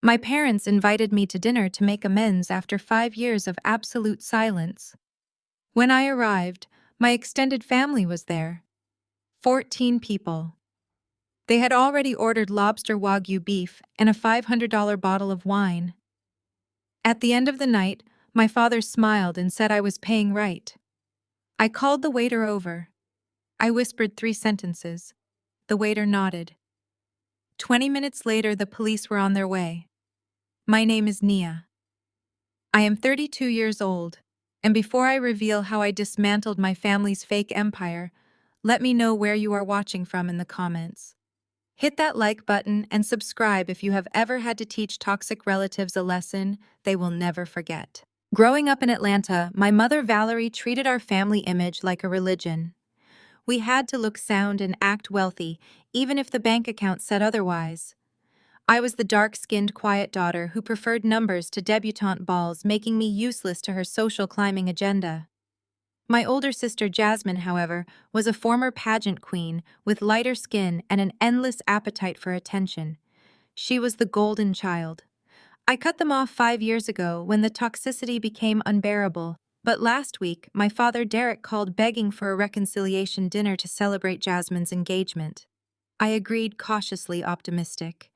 My parents invited me to dinner to make amends after 5 years of absolute silence. When I arrived, my extended family was there. 14 people. They had already ordered lobster wagyu beef and a $500 bottle of wine. At the end of the night, my father smiled and said I was paying right. I called the waiter over. I whispered 3 sentences. The waiter nodded. 20 minutes later, the police were on their way. My name is Nia. I am 32 years old, and before I reveal how I dismantled my family's fake empire, let me know where you are watching from in the comments. Hit that like button and subscribe if you have ever had to teach toxic relatives a lesson they will never forget. Growing up in Atlanta, my mother Valerie treated our family image like a religion. We had to look sound and act wealthy, even if the bank account said otherwise. I was the dark-skinned, quiet daughter who preferred numbers to debutante balls, making me useless to her social climbing agenda. My older sister Jasmine, however, was a former pageant queen with lighter skin and an endless appetite for attention. She was the golden child. I cut them off 5 years ago when the toxicity became unbearable, but last week my father Derek called begging for a reconciliation dinner to celebrate Jasmine's engagement. I agreed, cautiously optimistic.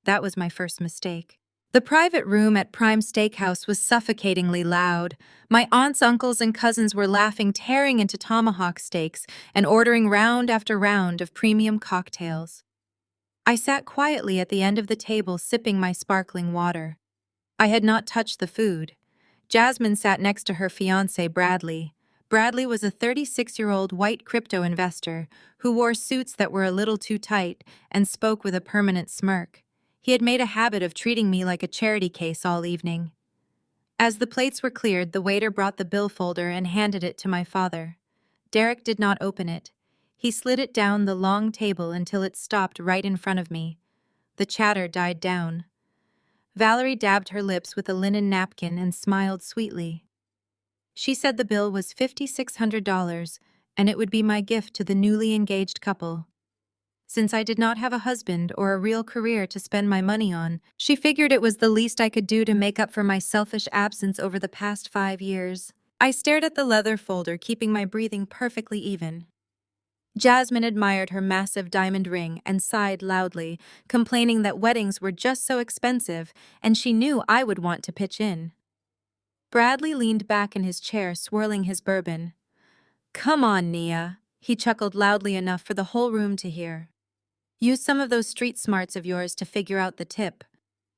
That was my first mistake. The private room at Prime Steakhouse was suffocatingly loud. My aunts, uncles, and cousins were laughing, tearing into tomahawk steaks, and ordering round after round of premium cocktails. I sat quietly at the end of the table, sipping my sparkling water. I had not touched the food. Jasmine sat next to her fiancé, Bradley. Bradley was a 36-year-old white crypto investor who wore suits that were a little too tight and spoke with a permanent smirk. He had made a habit of treating me like a charity case all evening. As the plates were cleared, the waiter brought the bill folder and handed it to my father. Derek did not open it. He slid it down the long table until it stopped right in front of me. The chatter died down. Valerie dabbed her lips with a linen napkin and smiled sweetly. She said the bill was $5,600, and it would be my gift to the newly engaged couple. Since I did not have a husband or a real career to spend my money on, she figured it was the least I could do to make up for my selfish absence over the past 5 years. I stared at the leather folder, keeping my breathing perfectly even. Jasmine admired her massive diamond ring and sighed loudly, complaining that weddings were just so expensive, and she knew I would want to pitch in. Bradley leaned back in his chair, swirling his bourbon. "Come on, Nia," he chuckled loudly enough for the whole room to hear. "Use some of those street smarts of yours to figure out the tip.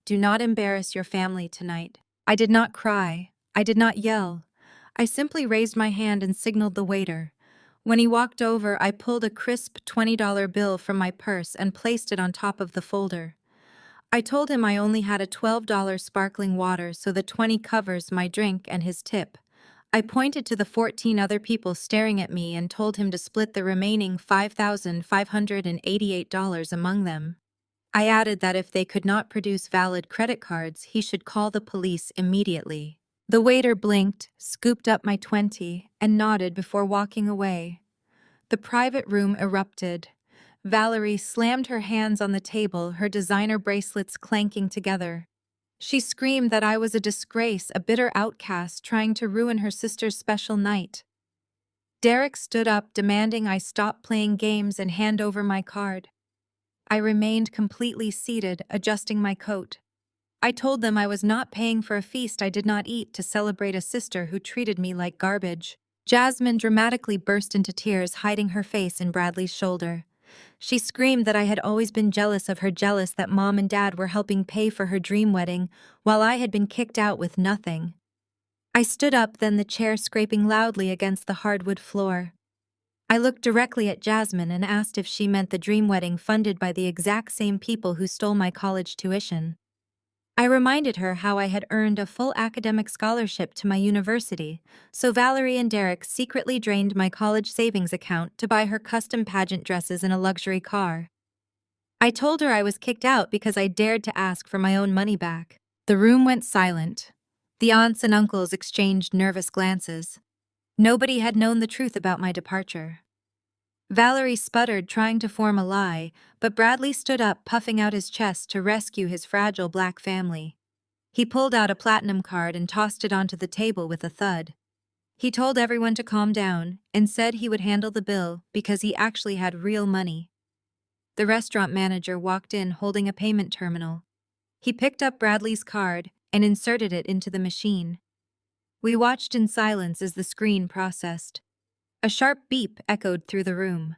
Do not embarrass your family tonight." I did not cry. I did not yell. I simply raised my hand and signaled the waiter. When he walked over, I pulled a crisp $20 bill from my purse and placed it on top of the folder. I told him I only had a $12 sparkling water, so the 20 covers my drink and his tip. I pointed to the 14 other people staring at me and told him to split the remaining $5,588 among them. I added that if they could not produce valid credit cards, he should call the police immediately. The waiter blinked, scooped up my 20, and nodded before walking away. The private room erupted. Valerie slammed her hands on the table, her designer bracelets clanking together. She screamed that I was a disgrace, a bitter outcast trying to ruin her sister's special night. Derek stood up, demanding I stop playing games and hand over my card. I remained completely seated, adjusting my coat. I told them I was not paying for a feast I did not eat to celebrate a sister who treated me like garbage. Jasmine dramatically burst into tears, hiding her face in Bradley's shoulder. She screamed that I had always been jealous of her, jealous that Mom and Dad were helping pay for her dream wedding, while I had been kicked out with nothing. I stood up, then the chair scraping loudly against the hardwood floor. I looked directly at Jasmine and asked if she meant the dream wedding funded by the exact same people who stole my college tuition. I reminded her how I had earned a full academic scholarship to my university, so Valerie and Derek secretly drained my college savings account to buy her custom pageant dresses and a luxury car. I told her I was kicked out because I dared to ask for my own money back. The room went silent. The aunts and uncles exchanged nervous glances. Nobody had known the truth about my departure. Valerie sputtered, trying to form a lie, but Bradley stood up, puffing out his chest to rescue his fragile black family. He pulled out a platinum card and tossed it onto the table with a thud. He told everyone to calm down and said he would handle the bill because he actually had real money. The restaurant manager walked in holding a payment terminal. He picked up Bradley's card and inserted it into the machine. We watched in silence as the screen processed. A sharp beep echoed through the room.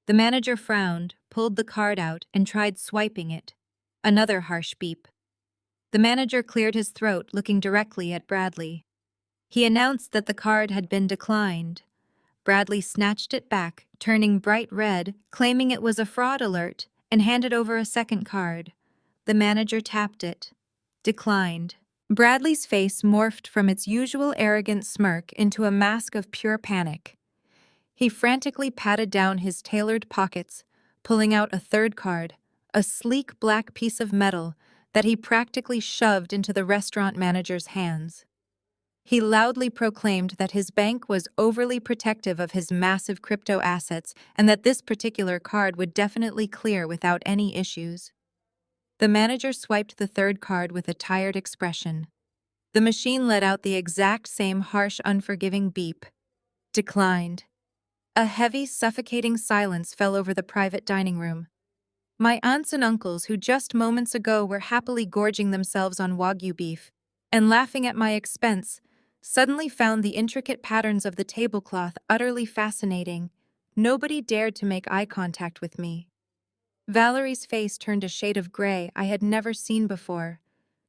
The manager frowned, pulled the card out, and tried swiping it. Another harsh beep. The manager cleared his throat, looking directly at Bradley. He announced that the card had been declined. Bradley snatched it back, turning bright red, claiming it was a fraud alert, and handed over a second card. The manager tapped it. Declined. Bradley's face morphed from its usual arrogant smirk into a mask of pure panic. He frantically patted down his tailored pockets, pulling out a third card, a sleek black piece of metal that he practically shoved into the restaurant manager's hands. He loudly proclaimed that his bank was overly protective of his massive crypto assets and that this particular card would definitely clear without any issues. The manager swiped the third card with a tired expression. The machine let out the exact same harsh, unforgiving beep. Declined. A heavy, suffocating silence fell over the private dining room. My aunts and uncles, who just moments ago were happily gorging themselves on Wagyu beef and laughing at my expense, suddenly found the intricate patterns of the tablecloth utterly fascinating. Nobody dared to make eye contact with me. Valerie's face turned a shade of gray I had never seen before.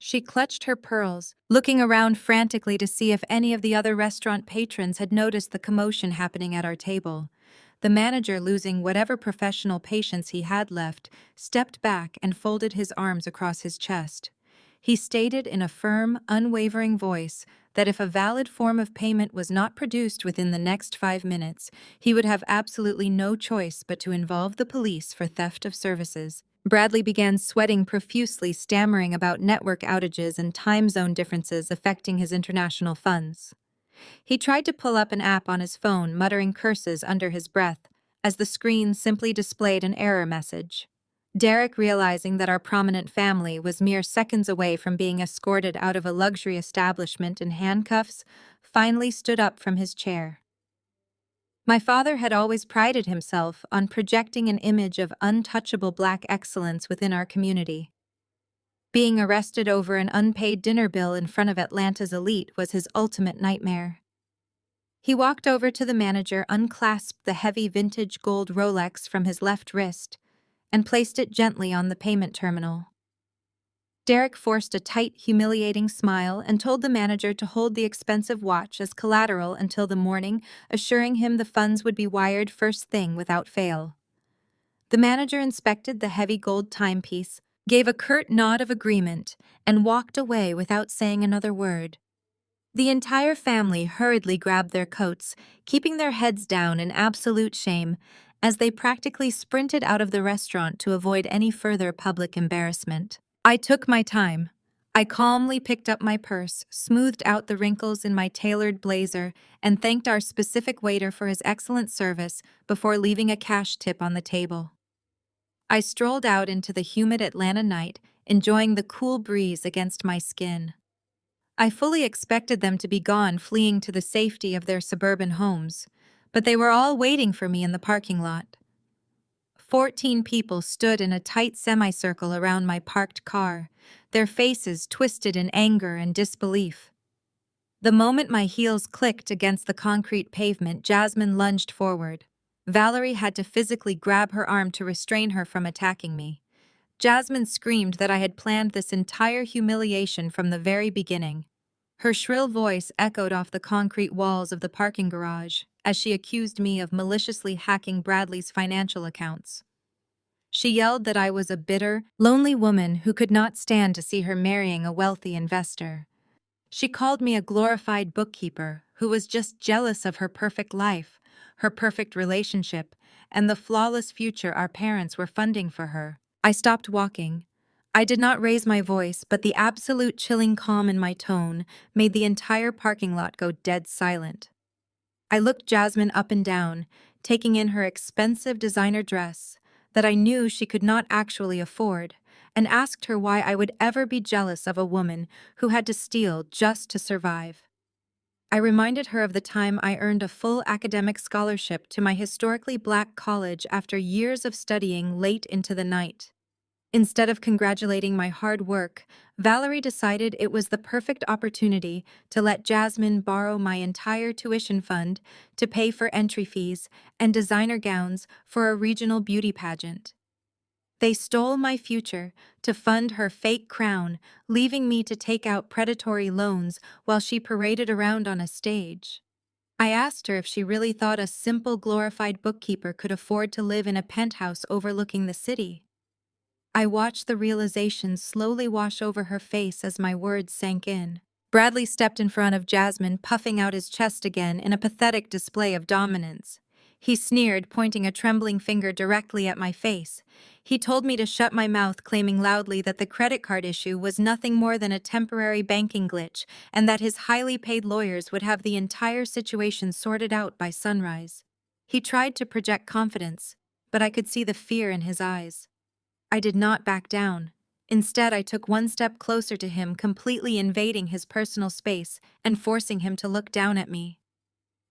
She clutched her pearls, looking around frantically to see if any of the other restaurant patrons had noticed the commotion happening at our table. The manager, losing whatever professional patience he had left, stepped back and folded his arms across his chest. He stated in a firm, unwavering voice that if a valid form of payment was not produced within the next 5 minutes, he would have absolutely no choice but to involve the police for theft of services. Bradley began sweating profusely, stammering about network outages and time zone differences affecting his international funds. He tried to pull up an app on his phone, muttering curses under his breath, as the screen simply displayed an error message. Derek, realizing that our prominent family was mere seconds away from being escorted out of a luxury establishment in handcuffs, finally stood up from his chair. My father had always prided himself on projecting an image of untouchable black excellence within our community. Being arrested over an unpaid dinner bill in front of Atlanta's elite was his ultimate nightmare. He walked over to the manager, unclasped the heavy vintage gold Rolex from his left wrist, and placed it gently on the payment terminal. Derek forced a tight, humiliating smile and told the manager to hold the expensive watch as collateral until the morning, assuring him the funds would be wired first thing without fail. The manager inspected the heavy gold timepiece, gave a curt nod of agreement, and walked away without saying another word. The entire family hurriedly grabbed their coats, keeping their heads down in absolute shame, as they practically sprinted out of the restaurant to avoid any further public embarrassment. I took my time. I calmly picked up my purse, smoothed out the wrinkles in my tailored blazer, and thanked our specific waiter for his excellent service before leaving a cash tip on the table. I strolled out into the humid Atlanta night, enjoying the cool breeze against my skin. I fully expected them to be gone, fleeing to the safety of their suburban homes, but they were all waiting for me in the parking lot. 14 people stood in a tight semicircle around my parked car, their faces twisted in anger and disbelief. The moment my heels clicked against the concrete pavement, Jasmine lunged forward. Valerie had to physically grab her arm to restrain her from attacking me. Jasmine screamed that I had planned this entire humiliation from the very beginning. Her shrill voice echoed off the concrete walls of the parking garage as she accused me of maliciously hacking Bradley's financial accounts. She yelled that I was a bitter, lonely woman who could not stand to see her marrying a wealthy investor. She called me a glorified bookkeeper who was just jealous of her perfect life, her perfect relationship, and the flawless future our parents were funding for her. I stopped walking. I did not raise my voice, but the absolute chilling calm in my tone made the entire parking lot go dead silent. I looked Jasmine up and down, taking in her expensive designer dress that I knew she could not actually afford, and asked her why I would ever be jealous of a woman who had to steal just to survive. I reminded her of the time I earned a full academic scholarship to my historically black college after years of studying late into the night. Instead of congratulating my hard work, Valerie decided it was the perfect opportunity to let Jasmine borrow my entire tuition fund to pay for entry fees and designer gowns for a regional beauty pageant. They stole my future to fund her fake crown, leaving me to take out predatory loans while she paraded around on a stage. I asked her if she really thought a simple glorified bookkeeper could afford to live in a penthouse overlooking the city. I watched the realization slowly wash over her face as my words sank in. Bradley stepped in front of Jasmine, puffing out his chest again in a pathetic display of dominance. He sneered, pointing a trembling finger directly at my face. He told me to shut my mouth, claiming loudly that the credit card issue was nothing more than a temporary banking glitch and that his highly paid lawyers would have the entire situation sorted out by sunrise. He tried to project confidence, but I could see the fear in his eyes. I did not back down. Instead, I took one step closer to him, completely invading his personal space and forcing him to look down at me.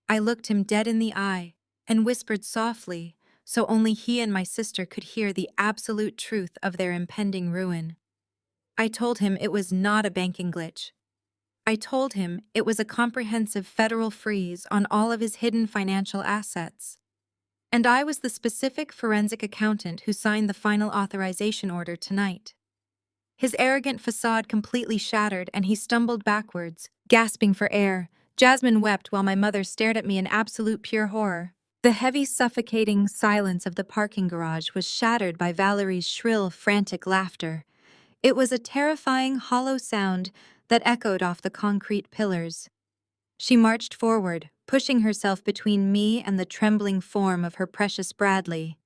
I looked him dead in the eye and whispered softly, so only he and my sister could hear the absolute truth of their impending ruin. I told him it was not a banking glitch. I told him it was a comprehensive federal freeze on all of his hidden financial assets. And I was the specific forensic accountant who signed the final authorization order tonight. His arrogant facade completely shattered, and he stumbled backwards, gasping for air. Jasmine wept while my mother stared at me in absolute pure horror. The heavy, suffocating silence of the parking garage was shattered by Valerie's shrill, frantic laughter. It was a terrifying, hollow sound that echoed off the concrete pillars. She marched forward, pushing herself between me and the trembling form of her precious Bradley.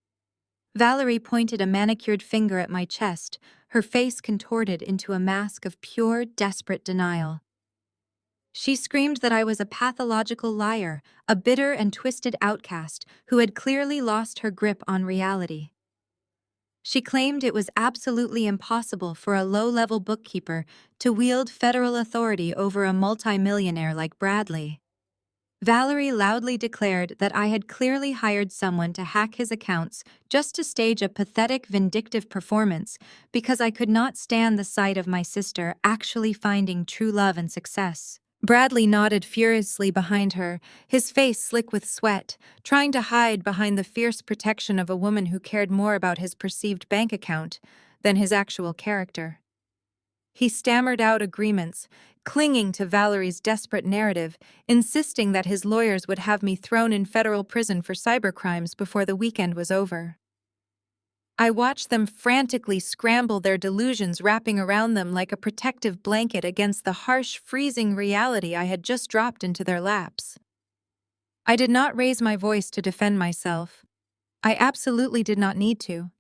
Valerie pointed a manicured finger at my chest, her face contorted into a mask of pure, desperate denial. She screamed that I was a pathological liar, a bitter and twisted outcast who had clearly lost her grip on reality. She claimed it was absolutely impossible for a low-level bookkeeper to wield federal authority over a multimillionaire like Bradley. Valerie loudly declared that I had clearly hired someone to hack his accounts just to stage a pathetic, vindictive performance because I could not stand the sight of my sister actually finding true love and success. Bradley nodded furiously behind her, his face slick with sweat, trying to hide behind the fierce protection of a woman who cared more about his perceived bank account than his actual character. He stammered out agreements, clinging to Valerie's desperate narrative, insisting that his lawyers would have me thrown in federal prison for cybercrimes before the weekend was over. I watched them frantically scramble, their delusions wrapping around them like a protective blanket against the harsh, freezing reality I had just dropped into their laps. I did not raise my voice to defend myself. I absolutely did not need to.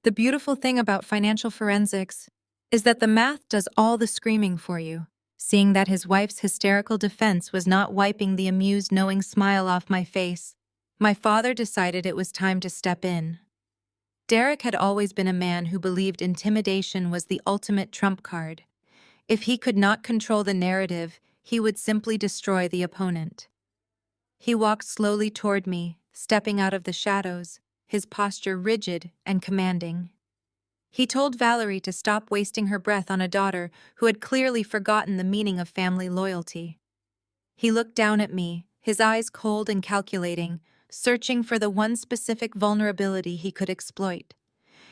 The beautiful thing about financial forensics is that the math does all the screaming for you. Seeing that his wife's hysterical defense was not wiping the amused, knowing smile off my face, my father decided it was time to step in. Derek had always been a man who believed intimidation was the ultimate trump card. If he could not control the narrative, he would simply destroy the opponent. He walked slowly toward me, stepping out of the shadows, his posture rigid and commanding. He told Valerie to stop wasting her breath on a daughter who had clearly forgotten the meaning of family loyalty. He looked down at me, his eyes cold and calculating, searching for the one specific vulnerability he could exploit.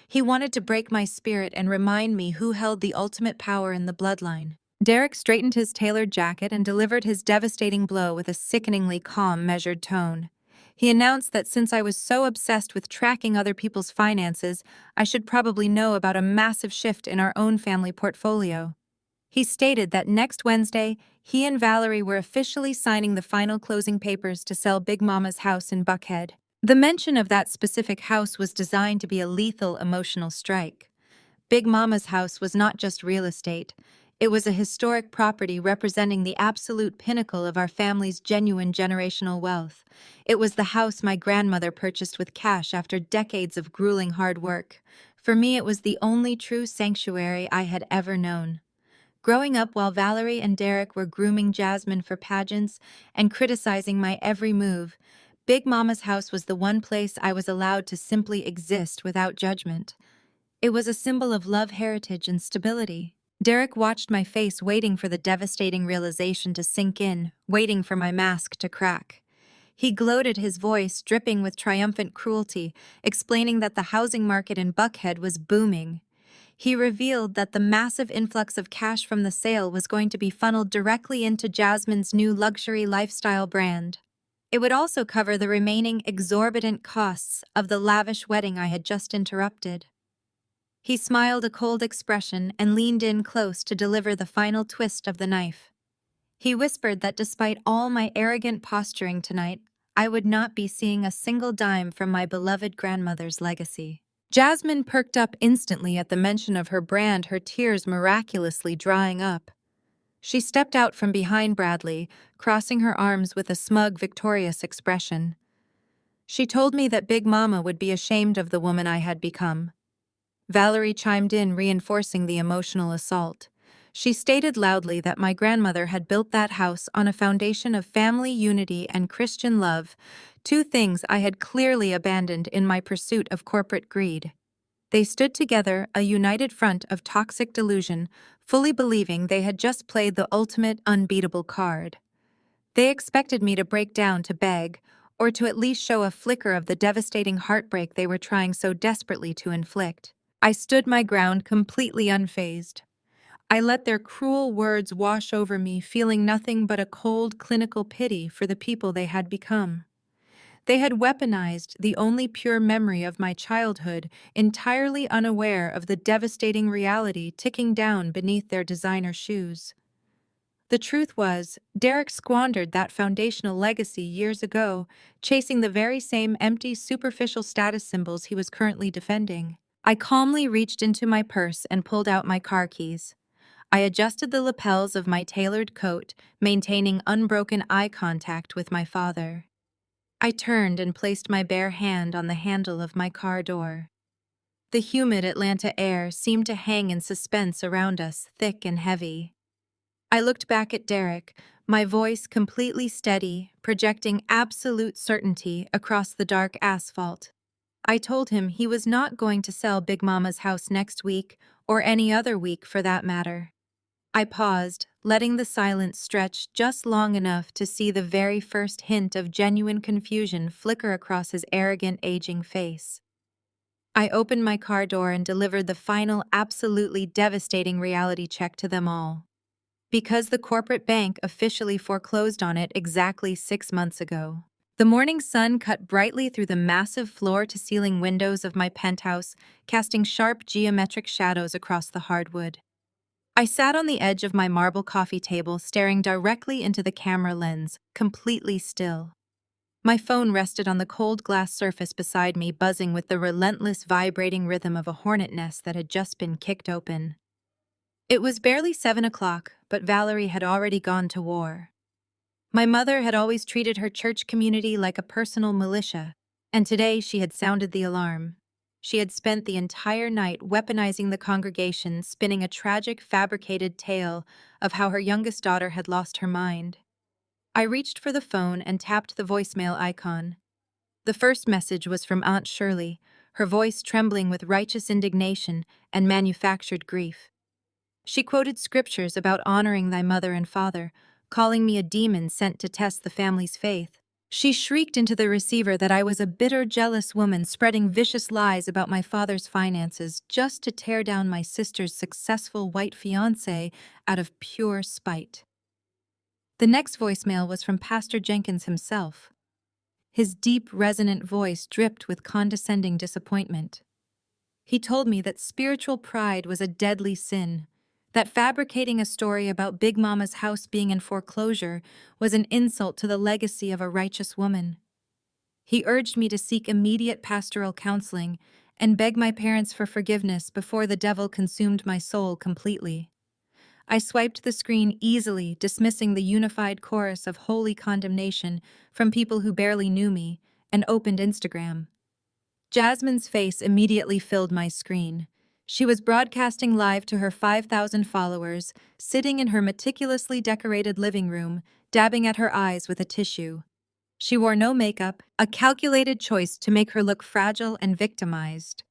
He wanted to break my spirit and remind me who held the ultimate power in the bloodline. Derek straightened his tailored jacket and delivered his devastating blow with a sickeningly calm, measured tone. He announced that since I was so obsessed with tracking other people's finances, I should probably know about a massive shift in our own family portfolio. He stated that next Wednesday, he and Valerie were officially signing the final closing papers to sell Big Mama's house in Buckhead. The mention of that specific house was designed to be a lethal emotional strike. Big Mama's house was not just real estate. It was a historic property representing the absolute pinnacle of our family's genuine generational wealth. It was the house my grandmother purchased with cash after decades of grueling hard work. For me, it was the only true sanctuary I had ever known. Growing up while Valerie and Derek were grooming Jasmine for pageants and criticizing my every move, Big Mama's house was the one place I was allowed to simply exist without judgment. It was a symbol of love, heritage, and stability. Derek watched my face, waiting for the devastating realization to sink in, waiting for my mask to crack. He gloated, his voice dripping with triumphant cruelty, explaining that the housing market in Buckhead was booming. He revealed that the massive influx of cash from the sale was going to be funneled directly into Jasmine's new luxury lifestyle brand. It would also cover the remaining exorbitant costs of the lavish wedding I had just interrupted. He smiled a cold expression and leaned in close to deliver the final twist of the knife. He whispered that despite all my arrogant posturing tonight, I would not be seeing a single dime from my beloved grandmother's legacy. Jasmine perked up instantly at the mention of her brand, her tears miraculously drying up. She stepped out from behind Bradley, crossing her arms with a smug, victorious expression. She told me that Big Mama would be ashamed of the woman I had become. Valerie chimed in, reinforcing the emotional assault. She stated loudly that my grandmother had built that house on a foundation of family unity and Christian love, two things I had clearly abandoned in my pursuit of corporate greed. They stood together, a united front of toxic delusion, fully believing they had just played the ultimate unbeatable card. They expected me to break down, to beg, or to at least show a flicker of the devastating heartbreak they were trying so desperately to inflict. I stood my ground, completely unfazed. I let their cruel words wash over me, feeling nothing but a cold, clinical pity for the people they had become. They had weaponized the only pure memory of my childhood, entirely unaware of the devastating reality ticking down beneath their designer shoes. The truth was, Derek squandered that foundational legacy years ago, chasing the very same empty, superficial status symbols he was currently defending. I calmly reached into my purse and pulled out my car keys. I adjusted the lapels of my tailored coat, maintaining unbroken eye contact with my father. I turned and placed my bare hand on the handle of my car door. The humid Atlanta air seemed to hang in suspense around us, thick and heavy. I looked back at Derek, my voice completely steady, projecting absolute certainty across the dark asphalt. I told him he was not going to sell Big Mama's house next week, or any other week for that matter. I paused, letting the silence stretch just long enough to see the very first hint of genuine confusion flicker across his arrogant, aging face. I opened my car door and delivered the final, absolutely devastating reality check to them all. Because the corporate bank officially foreclosed on it exactly 6 months ago. The morning sun cut brightly through the massive floor-to-ceiling windows of my penthouse, casting sharp geometric shadows across the hardwood. I sat on the edge of my marble coffee table, staring directly into the camera lens, completely still. My phone rested on the cold glass surface beside me, buzzing with the relentless, vibrating rhythm of a hornet nest that had just been kicked open. It was barely 7 o'clock, but Valerie had already gone to war. My mother had always treated her church community like a personal militia, and today she had sounded the alarm. She had spent the entire night weaponizing the congregation, spinning a tragic, fabricated tale of how her youngest daughter had lost her mind. I reached for the phone and tapped the voicemail icon. The first message was from Aunt Shirley, her voice trembling with righteous indignation and manufactured grief. She quoted scriptures about honoring thy mother and father, calling me a demon sent to test the family's faith. She shrieked into the receiver that I was a bitter, jealous woman spreading vicious lies about my father's finances just to tear down my sister's successful white fiancé out of pure spite. The next voicemail was from Pastor Jenkins himself. His deep, resonant voice dripped with condescending disappointment. He told me that spiritual pride was a deadly sin, that fabricating a story about Big Mama's house being in foreclosure was an insult to the legacy of a righteous woman. He urged me to seek immediate pastoral counseling and beg my parents for forgiveness before the devil consumed my soul completely. I swiped the screen easily, dismissing the unified chorus of holy condemnation from people who barely knew me, and opened Instagram. Jasmine's face immediately filled my screen. She was broadcasting live to her 5,000 followers, sitting in her meticulously decorated living room, dabbing at her eyes with a tissue. She wore no makeup, a calculated choice to make her look fragile and victimized.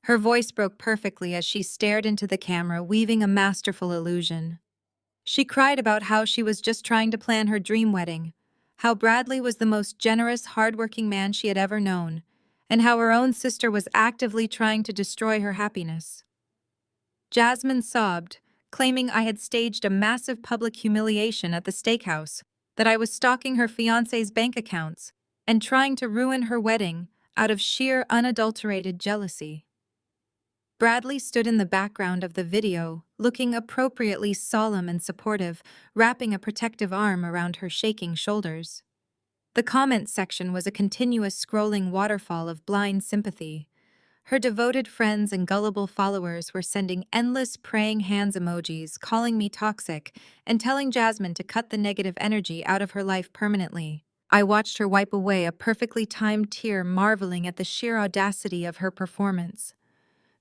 Her voice broke perfectly as she stared into the camera, weaving a masterful illusion. She cried about how she was just trying to plan her dream wedding, how Bradley was the most generous, hardworking man she had ever known, and how her own sister was actively trying to destroy her happiness. Jasmine sobbed, claiming I had staged a massive public humiliation at the steakhouse, that I was stalking her fiancé's bank accounts, and trying to ruin her wedding out of sheer unadulterated jealousy. Bradley stood in the background of the video, looking appropriately solemn and supportive, wrapping a protective arm around her shaking shoulders. The comments section was a continuous scrolling waterfall of blind sympathy. Her devoted friends and gullible followers were sending endless praying hands emojis, calling me toxic, and telling Jasmine to cut the negative energy out of her life permanently. I watched her wipe away a perfectly timed tear, marveling at the sheer audacity of her performance.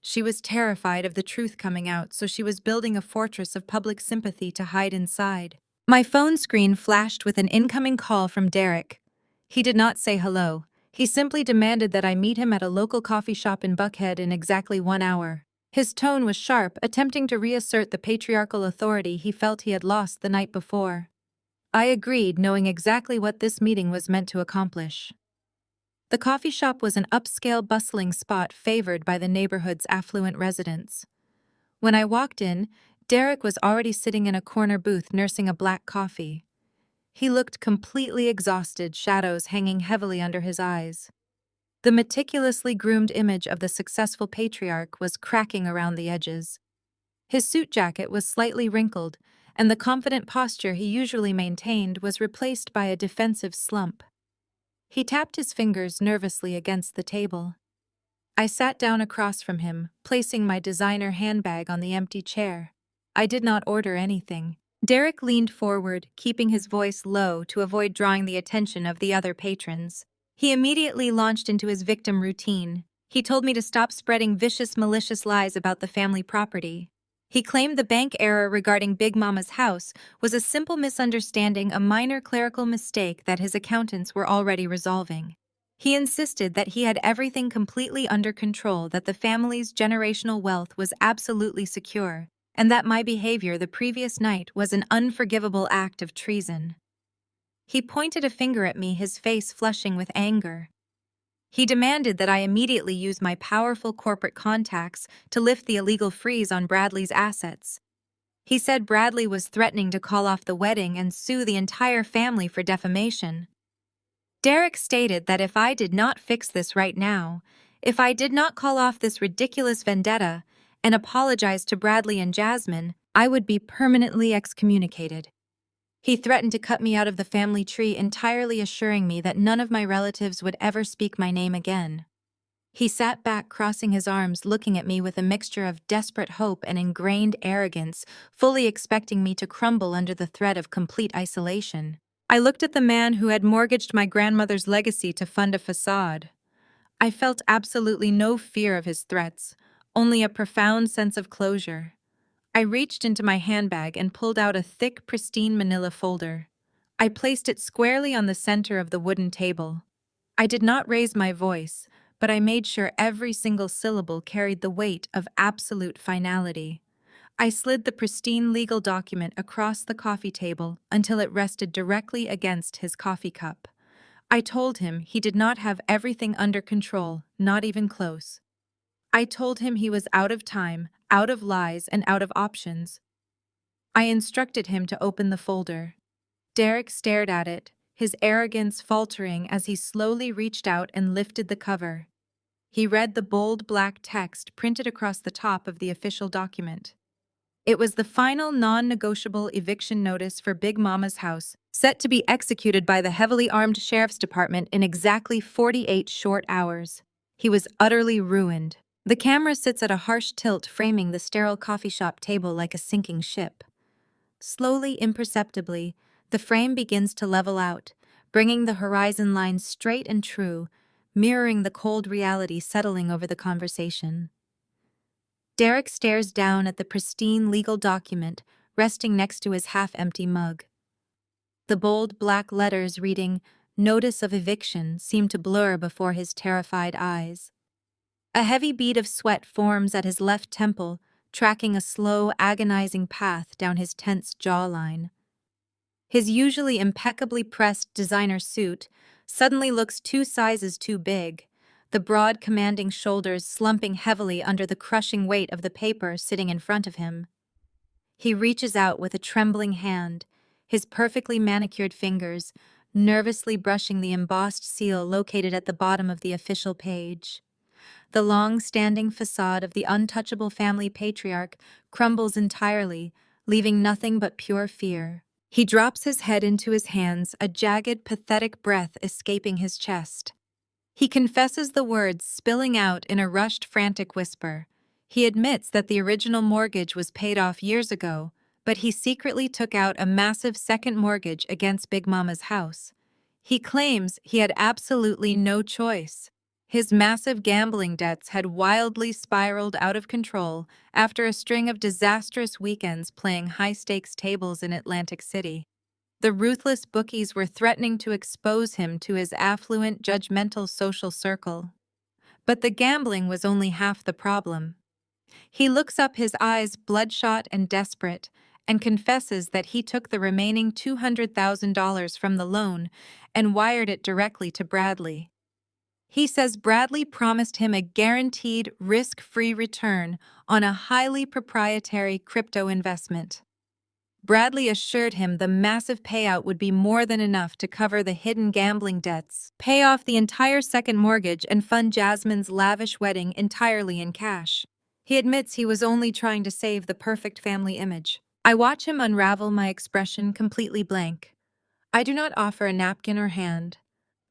She was terrified of the truth coming out, so she was building a fortress of public sympathy to hide inside. My phone screen flashed with an incoming call from Derek. He did not say hello. He simply demanded that I meet him at a local coffee shop in Buckhead in exactly 1 hour. His tone was sharp, attempting to reassert the patriarchal authority he felt he had lost the night before. I agreed, knowing exactly what this meeting was meant to accomplish. The coffee shop was an upscale, bustling spot favored by the neighborhood's affluent residents. When I walked in, Derek was already sitting in a corner booth nursing a black coffee. He looked completely exhausted, shadows hanging heavily under his eyes. The meticulously groomed image of the successful patriarch was cracking around the edges. His suit jacket was slightly wrinkled, and the confident posture he usually maintained was replaced by a defensive slump. He tapped his fingers nervously against the table. I sat down across from him, placing my designer handbag on the empty chair. I did not order anything. Derek leaned forward, keeping his voice low to avoid drawing the attention of the other patrons. He immediately launched into his victim routine. He told me to stop spreading vicious, malicious lies about the family property. He claimed the bank error regarding Big Mama's house was a simple misunderstanding, a minor clerical mistake that his accountants were already resolving. He insisted that he had everything completely under control, that the family's generational wealth was absolutely secure, and that my behavior the previous night was an unforgivable act of treason. He pointed a finger at me, his face flushing with anger. He demanded that I immediately use my powerful corporate contacts to lift the illegal freeze on Bradley's assets. He said Bradley was threatening to call off the wedding and sue the entire family for defamation. Derek stated that if I did not fix this right now, if I did not call off this ridiculous vendetta and apologize to Bradley and Jasmine, I would be permanently excommunicated. He threatened to cut me out of the family tree, entirely assuring me that none of my relatives would ever speak my name again. He sat back, crossing his arms, looking at me with a mixture of desperate hope and ingrained arrogance, fully expecting me to crumble under the threat of complete isolation. I looked at the man who had mortgaged my grandmother's legacy to fund a facade. I felt absolutely no fear of his threats, only a profound sense of closure. I reached into my handbag and pulled out a thick, pristine manila folder. I placed it squarely on the center of the wooden table. I did not raise my voice, but I made sure every single syllable carried the weight of absolute finality. I slid the pristine legal document across the coffee table until it rested directly against his coffee cup. I told him he did not have everything under control, not even close. I told him he was out of time, out of lies, and out of options. I instructed him to open the folder. Derek stared at it, his arrogance faltering as he slowly reached out and lifted the cover. He read the bold black text printed across the top of the official document. It was the final non-negotiable eviction notice for Big Mama's house, set to be executed by the heavily armed sheriff's department in exactly 48 short hours. He was utterly ruined. The camera sits at a harsh tilt, framing the sterile coffee shop table like a sinking ship. Slowly, imperceptibly, the frame begins to level out, bringing the horizon line straight and true, mirroring the cold reality settling over the conversation. Derek stares down at the pristine legal document resting next to his half-empty mug. The bold black letters reading "Notice of Eviction" seem to blur before his terrified eyes. A heavy bead of sweat forms at his left temple, tracking a slow, agonizing path down his tense jawline. His usually impeccably pressed designer suit suddenly looks 2 sizes too big, the broad, commanding shoulders slumping heavily under the crushing weight of the paper sitting in front of him. He reaches out with a trembling hand, his perfectly manicured fingers nervously brushing the embossed seal located at the bottom of the official page. The long-standing facade of the untouchable family patriarch crumbles entirely, leaving nothing but pure fear. He drops his head into his hands, a jagged, pathetic breath escaping his chest. He confesses the words spilling out in a rushed, frantic whisper. He admits that the original mortgage was paid off years ago, but he secretly took out a massive second mortgage against Big Mama's house. He claims he had absolutely no choice. His massive gambling debts had wildly spiraled out of control after a string of disastrous weekends playing high-stakes tables in Atlantic City. The ruthless bookies were threatening to expose him to his affluent, judgmental social circle. But the gambling was only half the problem. He looks up, his eyes bloodshot and desperate, and confesses that he took the remaining $200,000 from the loan and wired it directly to Bradley. He says Bradley promised him a guaranteed, risk-free return on a highly proprietary crypto investment. Bradley assured him the massive payout would be more than enough to cover the hidden gambling debts, pay off the entire second mortgage, and fund Jasmine's lavish wedding entirely in cash. He admits he was only trying to save the perfect family image. I watch him unravel, my expression completely blank. I do not offer a napkin or hand.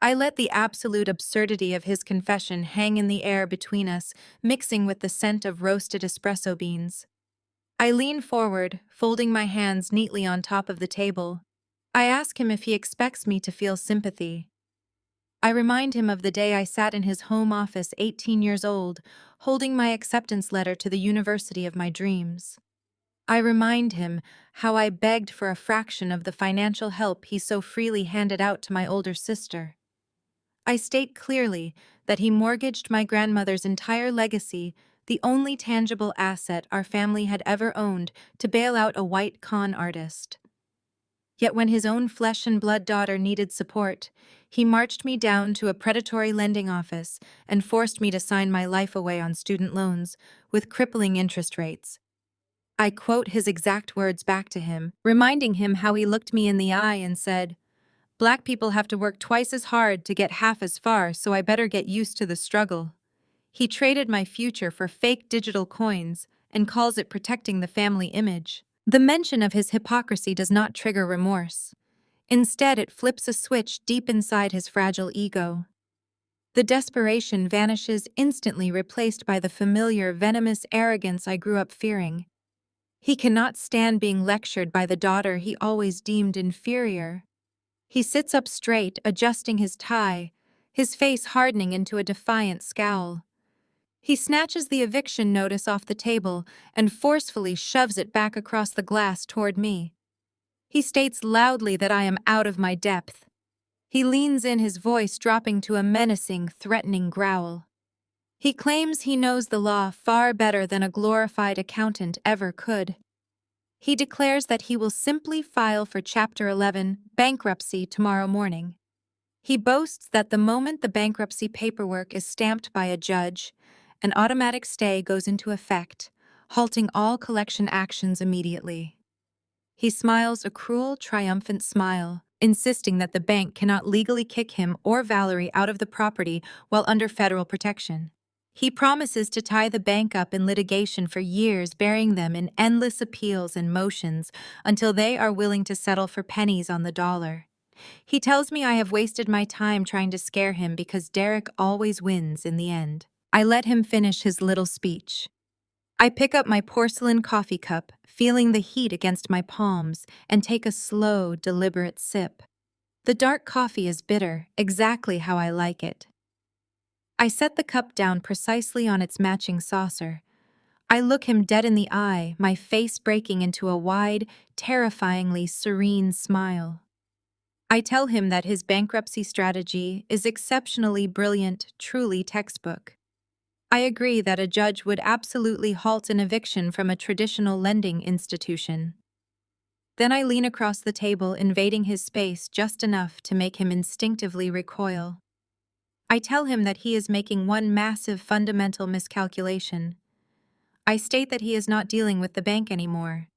I let the absolute absurdity of his confession hang in the air between us, mixing with the scent of roasted espresso beans. I lean forward, folding my hands neatly on top of the table. I ask him if he expects me to feel sympathy. I remind him of the day I sat in his home office, 18 years old, holding my acceptance letter to the university of my dreams. I remind him how I begged for a fraction of the financial help he so freely handed out to my older sister. I state clearly that he mortgaged my grandmother's entire legacy, the only tangible asset our family had ever owned, to bail out a white con artist. Yet when his own flesh and blood daughter needed support, he marched me down to a predatory lending office and forced me to sign my life away on student loans with crippling interest rates. I quote his exact words back to him, reminding him how he looked me in the eye and said, "Black people have to work twice as hard to get half as far, so I better get used to the struggle." He traded my future for fake digital coins and calls it protecting the family image. The mention of his hypocrisy does not trigger remorse. Instead, it flips a switch deep inside his fragile ego. The desperation vanishes instantly, replaced by the familiar, venomous arrogance I grew up fearing. He cannot stand being lectured by the daughter he always deemed inferior. He sits up straight, adjusting his tie, his face hardening into a defiant scowl. He snatches the eviction notice off the table and forcefully shoves it back across the glass toward me. He states loudly that I am out of my depth. He leans in, his voice dropping to a menacing, threatening growl. He claims he knows the law far better than a glorified accountant ever could. He declares that he will simply file for Chapter 11 bankruptcy tomorrow morning. He boasts that the moment the bankruptcy paperwork is stamped by a judge, an automatic stay goes into effect, halting all collection actions immediately. He smiles a cruel, triumphant smile, insisting that the bank cannot legally kick him or Valerie out of the property while under federal protection. He promises to tie the bank up in litigation for years, burying them in endless appeals and motions until they are willing to settle for pennies on the dollar. He tells me I have wasted my time trying to scare him because Derek always wins in the end. I let him finish his little speech. I pick up my porcelain coffee cup, feeling the heat against my palms, and take a slow, deliberate sip. The dark coffee is bitter, exactly how I like it. I set the cup down precisely on its matching saucer. I look him dead in the eye, my face breaking into a wide, terrifyingly serene smile. I tell him that his bankruptcy strategy is exceptionally brilliant, truly textbook. I agree that a judge would absolutely halt an eviction from a traditional lending institution. Then I lean across the table, invading his space just enough to make him instinctively recoil. I tell him that he is making one massive fundamental miscalculation. I state that he is not dealing with the bank anymore.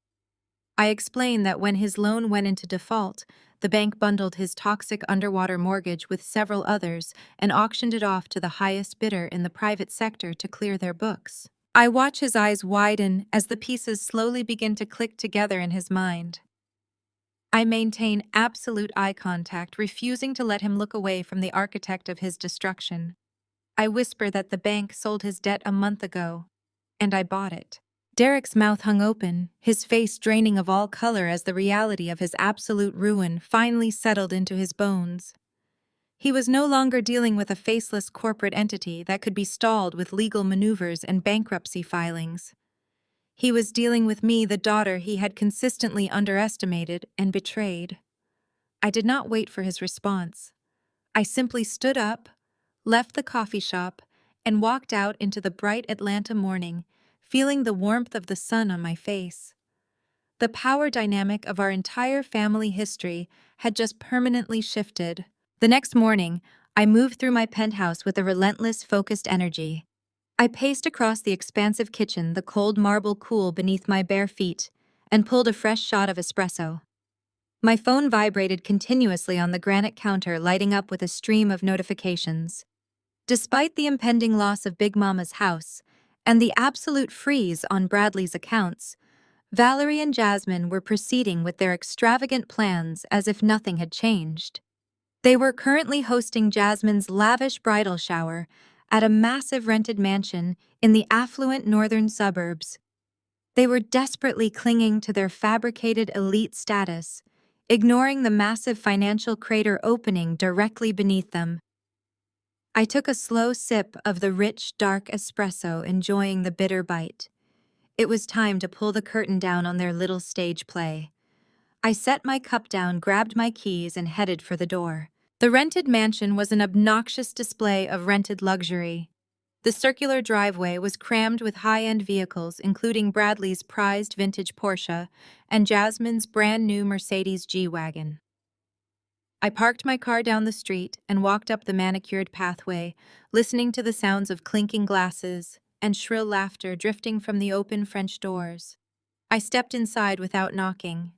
I explain that when his loan went into default, the bank bundled his toxic underwater mortgage with several others and auctioned it off to the highest bidder in the private sector to clear their books. I watch his eyes widen as the pieces slowly begin to click together in his mind. I maintain absolute eye contact, refusing to let him look away from the architect of his destruction. I whisper that the bank sold his debt a month ago, and I bought it. Derek's mouth hung open, his face draining of all color as the reality of his absolute ruin finally settled into his bones. He was no longer dealing with a faceless corporate entity that could be stalled with legal maneuvers and bankruptcy filings. He was dealing with me, the daughter he had consistently underestimated and betrayed. I did not wait for his response. I simply stood up, left the coffee shop, and walked out into the bright Atlanta morning, feeling the warmth of the sun on my face. The power dynamic of our entire family history had just permanently shifted. The next morning, I moved through my penthouse with a relentless, focused energy. I paced across the expansive kitchen, the cold marble cool beneath my bare feet, and pulled a fresh shot of espresso. My phone vibrated continuously on the granite counter, lighting up with a stream of notifications. Despite the impending loss of Big Mama's house and the absolute freeze on Bradley's accounts, Valerie and Jasmine were proceeding with their extravagant plans as if nothing had changed. They were currently hosting Jasmine's lavish bridal shower at a massive rented mansion in the affluent northern suburbs. They were desperately clinging to their fabricated elite status, ignoring the massive financial crater opening directly beneath them. I took a slow sip of the rich, dark espresso, enjoying the bitter bite. It was time to pull the curtain down on their little stage play. I set my cup down, grabbed my keys, and headed for the door. The rented mansion was an obnoxious display of rented luxury. The circular driveway was crammed with high-end vehicles, including Bradley's prized vintage Porsche and Jasmine's brand-new Mercedes G-Wagon. I parked my car down the street and walked up the manicured pathway, listening to the sounds of clinking glasses and shrill laughter drifting from the open French doors. I stepped inside without knocking.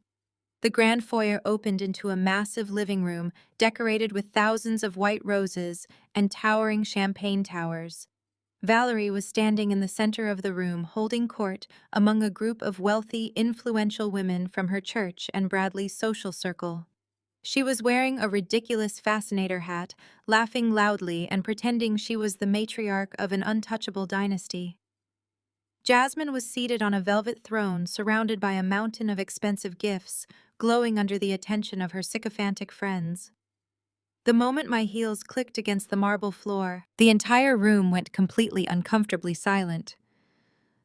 The grand foyer opened into a massive living room decorated with thousands of white roses and towering champagne towers. Valerie was standing in the center of the room, holding court among a group of wealthy, influential women from her church and Bradley's social circle. She was wearing a ridiculous fascinator hat, laughing loudly and pretending she was the matriarch of an untouchable dynasty. Jasmine was seated on a velvet throne surrounded by a mountain of expensive gifts, glowing under the attention of her sycophantic friends. The moment my heels clicked against the marble floor, the entire room went completely uncomfortably silent.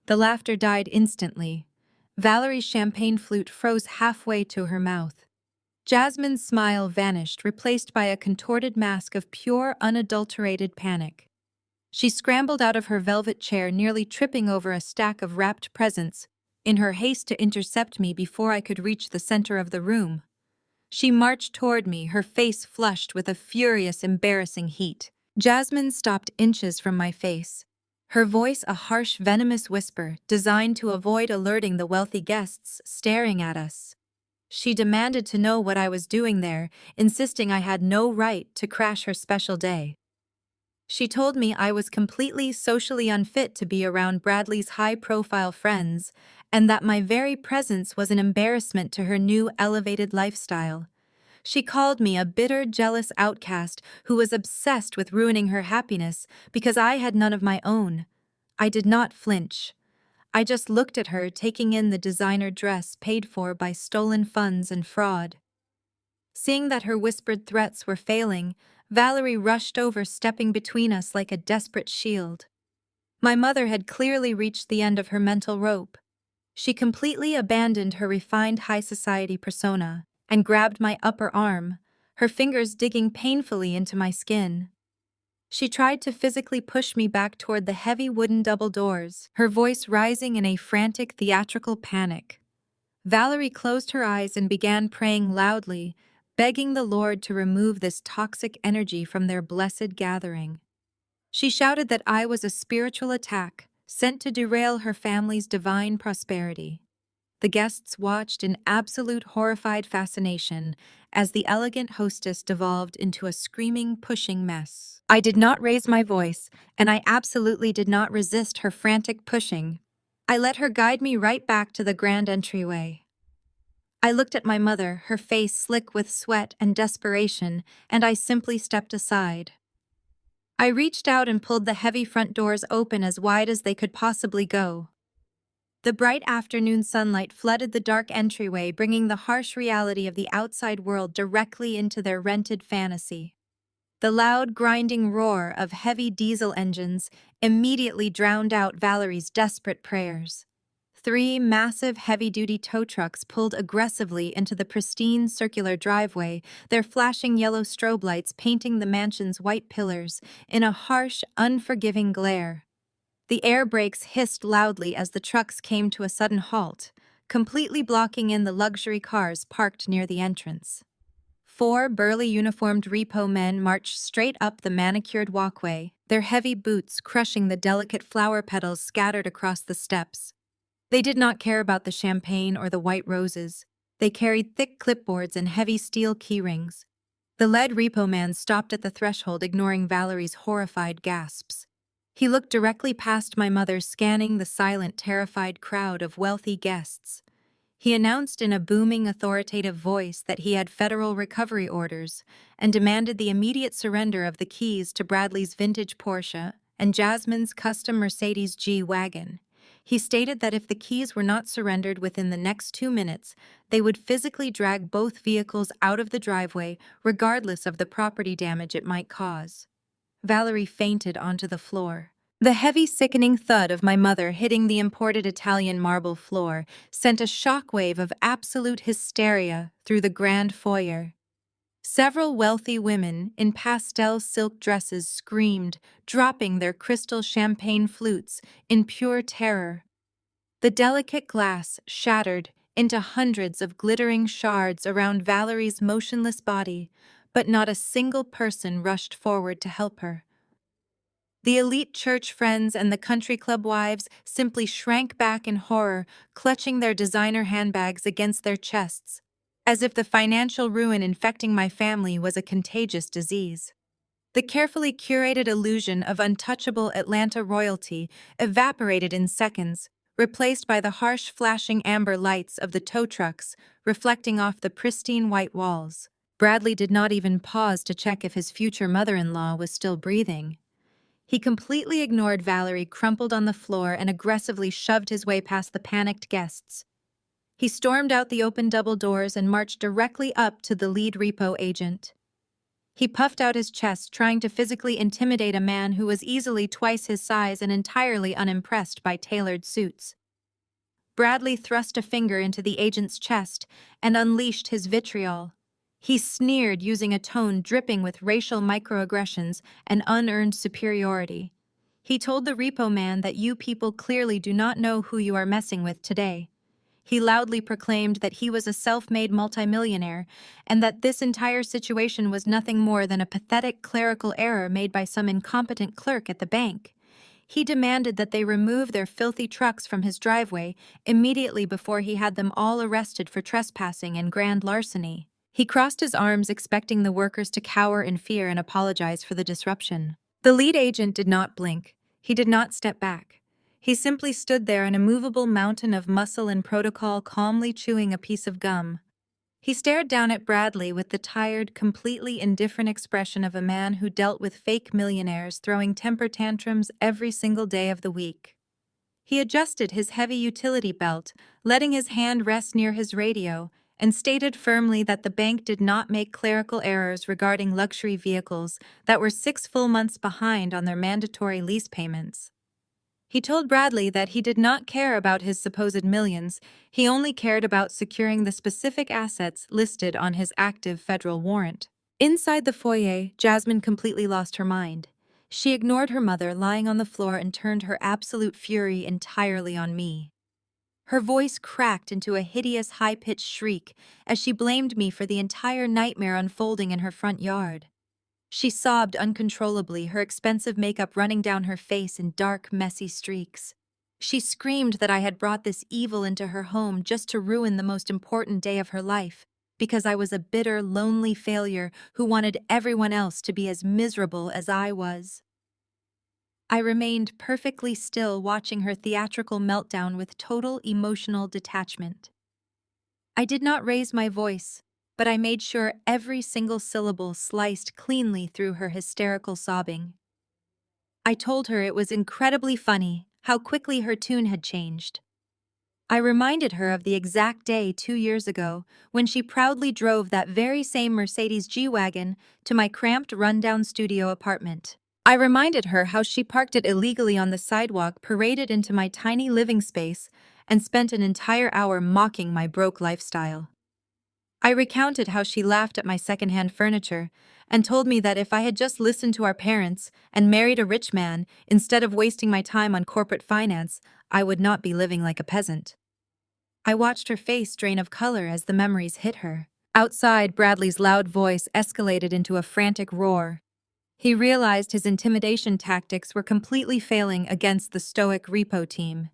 The laughter died instantly. Valerie's champagne flute froze halfway to her mouth. Jasmine's smile vanished, replaced by a contorted mask of pure, unadulterated panic. She scrambled out of her velvet chair, nearly tripping over a stack of wrapped presents, in her haste to intercept me before I could reach the center of the room. She marched toward me, her face flushed with a furious, embarrassing heat. Jasmine stopped inches from my face, her voice a harsh, venomous whisper designed to avoid alerting the wealthy guests staring at us. She demanded to know what I was doing there, insisting I had no right to crash her special day. She told me I was completely socially unfit to be around Bradley's high-profile friends, and that my very presence was an embarrassment to her new elevated lifestyle. She called me a bitter, jealous outcast who was obsessed with ruining her happiness because I had none of my own. I did not flinch. I just looked at her, taking in the designer dress paid for by stolen funds and fraud. Seeing that her whispered threats were failing, Valerie rushed over, stepping between us like a desperate shield. My mother had clearly reached the end of her mental rope. She completely abandoned her refined high society persona and grabbed my upper arm, her fingers digging painfully into my skin. She tried to physically push me back toward the heavy wooden double doors, her voice rising in a frantic theatrical panic. Valerie closed her eyes and began praying loudly, begging the Lord to remove this toxic energy from their blessed gathering. She shouted that I was a spiritual attack, sent to derail her family's divine prosperity. The guests watched in absolute horrified fascination as the elegant hostess devolved into a screaming, pushing mess. I did not raise my voice, and I absolutely did not resist her frantic pushing. I let her guide me right back to the grand entryway. I looked at my mother, her face slick with sweat and desperation, and I simply stepped aside. I reached out and pulled the heavy front doors open as wide as they could possibly go. The bright afternoon sunlight flooded the dark entryway, bringing the harsh reality of the outside world directly into their rented fantasy. The loud, grinding roar of heavy diesel engines immediately drowned out Valerie's desperate prayers. 3 massive heavy-duty tow trucks pulled aggressively into the pristine circular driveway, their flashing yellow strobe lights painting the mansion's white pillars in a harsh, unforgiving glare. The air brakes hissed loudly as the trucks came to a sudden halt, completely blocking in the luxury cars parked near the entrance. 4 burly uniformed repo men marched straight up the manicured walkway, their heavy boots crushing the delicate flower petals scattered across the steps. They did not care about the champagne or the white roses. They carried thick clipboards and heavy steel keyrings. The lead repo man stopped at the threshold, ignoring Valerie's horrified gasps. He looked directly past my mother, scanning the silent, terrified crowd of wealthy guests. He announced in a booming, authoritative voice that he had federal recovery orders and demanded the immediate surrender of the keys to Bradley's vintage Porsche and Jasmine's custom Mercedes G-Wagon. He stated that if the keys were not surrendered within the next 2 minutes, they would physically drag both vehicles out of the driveway, regardless of the property damage it might cause. Valerie fainted onto the floor. The heavy, sickening thud of my mother hitting the imported Italian marble floor sent a shockwave of absolute hysteria through the grand foyer. Several wealthy women in pastel silk dresses screamed, dropping their crystal champagne flutes in pure terror. The delicate glass shattered into hundreds of glittering shards around Valerie's motionless body, but not a single person rushed forward to help her. The elite church friends and the country club wives simply shrank back in horror, clutching their designer handbags against their chests, as if the financial ruin infecting my family was a contagious disease. The carefully curated illusion of untouchable Atlanta royalty evaporated in seconds, replaced by the harsh flashing amber lights of the tow trucks reflecting off the pristine white walls. Bradley did not even pause to check if his future mother-in-law was still breathing. He completely ignored Valerie, crumpled on the floor, and aggressively shoved his way past the panicked guests. He stormed out the open double doors and marched directly up to the lead repo agent. He puffed out his chest, trying to physically intimidate a man who was easily twice his size and entirely unimpressed by tailored suits. Bradley thrust a finger into the agent's chest and unleashed his vitriol. He sneered, using a tone dripping with racial microaggressions and unearned superiority. He told the repo man that you people clearly do not know who you are messing with today. He loudly proclaimed that he was a self-made multimillionaire and that this entire situation was nothing more than a pathetic clerical error made by some incompetent clerk at the bank. He demanded that they remove their filthy trucks from his driveway immediately before he had them all arrested for trespassing and grand larceny. He crossed his arms, expecting the workers to cower in fear and apologize for the disruption. The lead agent did not blink. He did not step back. He simply stood there, an immovable mountain of muscle and protocol, calmly chewing a piece of gum. He stared down at Bradley with the tired, completely indifferent expression of a man who dealt with fake millionaires throwing temper tantrums every single day of the week. He adjusted his heavy utility belt, letting his hand rest near his radio, and stated firmly that the bank did not make clerical errors regarding luxury vehicles that were 6 full months behind on their mandatory lease payments. He told Bradley that he did not care about his supposed millions, he only cared about securing the specific assets listed on his active federal warrant. Inside the foyer, Jasmine completely lost her mind. She ignored her mother lying on the floor and turned her absolute fury entirely on me. Her voice cracked into a hideous high-pitched shriek as she blamed me for the entire nightmare unfolding in her front yard. She sobbed uncontrollably, her expensive makeup running down her face in dark, messy streaks. She screamed that I had brought this evil into her home just to ruin the most important day of her life, because I was a bitter, lonely failure who wanted everyone else to be as miserable as I was. I remained perfectly still, watching her theatrical meltdown with total emotional detachment. I did not raise my voice, but I made sure every single syllable sliced cleanly through her hysterical sobbing. I told her it was incredibly funny how quickly her tune had changed. I reminded her of the exact day 2 years ago when she proudly drove that very same Mercedes G-Wagon to my cramped, rundown studio apartment. I reminded her how she parked it illegally on the sidewalk, paraded into my tiny living space, and spent an entire hour mocking my broke lifestyle. I recounted how she laughed at my secondhand furniture and told me that if I had just listened to our parents and married a rich man instead of wasting my time on corporate finance, I would not be living like a peasant. I watched her face drain of color as the memories hit her. Outside, Bradley's loud voice escalated into a frantic roar. He realized his intimidation tactics were completely failing against the stoic repo team.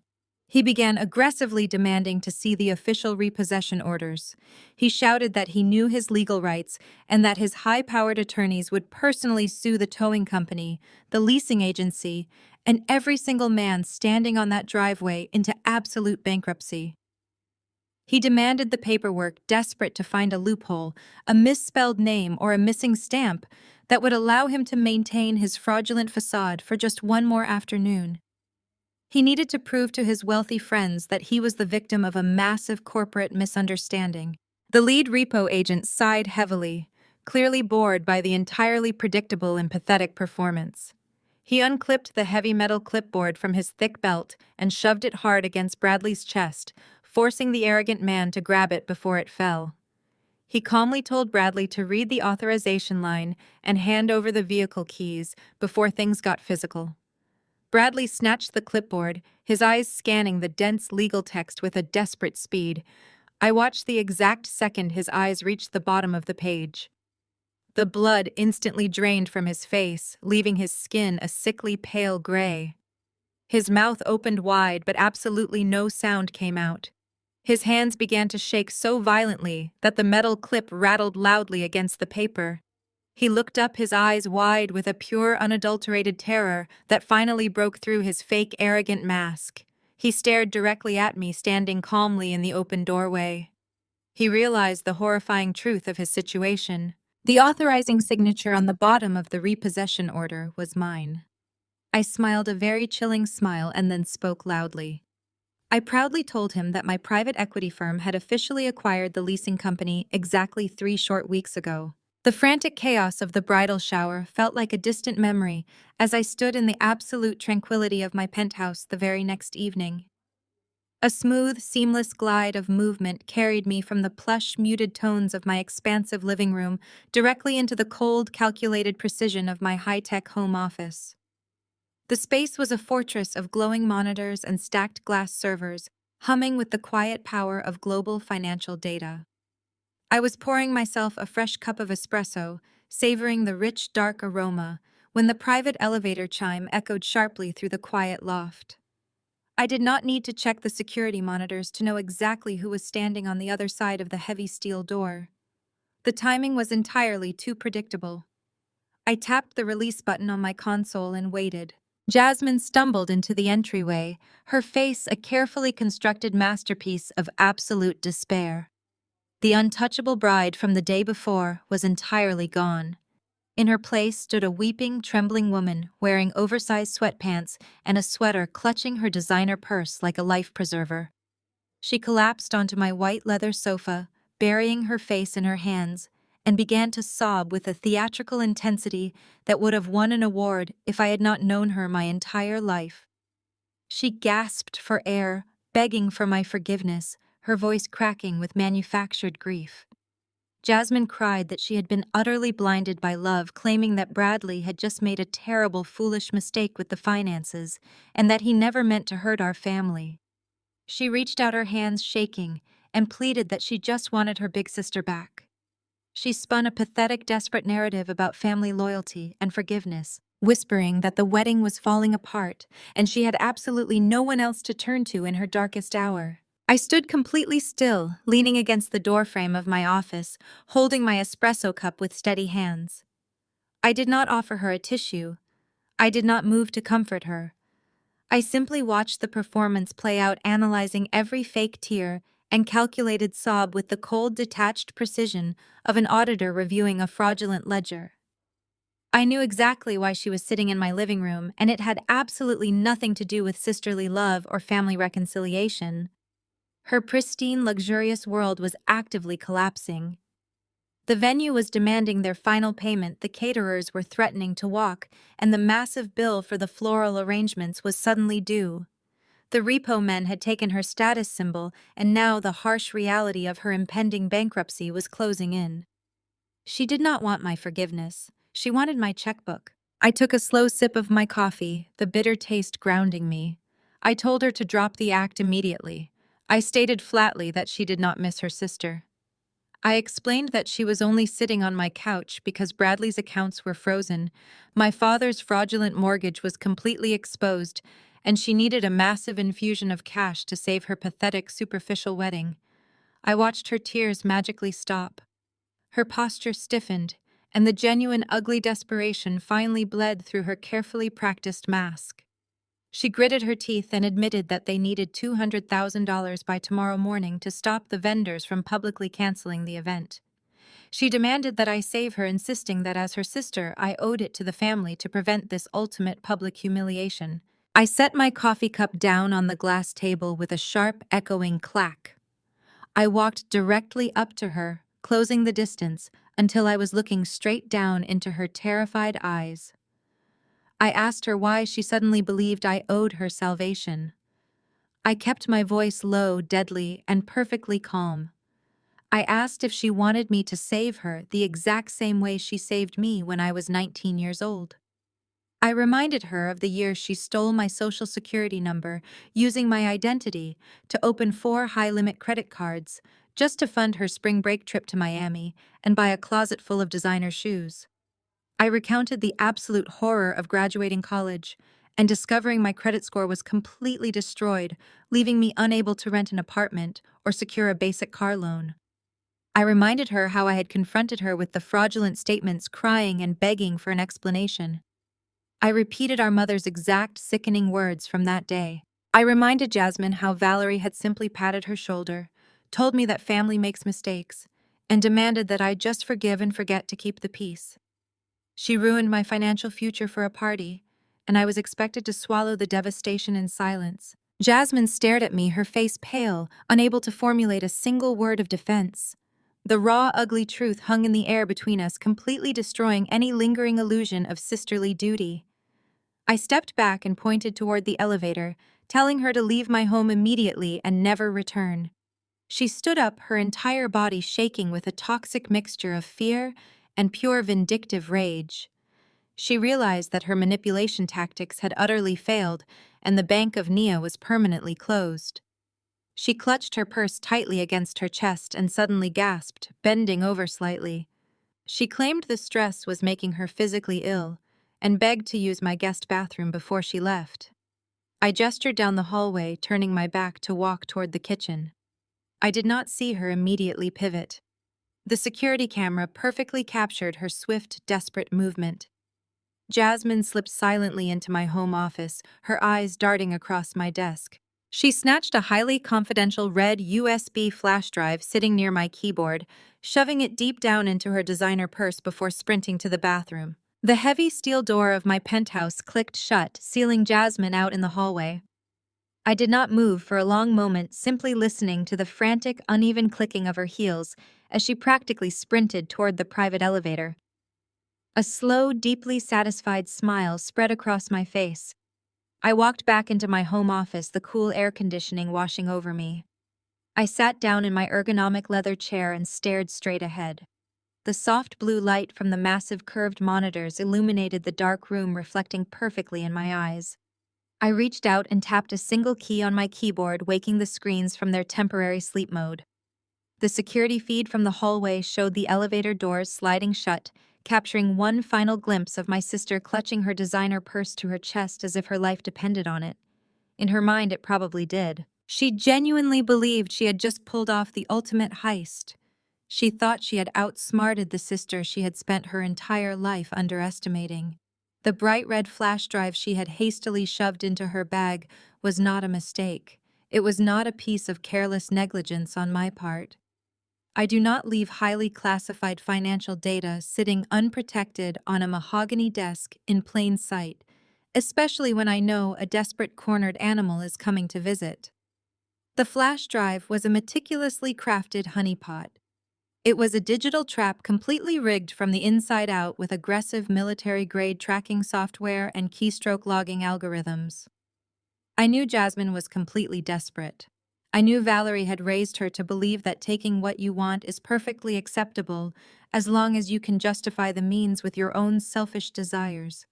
He began aggressively demanding to see the official repossession orders. He shouted that he knew his legal rights and that his high-powered attorneys would personally sue the towing company, the leasing agency, and every single man standing on that driveway into absolute bankruptcy. He demanded the paperwork, desperate to find a loophole, a misspelled name, or a missing stamp that would allow him to maintain his fraudulent facade for just one more afternoon. He needed to prove to his wealthy friends that he was the victim of a massive corporate misunderstanding. The lead repo agent sighed heavily, clearly bored by the entirely predictable and pathetic performance. He unclipped the heavy metal clipboard from his thick belt and shoved it hard against Bradley's chest, forcing the arrogant man to grab it before it fell. He calmly told Bradley to read the authorization line and hand over the vehicle keys before things got physical. Bradley snatched the clipboard, his eyes scanning the dense legal text with a desperate speed. I watched the exact second his eyes reached the bottom of the page. The blood instantly drained from his face, leaving his skin a sickly pale gray. His mouth opened wide, but absolutely no sound came out. His hands began to shake so violently that the metal clip rattled loudly against the paper. He looked up, his eyes wide with a pure, unadulterated terror that finally broke through his fake, arrogant mask. He stared directly at me, standing calmly in the open doorway. He realized the horrifying truth of his situation. The authorizing signature on the bottom of the repossession order was mine. I smiled a very chilling smile and then spoke loudly. I proudly told him that my private equity firm had officially acquired the leasing company exactly 3 short weeks ago. The frantic chaos of the bridal shower felt like a distant memory as I stood in the absolute tranquility of my penthouse the very next evening. A smooth, seamless glide of movement carried me from the plush, muted tones of my expansive living room directly into the cold, calculated precision of my high-tech home office. The space was a fortress of glowing monitors and stacked glass servers, humming with the quiet power of global financial data. I was pouring myself a fresh cup of espresso, savoring the rich, dark aroma, when the private elevator chime echoed sharply through the quiet loft. I did not need to check the security monitors to know exactly who was standing on the other side of the heavy steel door. The timing was entirely too predictable. I tapped the release button on my console and waited. Jasmine stumbled into the entryway, her face a carefully constructed masterpiece of absolute despair. The untouchable bride from the day before was entirely gone. In her place stood a weeping, trembling woman wearing oversized sweatpants and a sweater, clutching her designer purse like a life preserver. She collapsed onto my white leather sofa, burying her face in her hands, and began to sob with a theatrical intensity that would have won an award if I had not known her my entire life. She gasped for air, begging for my forgiveness, her voice cracking with manufactured grief. Jasmine cried that she had been utterly blinded by love, claiming that Bradley had just made a terrible, foolish mistake with the finances, and that he never meant to hurt our family. She reached out her hands shaking and pleaded that she just wanted her big sister back. She spun a pathetic, desperate narrative about family loyalty and forgiveness, whispering that the wedding was falling apart and she had absolutely no one else to turn to in her darkest hour. I stood completely still, leaning against the doorframe of my office, holding my espresso cup with steady hands. I did not offer her a tissue. I did not move to comfort her. I simply watched the performance play out, analyzing every fake tear and calculated sob with the cold, detached precision of an auditor reviewing a fraudulent ledger. I knew exactly why she was sitting in my living room, and it had absolutely nothing to do with sisterly love or family reconciliation. Her pristine, luxurious world was actively collapsing. The venue was demanding their final payment, the caterers were threatening to walk, and the massive bill for the floral arrangements was suddenly due. The repo men had taken her status symbol, and now the harsh reality of her impending bankruptcy was closing in. She did not want my forgiveness. She wanted my checkbook. I took a slow sip of my coffee, the bitter taste grounding me. I told her to drop the act immediately. I stated flatly that she did not miss her sister. I explained that she was only sitting on my couch because Bradley's accounts were frozen, my father's fraudulent mortgage was completely exposed, and she needed a massive infusion of cash to save her pathetic, superficial wedding. I watched her tears magically stop. Her posture stiffened, and the genuine ugly desperation finally bled through her carefully practiced mask. She gritted her teeth and admitted that they needed $200,000 by tomorrow morning to stop the vendors from publicly canceling the event. She demanded that I save her, insisting that as her sister, I owed it to the family to prevent this ultimate public humiliation. I set my coffee cup down on the glass table with a sharp, echoing clack. I walked directly up to her, closing the distance until I was looking straight down into her terrified eyes. I asked her why she suddenly believed I owed her salvation. I kept my voice low, deadly, and perfectly calm. I asked if she wanted me to save her the exact same way she saved me when I was 19 years old. I reminded her of the year she stole my social security number, using my identity to open 4 high-limit credit cards just to fund her spring break trip to Miami and buy a closet full of designer shoes. I recounted the absolute horror of graduating college and discovering my credit score was completely destroyed, leaving me unable to rent an apartment or secure a basic car loan. I reminded her how I had confronted her with the fraudulent statements, crying and begging for an explanation. I repeated our mother's exact sickening words from that day. I reminded Jasmine how Valerie had simply patted her shoulder, told me that family makes mistakes, and demanded that I just forgive and forget to keep the peace. She ruined my financial future for a party, and I was expected to swallow the devastation in silence. Jasmine stared at me, her face pale, unable to formulate a single word of defense. The raw, ugly truth hung in the air between us, completely destroying any lingering illusion of sisterly duty. I stepped back and pointed toward the elevator, telling her to leave my home immediately and never return. She stood up, her entire body shaking with a toxic mixture of fear and pure vindictive rage. She realized that her manipulation tactics had utterly failed, and the Bank of Nia was permanently closed. She clutched her purse tightly against her chest and suddenly gasped, bending over slightly. She claimed the stress was making her physically ill, and begged to use my guest bathroom before she left. I gestured down the hallway, turning my back to walk toward the kitchen. I did not see her immediately pivot. The security camera perfectly captured her swift, desperate movement. Jasmine slipped silently into my home office, her eyes darting across my desk. She snatched a highly confidential red USB flash drive sitting near my keyboard, shoving it deep down into her designer purse before sprinting to the bathroom. The heavy steel door of my penthouse clicked shut, sealing Jasmine out in the hallway. I did not move for a long moment, simply listening to the frantic, uneven clicking of her heels as she practically sprinted toward the private elevator. A slow, deeply satisfied smile spread across my face. I walked back into my home office, the cool air conditioning washing over me. I sat down in my ergonomic leather chair and stared straight ahead. The soft blue light from the massive curved monitors illuminated the dark room, reflecting perfectly in my eyes. I reached out and tapped a single key on my keyboard, waking the screens from their temporary sleep mode. The security feed from the hallway showed the elevator doors sliding shut, capturing one final glimpse of my sister clutching her designer purse to her chest as if her life depended on it. In her mind, it probably did. She genuinely believed she had just pulled off the ultimate heist. She thought she had outsmarted the sister she had spent her entire life underestimating. The bright red flash drive she had hastily shoved into her bag was not a mistake. It was not a piece of careless negligence on my part. I do not leave highly classified financial data sitting unprotected on a mahogany desk in plain sight, especially when I know a desperate cornered animal is coming to visit. The flash drive was a meticulously crafted honeypot. It was a digital trap completely rigged from the inside out with aggressive military-grade tracking software and keystroke logging algorithms. I knew Jasmine was completely desperate. I knew Valerie had raised her to believe that taking what you want is perfectly acceptable as long as you can justify the means with your own selfish desires.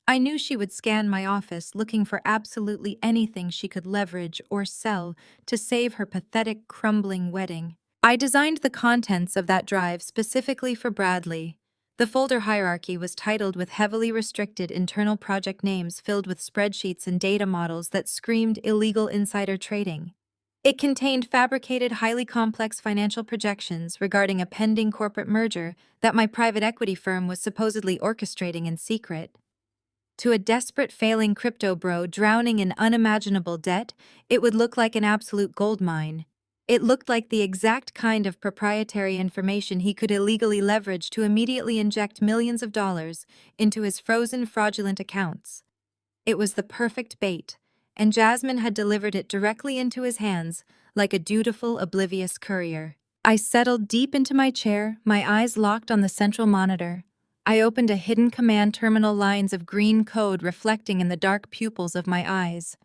I knew she would scan my office looking for absolutely anything she could leverage or sell to save her pathetic, crumbling wedding. I designed the contents of that drive specifically for Bradley. The folder hierarchy was titled with heavily restricted internal project names filled with spreadsheets and data models that screamed illegal insider trading. It contained fabricated, highly complex financial projections regarding a pending corporate merger that my private equity firm was supposedly orchestrating in secret. To a desperate, failing crypto bro drowning in unimaginable debt, it would look like an absolute goldmine. It looked like the exact kind of proprietary information he could illegally leverage to immediately inject millions of dollars into his frozen, fraudulent accounts. It was the perfect bait, and Jasmine had delivered it directly into his hands like a dutiful, oblivious courier. I settled deep into my chair, my eyes locked on the central monitor. I opened a hidden command terminal, lines of green code reflecting in the dark pupils of my eyes.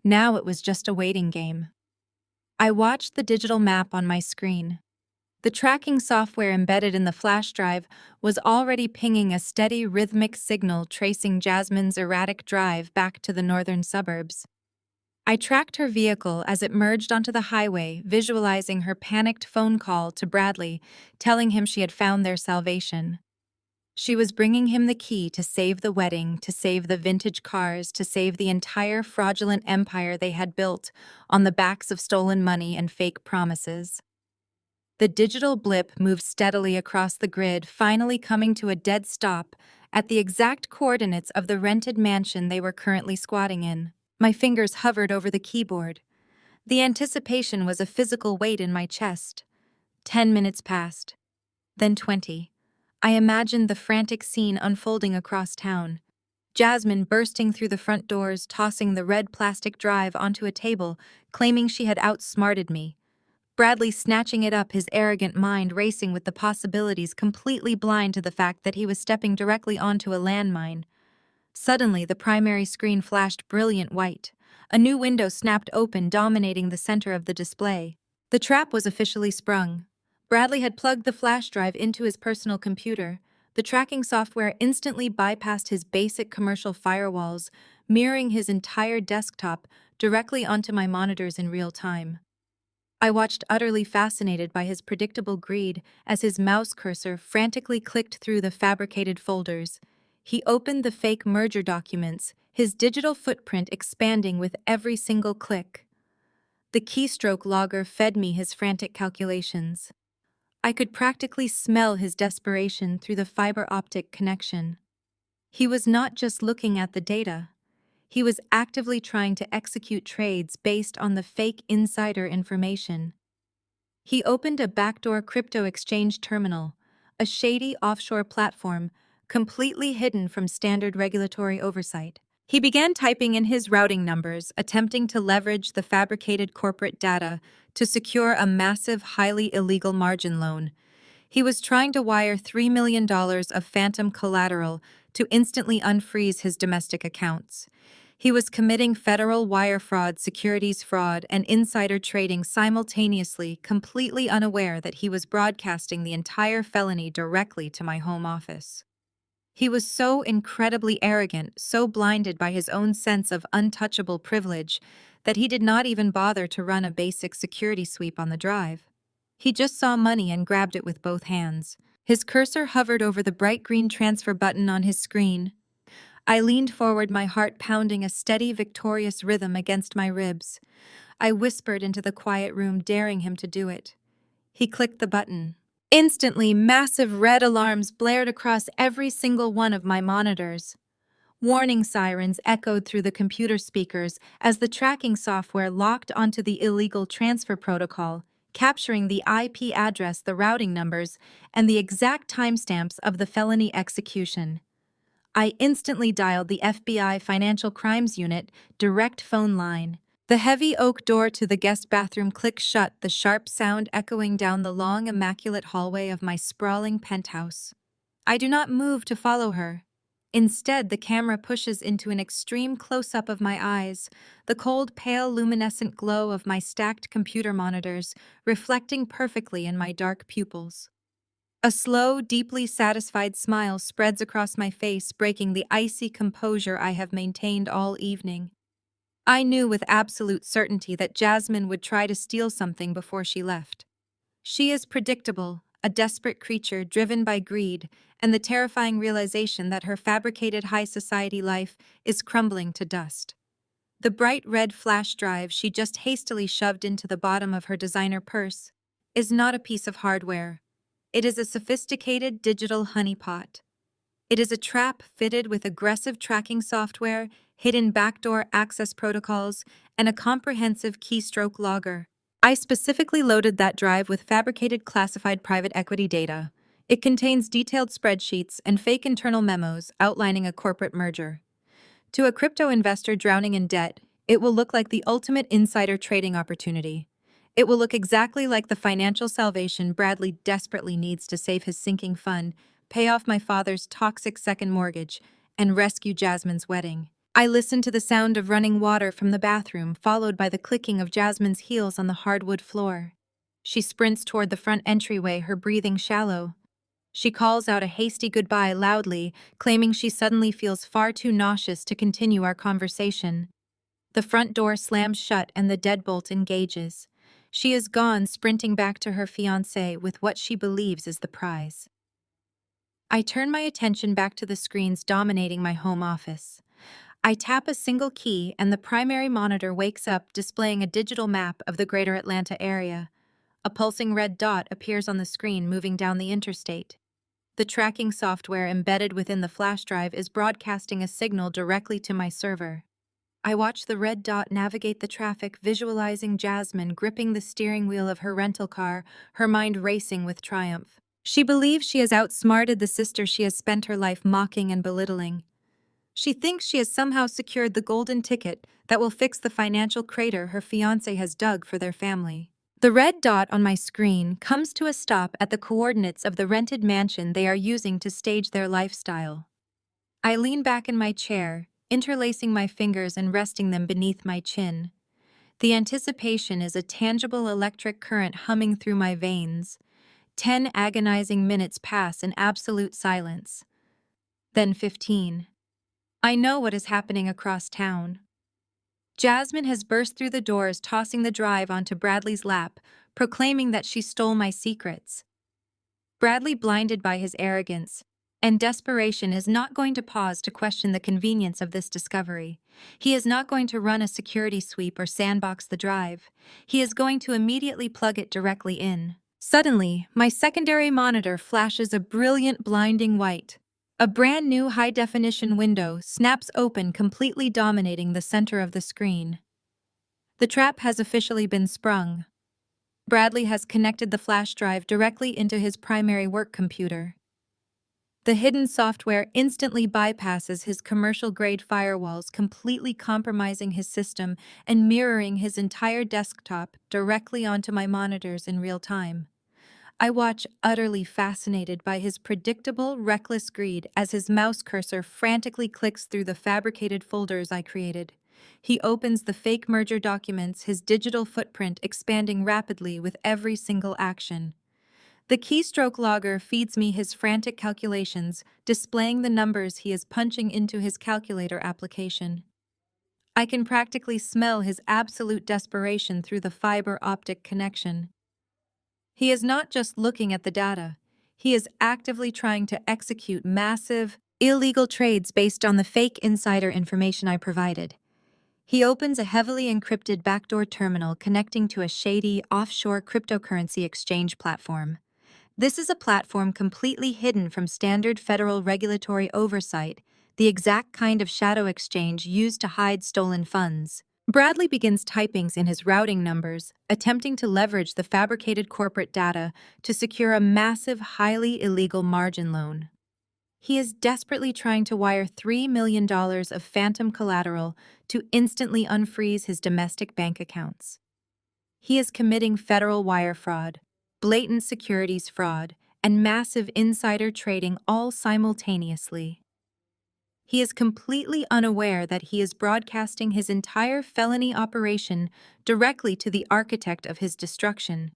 Now it was just a waiting game. I watched the digital map on my screen. The tracking software embedded in the flash drive was already pinging a steady, rhythmic signal tracing Jasmine's erratic drive back to the northern suburbs. I tracked her vehicle as it merged onto the highway, visualizing her panicked phone call to Bradley, telling him she had found their salvation. She was bringing him the key to save the wedding, to save the vintage cars, to save the entire fraudulent empire they had built on the backs of stolen money and fake promises. The digital blip moved steadily across the grid, finally coming to a dead stop at the exact coordinates of the rented mansion they were currently squatting in. My fingers hovered over the keyboard. The anticipation was a physical weight in my chest. 10 minutes passed. Then 20. I imagined the frantic scene unfolding across town. Jasmine bursting through the front doors, tossing the red plastic drive onto a table, claiming she had outsmarted me. Bradley snatching it up, his arrogant mind racing with the possibilities, completely blind to the fact that he was stepping directly onto a landmine. Suddenly, the primary screen flashed brilliant white. A new window snapped open, dominating the center of the display. The trap was officially sprung. Bradley had plugged the flash drive into his personal computer. The tracking software instantly bypassed his basic commercial firewalls, mirroring his entire desktop directly onto my monitors in real time. I watched, utterly fascinated by his predictable greed, as his mouse cursor frantically clicked through the fabricated folders. He opened the fake merger documents, his digital footprint expanding with every single click. The keystroke logger fed me his frantic calculations. I could practically smell his desperation through the fiber optic connection. He was not just looking at the data. He was actively trying to execute trades based on the fake insider information. He opened a backdoor crypto exchange terminal, a shady offshore platform completely hidden from standard regulatory oversight. He began typing in his routing numbers, attempting to leverage the fabricated corporate data to secure a massive, highly illegal margin loan. He was trying to wire $3 million of phantom collateral to instantly unfreeze his domestic accounts. He was committing federal wire fraud, securities fraud, and insider trading simultaneously, completely unaware that he was broadcasting the entire felony directly to my home office. He was so incredibly arrogant, so blinded by his own sense of untouchable privilege, that he did not even bother to run a basic security sweep on the drive. He just saw money and grabbed it with both hands. His cursor hovered over the bright green transfer button on his screen. I leaned forward, my heart pounding a steady, victorious rhythm against my ribs. I whispered into the quiet room, daring him to do it. He clicked the button. Instantly, massive red alarms blared across every single one of my monitors. Warning sirens echoed through the computer speakers as the tracking software locked onto the illegal transfer protocol, capturing the IP address, the routing numbers, and the exact timestamps of the felony execution. I instantly dialed the FBI Financial Crimes Unit direct phone line. The heavy oak door to the guest bathroom clicked shut, the sharp sound echoing down the long, immaculate hallway of my sprawling penthouse. I do not move to follow her. Instead, the camera pushes into an extreme close-up of my eyes, the cold, pale, luminescent glow of my stacked computer monitors reflecting perfectly in my dark pupils. A slow, deeply satisfied smile spreads across my face, breaking the icy composure I have maintained all evening. I knew with absolute certainty that Jasmine would try to steal something before she left. She is predictable, a desperate creature driven by greed and the terrifying realization that her fabricated high society life is crumbling to dust. The bright red flash drive she just hastily shoved into the bottom of her designer purse is not a piece of hardware. It is a sophisticated digital honeypot. It is a trap fitted with aggressive tracking software, hidden backdoor access protocols, and a comprehensive keystroke logger. I specifically loaded that drive with fabricated classified private equity data. It contains detailed spreadsheets and fake internal memos outlining a corporate merger. To a crypto investor drowning in debt, it will look like the ultimate insider trading opportunity. It will look exactly like the financial salvation Bradley desperately needs to save his sinking fund, pay off my father's toxic second mortgage, and rescue Jasmine's wedding. I listened to the sound of running water from the bathroom, followed by the clicking of Jasmine's heels on the hardwood floor. She sprints toward the front entryway, her breathing shallow. She calls out a hasty goodbye loudly, claiming she suddenly feels far too nauseous to continue our conversation. The front door slams shut and the deadbolt engages. She is gone, sprinting back to her fiancé with what she believes is the prize. I turn my attention back to the screens dominating my home office. I tap a single key and the primary monitor wakes up, displaying a digital map of the greater Atlanta area. A pulsing red dot appears on the screen moving down the interstate. The tracking software embedded within the flash drive is broadcasting a signal directly to my server. I watch the red dot navigate the traffic, visualizing Jasmine gripping the steering wheel of her rental car, her mind racing with triumph. She believes she has outsmarted the sister she has spent her life mocking and belittling. She thinks she has somehow secured the golden ticket that will fix the financial crater her fiancé has dug for their family. The red dot on my screen comes to a stop at the coordinates of the rented mansion they are using to stage their lifestyle. I lean back in my chair, interlacing my fingers and resting them beneath my chin. The anticipation is a tangible electric current humming through my veins. 10 agonizing minutes pass in absolute silence. Then 15. I know what is happening across town. Jasmine has burst through the doors, tossing the drive onto Bradley's lap, proclaiming that she stole my secrets. Bradley, blinded by his arrogance and desperation, is not going to pause to question the convenience of this discovery. He is not going to run a security sweep or sandbox the drive. He is going to immediately plug it directly in. Suddenly, my secondary monitor flashes a brilliant, blinding white. A brand new high-definition window snaps open, completely dominating the center of the screen. The trap has officially been sprung. Bradley has connected the flash drive directly into his primary work computer. The hidden software instantly bypasses his commercial-grade firewalls, completely compromising his system and mirroring his entire desktop directly onto my monitors in real time. I watch, utterly fascinated by his predictable, reckless greed as his mouse cursor frantically clicks through the fabricated folders I created. He opens the fake merger documents, his digital footprint expanding rapidly with every single action. The keystroke logger feeds me his frantic calculations, displaying the numbers he is punching into his calculator application. I can practically smell his absolute desperation through the fiber optic connection. He is not just looking at the data. He is actively trying to execute massive, illegal trades based on the fake insider information I provided. He opens a heavily encrypted backdoor terminal connecting to a shady, offshore cryptocurrency exchange platform. This is a platform completely hidden from standard federal regulatory oversight, the exact kind of shadow exchange used to hide stolen funds. Bradley begins typings in his routing numbers, attempting to leverage the fabricated corporate data to secure a massive, highly illegal margin loan. He is desperately trying to wire $3 million of phantom collateral to instantly unfreeze his domestic bank accounts. He is committing federal wire fraud, blatant securities fraud, and massive insider trading all simultaneously. He is completely unaware that he is broadcasting his entire felony operation directly to the architect of his destruction.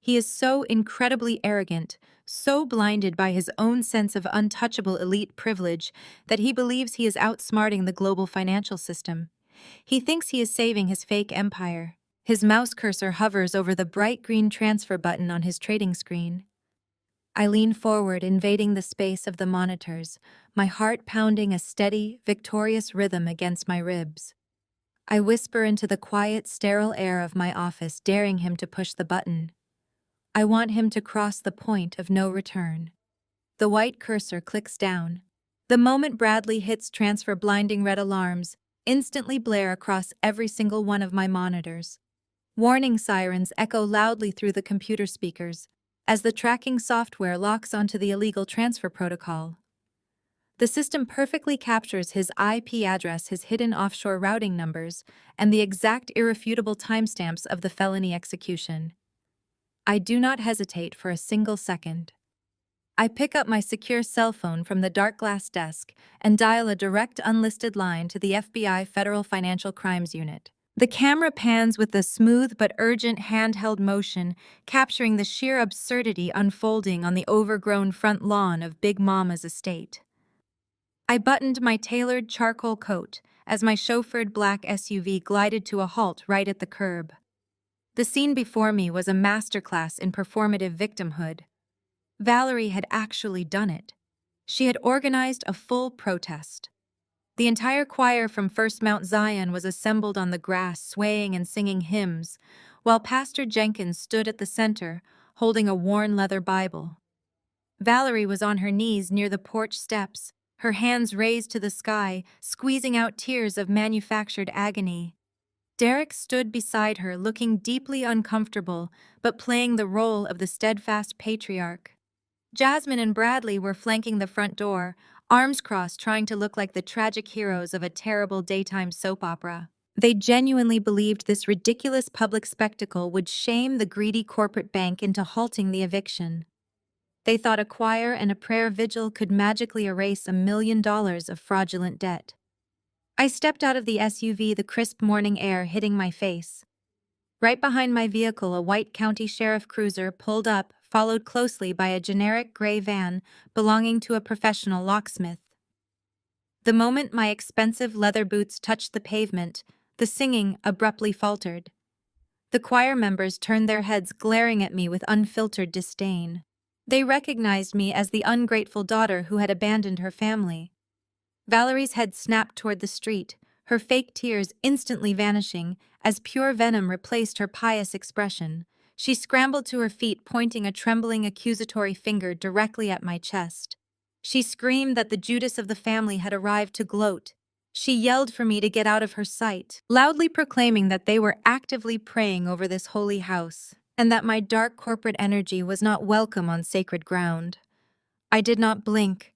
He is so incredibly arrogant, so blinded by his own sense of untouchable elite privilege that he believes he is outsmarting the global financial system. He thinks he is saving his fake empire. His mouse cursor hovers over the bright green transfer button on his trading screen. I lean forward, invading the space of the monitors, my heart pounding a steady, victorious rhythm against my ribs. I whisper into the quiet, sterile air of my office, daring him to push the button. I want him to cross the point of no return. The white cursor clicks down. The moment Bradley hits transfer, blinding red alarms instantly blare across every single one of my monitors. Warning sirens echo loudly through the computer speakers as the tracking software locks onto the illegal transfer protocol. The system perfectly captures his IP address, his hidden offshore routing numbers, and the exact irrefutable timestamps of the felony execution. I do not hesitate for a single second. I pick up my secure cell phone from the dark glass desk and dial a direct unlisted line to the FBI Federal Financial Crimes Unit. The camera pans with a smooth but urgent handheld motion, capturing the sheer absurdity unfolding on the overgrown front lawn of Big Mama's estate. I buttoned my tailored charcoal coat as my chauffeured black SUV glided to a halt right at the curb. The scene before me was a masterclass in performative victimhood. Valerie had actually done it. She had organized a full protest. The entire choir from First Mount Zion was assembled on the grass, swaying and singing hymns, while Pastor Jenkins stood at the center, holding a worn leather Bible. Valerie was on her knees near the porch steps, her hands raised to the sky, squeezing out tears of manufactured agony. Derek stood beside her, looking deeply uncomfortable, but playing the role of the steadfast patriarch. Jasmine and Bradley were flanking the front door, arms crossed, trying to look like the tragic heroes of a terrible daytime soap opera. They genuinely believed this ridiculous public spectacle would shame the greedy corporate bank into halting the eviction. They thought a choir and a prayer vigil could magically erase $1 million of fraudulent debt. I stepped out of the SUV, the crisp morning air hitting my face. Right behind my vehicle, a white county sheriff cruiser pulled up, followed closely by a generic gray van belonging to a professional locksmith. The moment my expensive leather boots touched the pavement, the singing abruptly faltered. The choir members turned their heads, glaring at me with unfiltered disdain. They recognized me as the ungrateful daughter who had abandoned her family. Valerie's head snapped toward the street, her fake tears instantly vanishing as pure venom replaced her pious expression. She scrambled to her feet, pointing a trembling accusatory finger directly at my chest. She screamed that the Judas of the family had arrived to gloat. She yelled for me to get out of her sight, loudly proclaiming that they were actively praying over this holy house, and that my dark corporate energy was not welcome on sacred ground. I did not blink.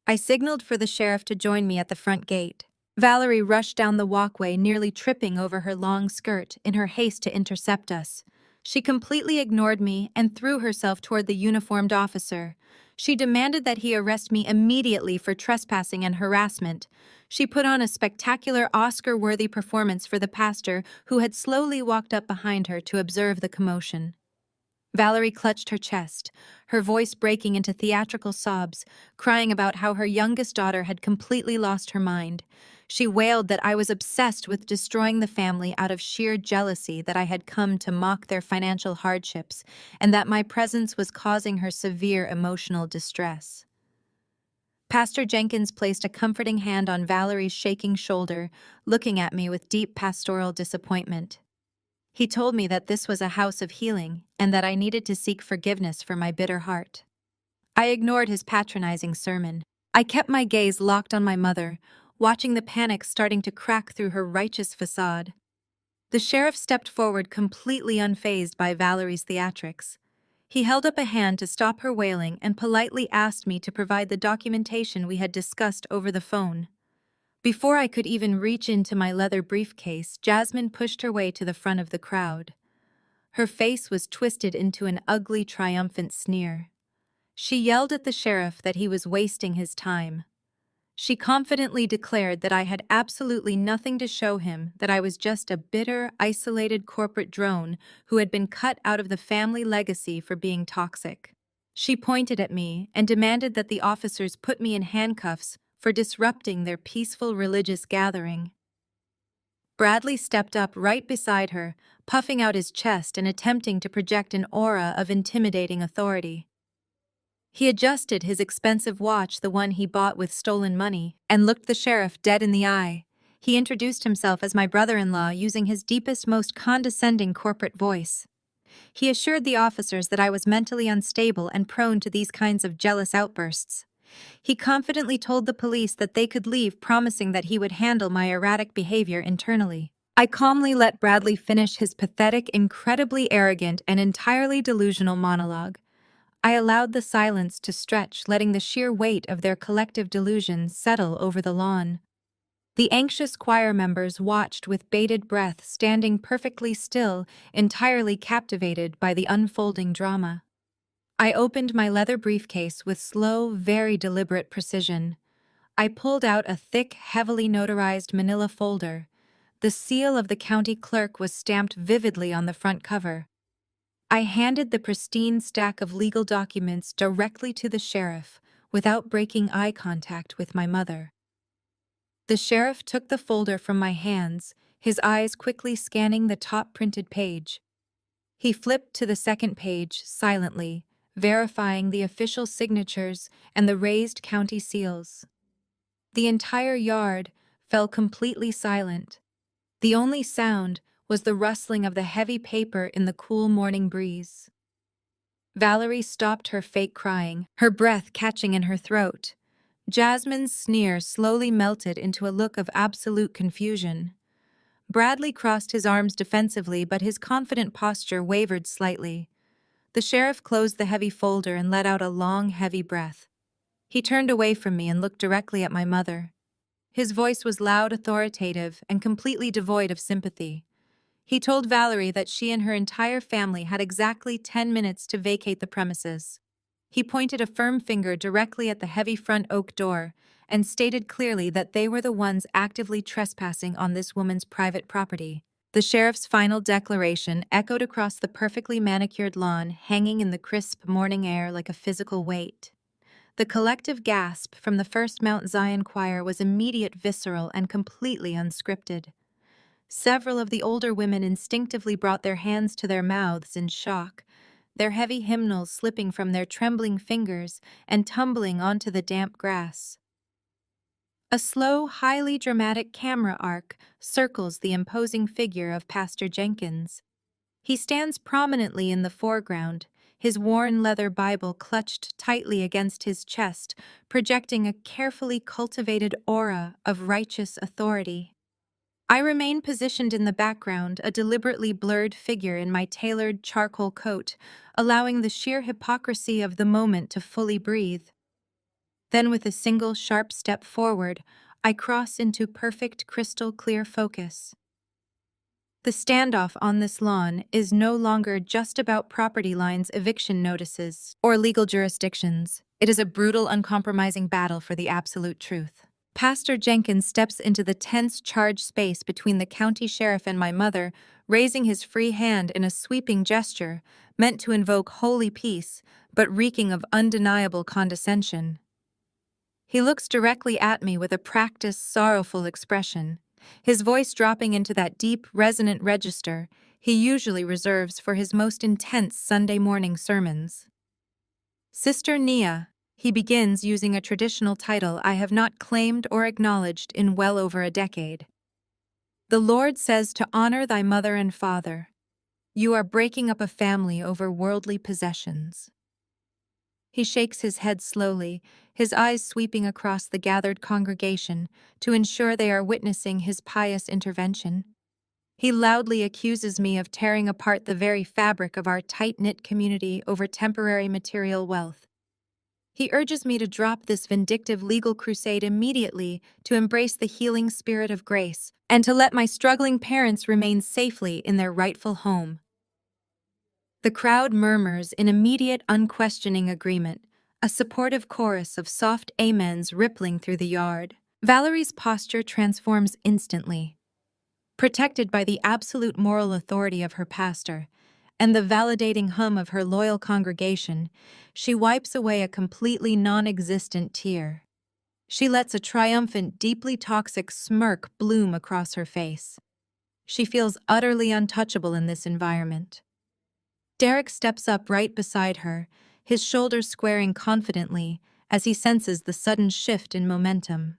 I signaled for the sheriff to join me at the front gate. Valerie rushed down the walkway, nearly tripping over her long skirt in her haste to intercept us. She completely ignored me and threw herself toward the uniformed officer. She demanded that he arrest me immediately for trespassing and harassment. She put on a spectacular Oscar-worthy performance for the pastor, who had slowly walked up behind her to observe the commotion. Valerie clutched her chest, her voice breaking into theatrical sobs, crying about how her youngest daughter had completely lost her mind. She wailed that I was obsessed with destroying the family out of sheer jealousy that I had come to mock their financial hardships, and that my presence was causing her severe emotional distress. Pastor Jenkins placed a comforting hand on Valerie's shaking shoulder, looking at me with deep pastoral disappointment. He told me that this was a house of healing and that I needed to seek forgiveness for my bitter heart. I ignored his patronizing sermon. I kept my gaze locked on my mother, watching the panic starting to crack through her righteous facade. The sheriff stepped forward, completely unfazed by Valerie's theatrics. He held up a hand to stop her wailing and politely asked me to provide the documentation we had discussed over the phone. Before I could even reach into my leather briefcase, Jasmine pushed her way to the front of the crowd. Her face was twisted into an ugly, triumphant sneer. She yelled at the sheriff that he was wasting his time. She confidently declared that I had absolutely nothing to show him, that I was just a bitter, isolated corporate drone who had been cut out of the family legacy for being toxic. She pointed at me and demanded that the officers put me in handcuffs for disrupting their peaceful religious gathering. Bradley stepped up right beside her, puffing out his chest and attempting to project an aura of intimidating authority. He adjusted his expensive watch, the one he bought with stolen money, and looked the sheriff dead in the eye. He introduced himself as my brother-in-law using his deepest, most condescending corporate voice. He assured the officers that I was mentally unstable and prone to these kinds of jealous outbursts. He confidently told the police that they could leave, promising that he would handle my erratic behavior internally. I calmly let Bradley finish his pathetic, incredibly arrogant, and entirely delusional monologue. I allowed the silence to stretch, letting the sheer weight of their collective delusions settle over the lawn. The anxious choir members watched with bated breath, standing perfectly still, entirely captivated by the unfolding drama. I opened my leather briefcase with slow, very deliberate precision. I pulled out a thick, heavily notarized manila folder. The seal of the county clerk was stamped vividly on the front cover. I handed the pristine stack of legal documents directly to the sheriff, without breaking eye contact with my mother. The sheriff took the folder from my hands, his eyes quickly scanning the top printed page. He flipped to the second page silently, verifying the official signatures and the raised county seals. The entire yard fell completely silent. The only sound was the rustling of the heavy paper in the cool morning breeze. Valerie stopped her fake crying, her breath catching in her throat. Jasmine's sneer slowly melted into a look of absolute confusion. Bradley crossed his arms defensively, but his confident posture wavered slightly. The sheriff closed the heavy folder and let out a long, heavy breath. He turned away from me and looked directly at my mother. His voice was loud, authoritative, and completely devoid of sympathy. He told Valerie that she and her entire family had exactly 10 minutes to vacate the premises. He pointed a firm finger directly at the heavy front oak door and stated clearly that they were the ones actively trespassing on this woman's private property. The sheriff's final declaration echoed across the perfectly manicured lawn, hanging in the crisp morning air like a physical weight. The collective gasp from the First Mount Zion choir was immediate, visceral, and completely unscripted. Several of the older women instinctively brought their hands to their mouths in shock, their heavy hymnals slipping from their trembling fingers and tumbling onto the damp grass. A slow, highly dramatic camera arc circles the imposing figure of Pastor Jenkins. He stands prominently in the foreground, his worn leather Bible clutched tightly against his chest, projecting a carefully cultivated aura of righteous authority. I remain positioned in the background, a deliberately blurred figure in my tailored charcoal coat, allowing the sheer hypocrisy of the moment to fully breathe. Then, with a single sharp step forward, I cross into perfect crystal clear focus. The standoff on this lawn is no longer just about property lines, eviction notices, or legal jurisdictions. It is a brutal, uncompromising battle for the absolute truth. Pastor Jenkins steps into the tense, charged space between the county sheriff and my mother, raising his free hand in a sweeping gesture meant to invoke holy peace, but reeking of undeniable condescension. He looks directly at me with a practiced, sorrowful expression, his voice dropping into that deep, resonant register he usually reserves for his most intense Sunday morning sermons. Sister Nia, he begins using a traditional title I have not claimed or acknowledged in well over a decade. The Lord says to honor thy mother and father. You are breaking up a family over worldly possessions. He shakes his head slowly, his eyes sweeping across the gathered congregation to ensure they are witnessing his pious intervention. He loudly accuses me of tearing apart the very fabric of our tight-knit community over temporary material wealth. He urges me to drop this vindictive legal crusade immediately, to embrace the healing spirit of grace, and to let my struggling parents remain safely in their rightful home. The crowd murmurs in immediate, unquestioning agreement, a supportive chorus of soft amens rippling through the yard. Valerie's posture transforms instantly. Protected by the absolute moral authority of her pastor and the validating hum of her loyal congregation, she wipes away a completely non-existent tear. She lets a triumphant, deeply toxic smirk bloom across her face. She feels utterly untouchable in this environment. Derek steps up right beside her, his shoulders squaring confidently as he senses the sudden shift in momentum.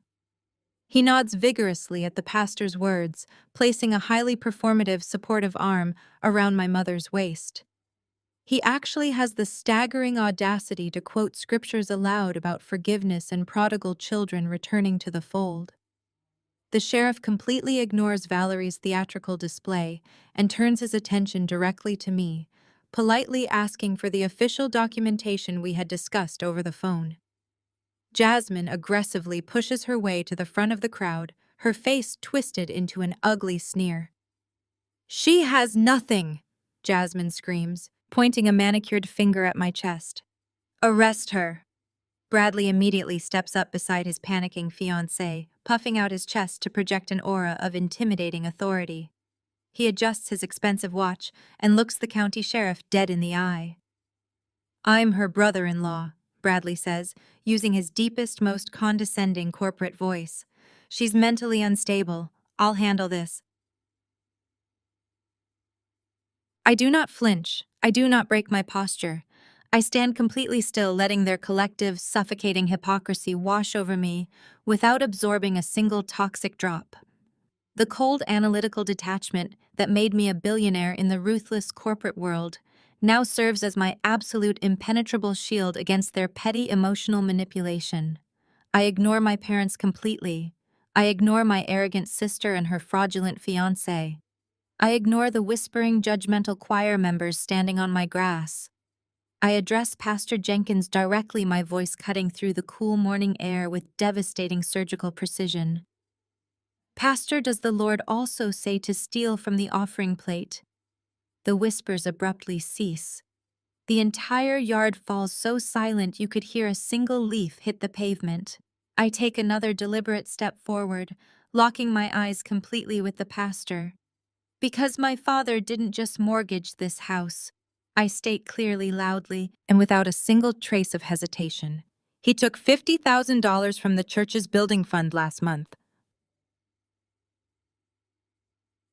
He nods vigorously at the pastor's words, placing a highly performative, supportive arm around my mother's waist. He actually has the staggering audacity to quote scriptures aloud about forgiveness and prodigal children returning to the fold. The sheriff completely ignores Valerie's theatrical display and turns his attention directly to me, politely asking for the official documentation we had discussed over the phone. Jasmine aggressively pushes her way to the front of the crowd, her face twisted into an ugly sneer. "She has nothing!" Jasmine screams, pointing a manicured finger at my chest. "Arrest her!" Bradley immediately steps up beside his panicking fiancée, puffing out his chest to project an aura of intimidating authority. He adjusts his expensive watch and looks the county sheriff dead in the eye. "I'm her brother-in-law," Bradley says, using his deepest, most condescending corporate voice. "She's mentally unstable. I'll handle this." I do not flinch. I do not break my posture. I stand completely still, letting their collective, suffocating hypocrisy wash over me without absorbing a single toxic drop. The cold, analytical detachment that made me a billionaire in the ruthless corporate world now serves as my absolute impenetrable shield against their petty emotional manipulation. I ignore my parents completely. I ignore my arrogant sister and her fraudulent fiancé. I ignore the whispering, judgmental choir members standing on my grass. I address Pastor Jenkins directly, my voice cutting through the cool morning air with devastating surgical precision. "Pastor, does the Lord also say to steal from the offering plate?" The whispers abruptly cease. The entire yard falls so silent you could hear a single leaf hit the pavement. I take another deliberate step forward, locking my eyes completely with the pastor. "Because my father didn't just mortgage this house," I state clearly, loudly, and without a single trace of hesitation. "He took $50,000 from the church's building fund last month."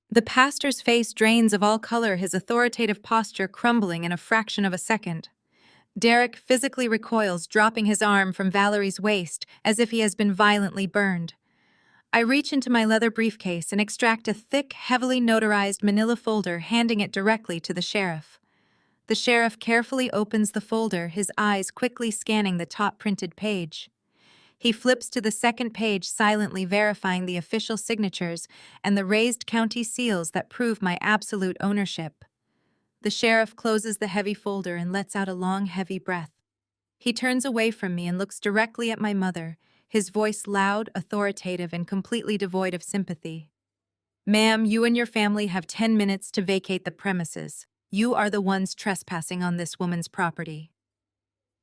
The pastor's face drains of all color, his authoritative posture crumbling in a fraction of a second. Derek physically recoils, dropping his arm from Valerie's waist as if he has been violently burned. I reach into my leather briefcase and extract a thick, heavily notarized manila folder, handing it directly to the sheriff. The sheriff carefully opens the folder, his eyes quickly scanning the top printed page. He flips to the second page, silently verifying the official signatures and the raised county seals that prove my absolute ownership. The sheriff closes the heavy folder and lets out a long, heavy breath. He turns away from me and looks directly at my mother, his voice loud, authoritative, and completely devoid of sympathy. "Ma'am, you and your family have 10 minutes to vacate the premises. You are the ones trespassing on this woman's property."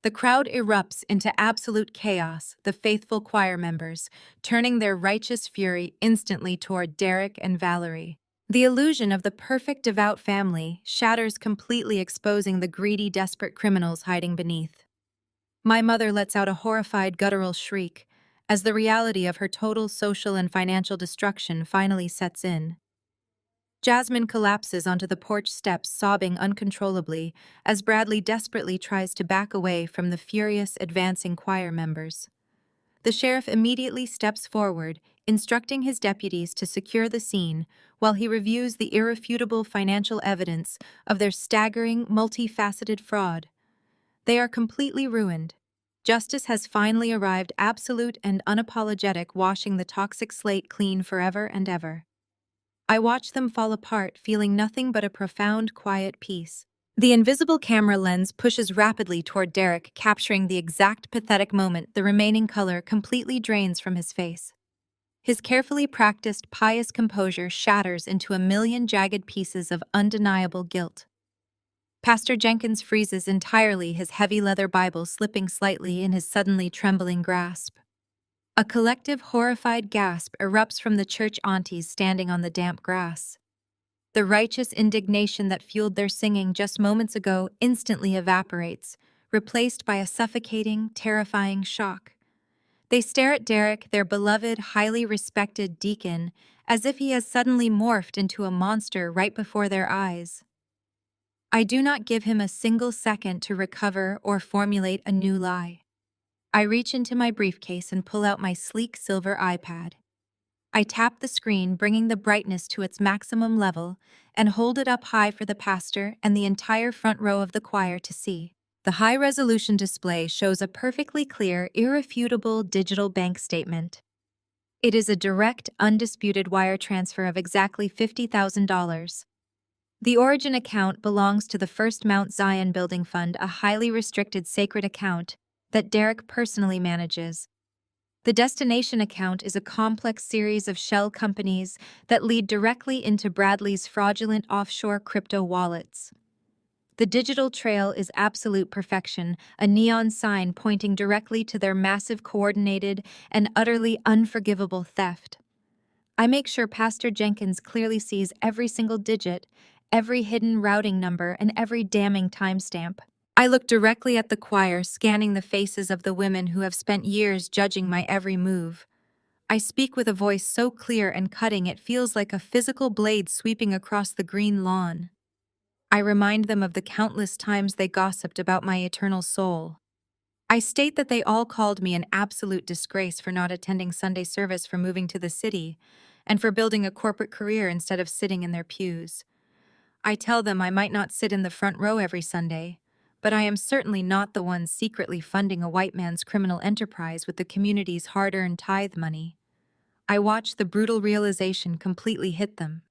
The crowd erupts into absolute chaos, the faithful choir members, turning their righteous fury instantly toward Derek and Valerie. The illusion of the perfect devout family shatters completely, exposing the greedy, desperate criminals hiding beneath. My mother lets out a horrified, guttural shriek as the reality of her total social and financial destruction finally sets in. Jasmine collapses onto the porch steps, sobbing uncontrollably, as Bradley desperately tries to back away from the furious, advancing choir members. The sheriff immediately steps forward, instructing his deputies to secure the scene while he reviews the irrefutable financial evidence of their staggering, multifaceted fraud. They are completely ruined. Justice has finally arrived, absolute and unapologetic, washing the toxic slate clean forever and ever. I watch them fall apart, feeling nothing but a profound, quiet peace. The invisible camera lens pushes rapidly toward Derek, capturing the exact pathetic moment the remaining color completely drains from his face. His carefully practiced, pious composure shatters into a million jagged pieces of undeniable guilt. Pastor Jenkins freezes entirely, his heavy leather Bible slipping slightly in his suddenly trembling grasp. A collective, horrified gasp erupts from the church aunties standing on the damp grass. The righteous indignation that fueled their singing just moments ago instantly evaporates, replaced by a suffocating, terrifying shock. They stare at Derek, their beloved, highly respected deacon, as if he has suddenly morphed into a monster right before their eyes. I do not give him a single second to recover or formulate a new lie. I reach into my briefcase and pull out my sleek silver iPad. I tap the screen, bringing the brightness to its maximum level, and hold it up high for the pastor and the entire front row of the choir to see. The high-resolution display shows a perfectly clear, irrefutable digital bank statement. It is a direct, undisputed wire transfer of exactly $50,000. The origin account belongs to the First Mount Zion Building Fund, a highly restricted sacred account that Derek personally manages. The destination account is a complex series of shell companies that lead directly into Bradley's fraudulent offshore crypto wallets. The digital trail is absolute perfection, a neon sign pointing directly to their massive, coordinated, and utterly unforgivable theft. I make sure Pastor Jenkins clearly sees every single digit, every hidden routing number, and every damning timestamp. I look directly at the choir, scanning the faces of the women who have spent years judging my every move. I speak with a voice so clear and cutting it feels like a physical blade sweeping across the green lawn. I remind them of the countless times they gossiped about my eternal soul. I state that they all called me an absolute disgrace for not attending Sunday service, for moving to the city, and for building a corporate career instead of sitting in their pews. I tell them I might not sit in the front row every Sunday, but I am certainly not the one secretly funding a white man's criminal enterprise with the community's hard-earned tithe money. I watch the brutal realization completely hit them.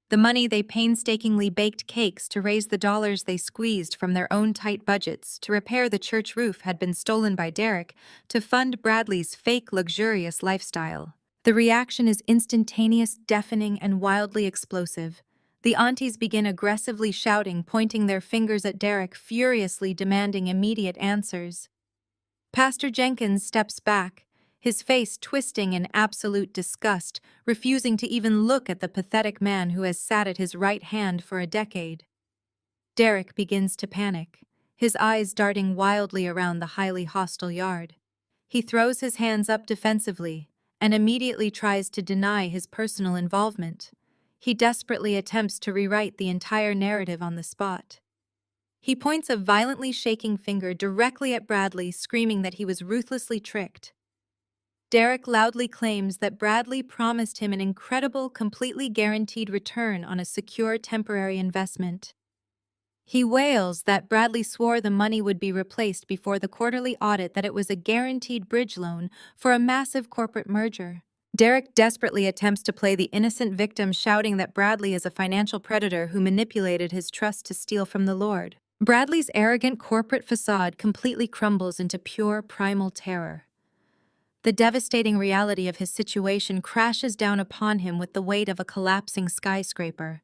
The money they painstakingly baked cakes to raise, the dollars they squeezed from their own tight budgets to repair the church roof, had been stolen by Derek to fund Bradley's fake, luxurious lifestyle. The reaction is instantaneous, deafening, and wildly explosive. The aunties begin aggressively shouting, pointing their fingers at Derek, furiously demanding immediate answers. Pastor Jenkins steps back, his face twisting in absolute disgust, refusing to even look at the pathetic man who has sat at his right hand for a decade. Derek begins to panic, his eyes darting wildly around the highly hostile yard. He throws his hands up defensively and immediately tries to deny his personal involvement. He desperately attempts to rewrite the entire narrative on the spot. He points a violently shaking finger directly at Bradley, screaming that he was ruthlessly tricked. Derek loudly claims that Bradley promised him an incredible, completely guaranteed return on a secure temporary investment. He wails that Bradley swore the money would be replaced before the quarterly audit, that it was a guaranteed bridge loan for a massive corporate merger. Derek desperately attempts to play the innocent victim, shouting that Bradley is a financial predator who manipulated his trust to steal from the Lord. Bradley's arrogant corporate facade completely crumbles into pure primal terror. The devastating reality of his situation crashes down upon him with the weight of a collapsing skyscraper.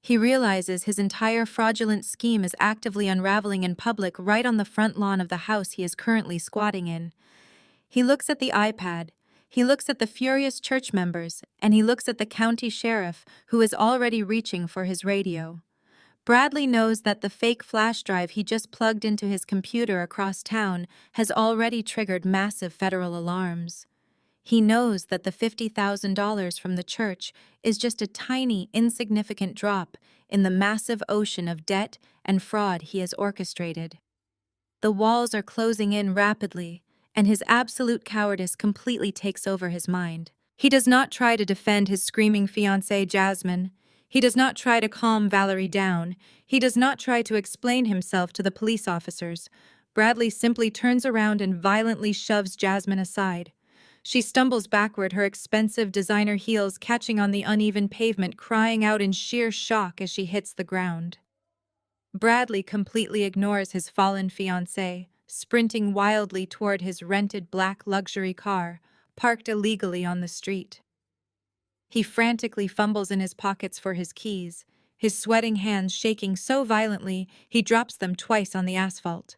He realizes his entire fraudulent scheme is actively unraveling in public right on the front lawn of the house he is currently squatting in. He looks at the iPad, he looks at the furious church members, and he looks at the county sheriff, who is already reaching for his radio. Bradley knows that the fake flash drive he just plugged into his computer across town has already triggered massive federal alarms. He knows that the $50,000 from the church is just a tiny, insignificant drop in the massive ocean of debt and fraud he has orchestrated. The walls are closing in rapidly, and his absolute cowardice completely takes over his mind. He does not try to defend his screaming fiancée, Jasmine. He does not try to calm Valerie down. He does not try to explain himself to the police officers. Bradley simply turns around and violently shoves Jasmine aside. She stumbles backward, her expensive designer heels catching on the uneven pavement, crying out in sheer shock as she hits the ground. Bradley completely ignores his fallen fiancée, sprinting wildly toward his rented black luxury car, parked illegally on the street. He frantically fumbles in his pockets for his keys, his sweating hands shaking so violently he drops them twice on the asphalt.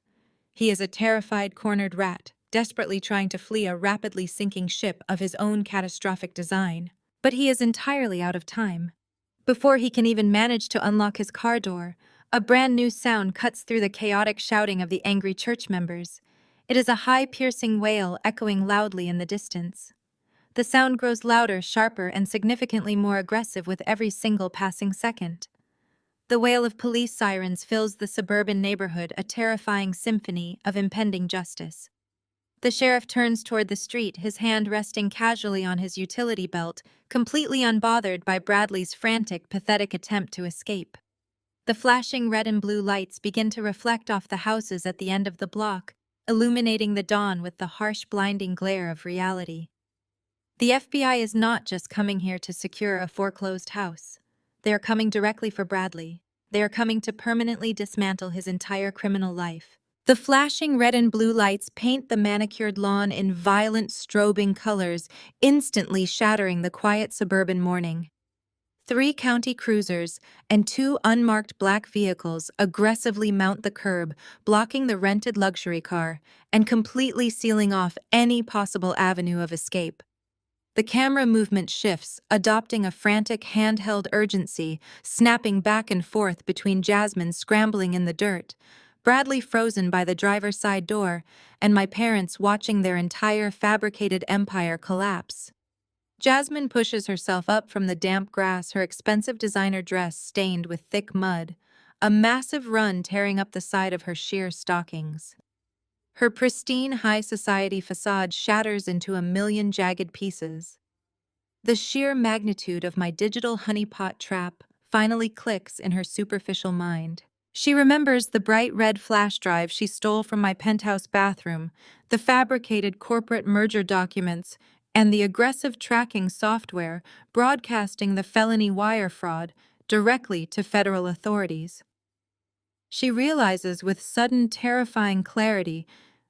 He is a terrified, cornered rat, desperately trying to flee a rapidly sinking ship of his own catastrophic design. But he is entirely out of time. Before he can even manage to unlock his car door, a brand new sound cuts through the chaotic shouting of the angry church members. It is a high, piercing wail echoing loudly in the distance. The sound grows louder, sharper, and significantly more aggressive with every single passing second. The wail of police sirens fills the suburban neighborhood, a terrifying symphony of impending justice. The sheriff turns toward the street, his hand resting casually on his utility belt, completely unbothered by Bradley's frantic, pathetic attempt to escape. The flashing red and blue lights begin to reflect off the houses at the end of the block, illuminating the dawn with the harsh, blinding glare of reality. The FBI is not just coming here to secure a foreclosed house. They are coming directly for Bradley. They are coming to permanently dismantle his entire criminal life. The flashing red and blue lights paint the manicured lawn in violent, strobing colors, instantly shattering the quiet suburban morning. 3 county cruisers and 2 unmarked black vehicles aggressively mount the curb, blocking the rented luxury car and completely sealing off any possible avenue of escape. The camera movement shifts, adopting a frantic handheld urgency, snapping back and forth between Jasmine scrambling in the dirt, Bradley frozen by the driver's side door, and my parents watching their entire fabricated empire collapse. Jasmine pushes herself up from the damp grass, her expensive designer dress stained with thick mud, a massive run tearing up the side of her sheer stockings. Her pristine high society facade shatters into a million jagged pieces. The sheer magnitude of my digital honeypot trap finally clicks in her superficial mind. She remembers the bright red flash drive she stole from my penthouse bathroom, the fabricated corporate merger documents, and the aggressive tracking software broadcasting the felony wire fraud directly to federal authorities. She realizes with sudden, terrifying clarity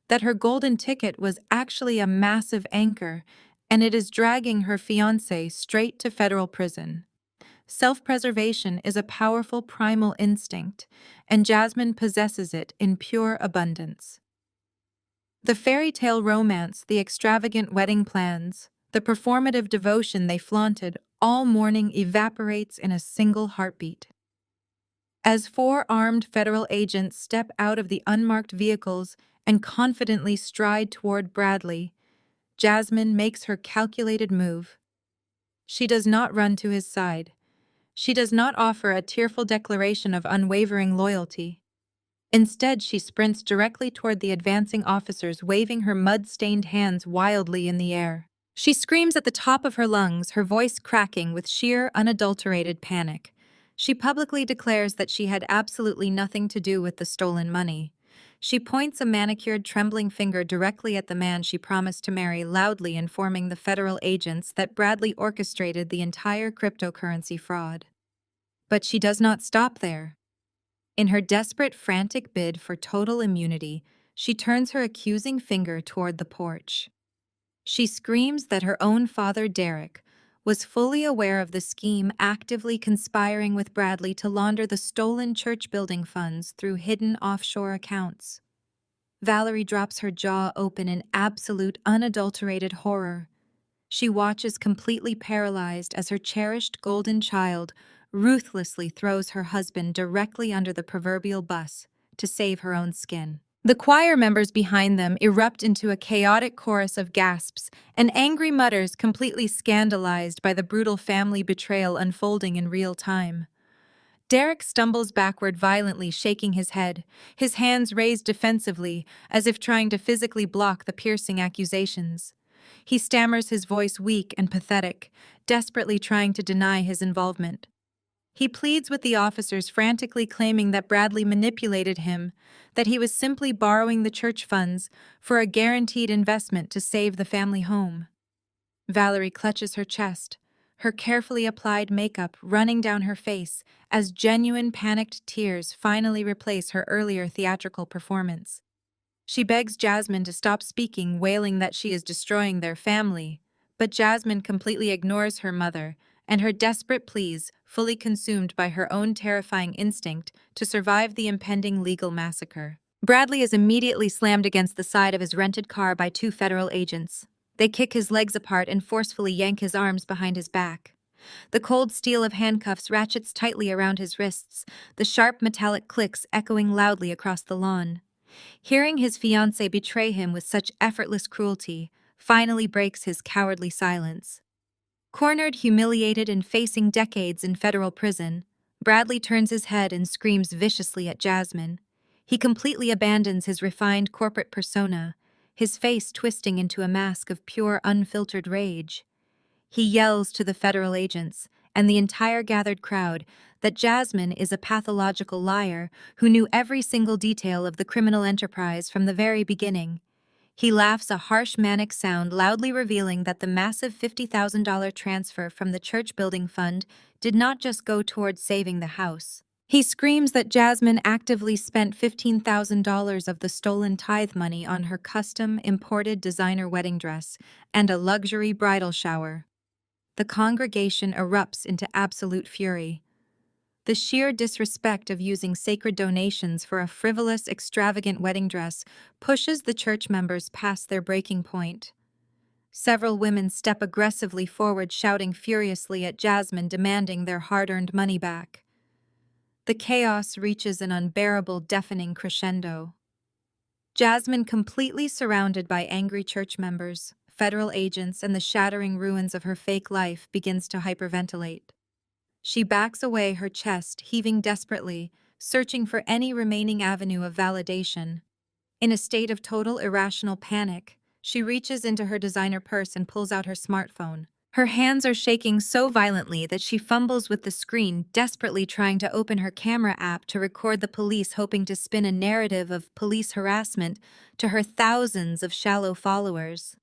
that her golden ticket was actually a massive anchor, and it is dragging her fiancé straight to federal prison. Self-preservation is a powerful primal instinct, and Jasmine possesses it in pure abundance. The fairy tale romance, the extravagant wedding plans, the performative devotion they flaunted all morning evaporates in a single heartbeat. As 4 armed federal agents step out of the unmarked vehicles and confidently stride toward Bradley, Jasmine makes her calculated move. She does not run to his side. She does not offer a tearful declaration of unwavering loyalty. Instead, she sprints directly toward the advancing officers, waving her mud-stained hands wildly in the air. She screams at the top of her lungs, her voice cracking with sheer, unadulterated panic. She publicly declares that she had absolutely nothing to do with the stolen money. She points a manicured, trembling finger directly at the man she promised to marry, loudly informing the federal agents that Bradley orchestrated the entire cryptocurrency fraud. But she does not stop there. In her desperate, frantic bid for total immunity, she turns her accusing finger toward the porch. She screams that her own father, Derek, was fully aware of the scheme, actively conspiring with Bradley to launder the stolen church building funds through hidden offshore accounts. Valerie drops her jaw open in absolute, unadulterated horror. She watches, completely paralyzed, as her cherished golden child ruthlessly throws her husband directly under the proverbial bus to save her own skin. The choir members behind them erupt into a chaotic chorus of gasps and angry mutters, completely scandalized by the brutal family betrayal unfolding in real time. Derek stumbles backward violently, shaking his head, his hands raised defensively, as if trying to physically block the piercing accusations. He stammers, his voice weak and pathetic, desperately trying to deny his involvement. He pleads with the officers, frantically claiming that Bradley manipulated him, that he was simply borrowing the church funds for a guaranteed investment to save the family home. Valerie clutches her chest, her carefully applied makeup running down her face as genuine panicked tears finally replace her earlier theatrical performance. She begs Jasmine to stop speaking, wailing that she is destroying their family, but Jasmine completely ignores her mother and her desperate pleas, fully consumed by her own terrifying instinct to survive the impending legal massacre. Bradley is immediately slammed against the side of his rented car by two federal agents. They kick his legs apart and forcefully yank his arms behind his back. The cold steel of handcuffs ratchets tightly around his wrists, the sharp metallic clicks echoing loudly across the lawn. Hearing his fiancée betray him with such effortless cruelty finally breaks his cowardly silence. Cornered, humiliated, and facing decades in federal prison, Bradley turns his head and screams viciously at Jasmine. He completely abandons his refined corporate persona, his face twisting into a mask of pure, unfiltered rage. He yells to the federal agents and the entire gathered crowd that Jasmine is a pathological liar who knew every single detail of the criminal enterprise from the very beginning. He laughs, a harsh, manic sound, loudly revealing that the massive $50,000 transfer from the church building fund did not just go towards saving the house. He screams that Jasmine actively spent $15,000 of the stolen tithe money on her custom, imported designer wedding dress and a luxury bridal shower. The congregation erupts into absolute fury. The sheer disrespect of using sacred donations for a frivolous, extravagant wedding dress pushes the church members past their breaking point. Several women step aggressively forward, shouting furiously at Jasmine, demanding their hard-earned money back. The chaos reaches an unbearable, deafening crescendo. Jasmine, completely surrounded by angry church members, federal agents, and the shattering ruins of her fake life, begins to hyperventilate. She backs away, her chest heaving desperately, searching for any remaining avenue of validation. In a state of total irrational panic, she reaches into her designer purse and pulls out her smartphone. Her hands are shaking so violently that she fumbles with the screen, desperately trying to open her camera app to record the police, hoping to spin a narrative of police harassment to her thousands of shallow followers.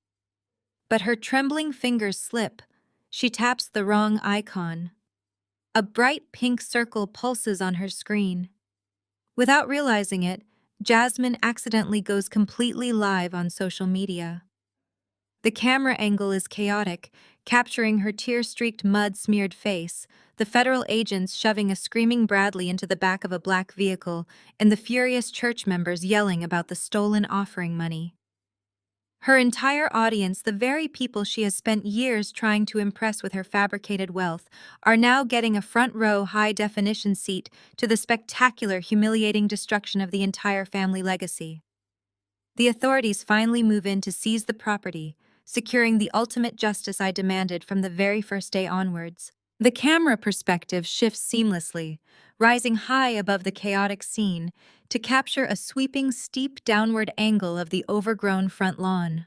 But her trembling fingers slip. She taps the wrong icon. A bright pink circle pulses on her screen. Without realizing it, Jasmine accidentally goes completely live on social media. The camera angle is chaotic, capturing her tear-streaked, mud-smeared face, the federal agents shoving a screaming Bradley into the back of a black vehicle, and the furious church members yelling about the stolen offering money. Her entire audience, the very people she has spent years trying to impress with her fabricated wealth, are now getting a front-row, high-definition seat to the spectacular, humiliating destruction of the entire family legacy. The authorities finally move in to seize the property, securing the ultimate justice I demanded from the very first day onwards. The camera perspective shifts seamlessly, rising high above the chaotic scene to capture a sweeping, steep downward angle of the overgrown front lawn.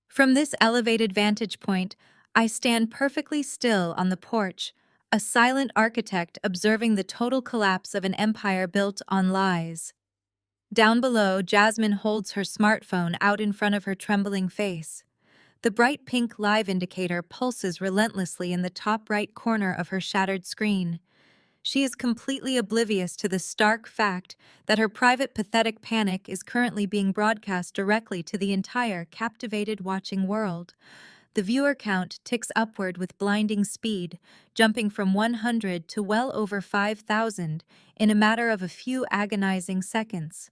From this elevated vantage point, I stand perfectly still on the porch, a silent architect observing the total collapse of an empire built on lies. Down below, Jasmine holds her smartphone out in front of her trembling face. The bright pink live indicator pulses relentlessly in the top right corner of her shattered screen. She is completely oblivious to the stark fact that her private pathetic panic is currently being broadcast directly to the entire captivated watching world. The viewer count ticks upward with blinding speed, jumping from 100 to well over 5,000 in a matter of a few agonizing seconds.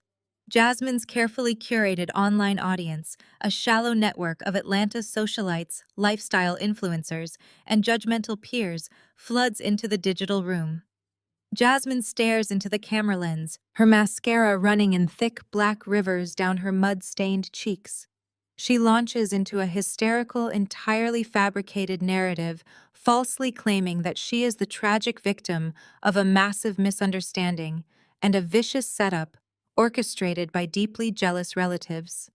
Jasmine's carefully curated online audience, a shallow network of Atlanta's socialites, lifestyle influencers, and judgmental peers, floods into the digital room. Jasmine stares into the camera lens, her mascara running in thick black rivers down her mud-stained cheeks. She launches into a hysterical, entirely fabricated narrative, falsely claiming that she is the tragic victim of a massive misunderstanding and a vicious setup orchestrated by deeply jealous relatives.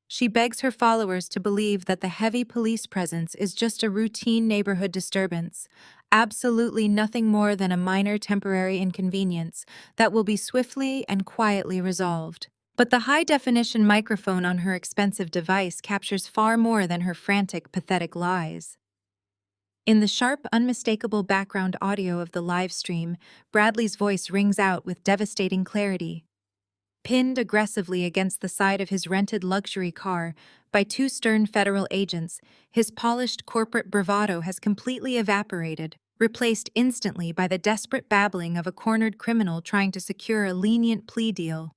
She begs her followers to believe that the heavy police presence is just a routine neighborhood disturbance, absolutely nothing more than a minor temporary inconvenience that will be swiftly and quietly resolved. But the high-definition microphone on her expensive device captures far more than her frantic, pathetic lies. In the sharp, unmistakable background audio of the live stream, Bradley's voice rings out with devastating clarity. Pinned aggressively against the side of his rented luxury car by two stern federal agents, his polished corporate bravado has completely evaporated, replaced instantly by the desperate babbling of a cornered criminal trying to secure a lenient plea deal.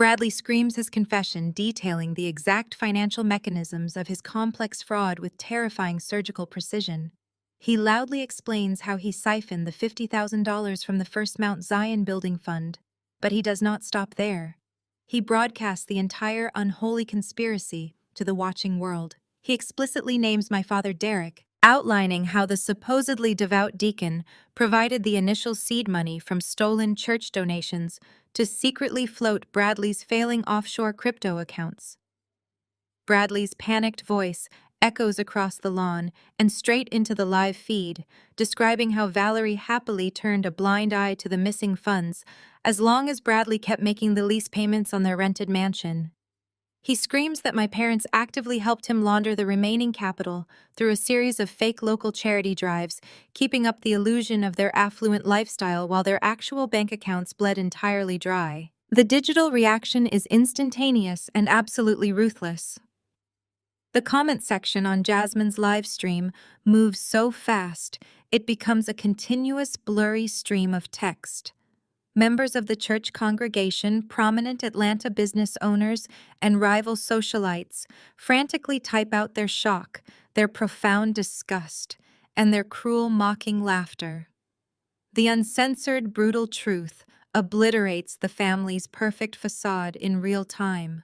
Bradley screams his confession, detailing the exact financial mechanisms of his complex fraud with terrifying surgical precision. He loudly explains how he siphoned the $50,000 from the First Mount Zion Building Fund, but he does not stop there. He broadcasts the entire unholy conspiracy to the watching world. He explicitly names my father Derek, outlining how the supposedly devout deacon provided the initial seed money from stolen church donations to secretly float Bradley's failing offshore crypto accounts. Bradley's panicked voice echoes across the lawn and straight into the live feed, describing how Valerie happily turned a blind eye to the missing funds as long as Bradley kept making the lease payments on their rented mansion. He screams that my parents actively helped him launder the remaining capital through a series of fake local charity drives, keeping up the illusion of their affluent lifestyle while their actual bank accounts bled entirely dry. The digital reaction is instantaneous and absolutely ruthless. The comment section on Jasmine's live stream moves so fast, it becomes a continuous blurry stream of text. Members of the church congregation, prominent Atlanta business owners, and rival socialites frantically type out their shock, their profound disgust, and their cruel mocking laughter. The uncensored, brutal truth obliterates the family's perfect facade in real time.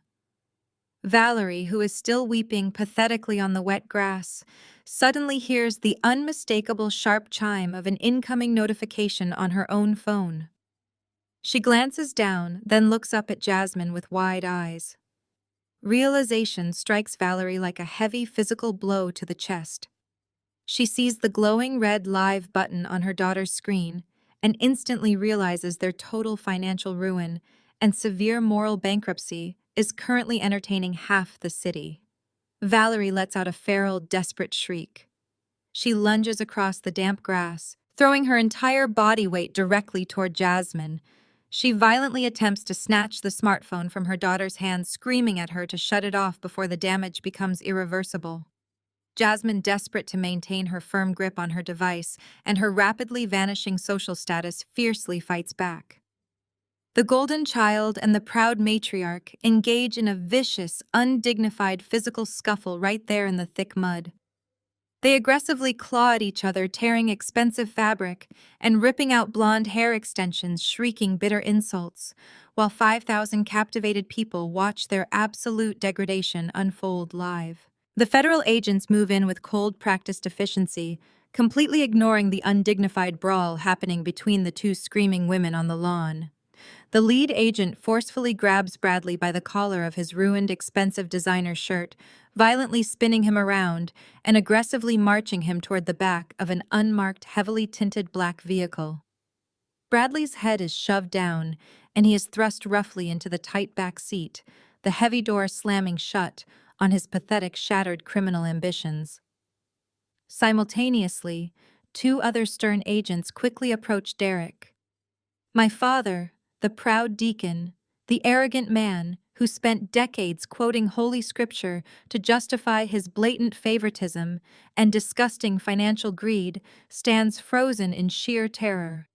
Valerie, who is still weeping pathetically on the wet grass, suddenly hears the unmistakable sharp chime of an incoming notification on her own phone. She glances down, then looks up at Jasmine with wide eyes. Realization strikes Valerie like a heavy physical blow to the chest. She sees the glowing red live button on her daughter's screen and instantly realizes their total financial ruin and severe moral bankruptcy is currently entertaining half the city. Valerie lets out a feral, desperate shriek. She lunges across the damp grass, throwing her entire body weight directly toward Jasmine. She violently attempts to snatch the smartphone from her daughter's hands, screaming at her to shut it off before the damage becomes irreversible. Jasmine, desperate to maintain her firm grip on her device and her rapidly vanishing social status, fiercely fights back. The golden child and the proud matriarch engage in a vicious, undignified physical scuffle right there in the thick mud. They aggressively claw at each other, tearing expensive fabric and ripping out blonde hair extensions, shrieking bitter insults, while 5,000 captivated people watch their absolute degradation unfold live. The federal agents move in with cold, practiced efficiency, completely ignoring the undignified brawl happening between the two screaming women on the lawn. The lead agent forcefully grabs Bradley by the collar of his ruined, expensive designer shirt, violently spinning him around and aggressively marching him toward the back of an unmarked, heavily tinted black vehicle. Bradley's head is shoved down, and he is thrust roughly into the tight back seat, the heavy door slamming shut on his pathetic, shattered criminal ambitions. Simultaneously, two other stern agents quickly approach Derek. My father, the proud deacon, the arrogant man who spent decades quoting Holy Scripture to justify his blatant favoritism and disgusting financial greed, stands frozen in sheer terror.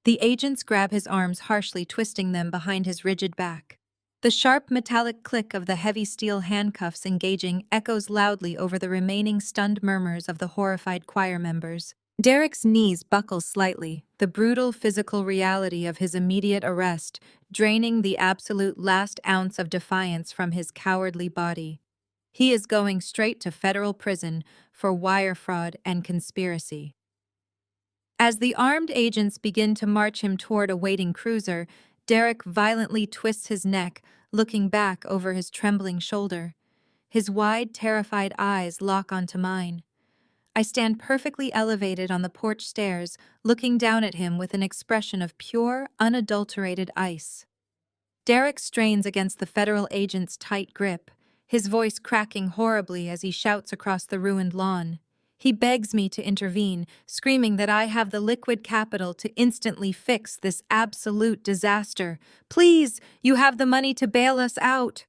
The agents grab his arms harshly, twisting them behind his rigid back. The sharp metallic click of the heavy steel handcuffs engaging echoes loudly over the remaining stunned murmurs of the horrified choir members. Derek's knees buckle slightly, the brutal physical reality of his immediate arrest draining the absolute last ounce of defiance from his cowardly body. He is going straight to federal prison for wire fraud and conspiracy. As the armed agents begin to march him toward a waiting cruiser, Derek violently twists his neck, looking back over his trembling shoulder. His wide, terrified eyes lock onto mine. I stand perfectly elevated on the porch stairs, looking down at him with an expression of pure, unadulterated ice. Derek strains against the federal agent's tight grip, his voice cracking horribly as he shouts across the ruined lawn. He begs me to intervene, screaming that I have the liquid capital to instantly fix this absolute disaster. Please, you have the money to bail us out.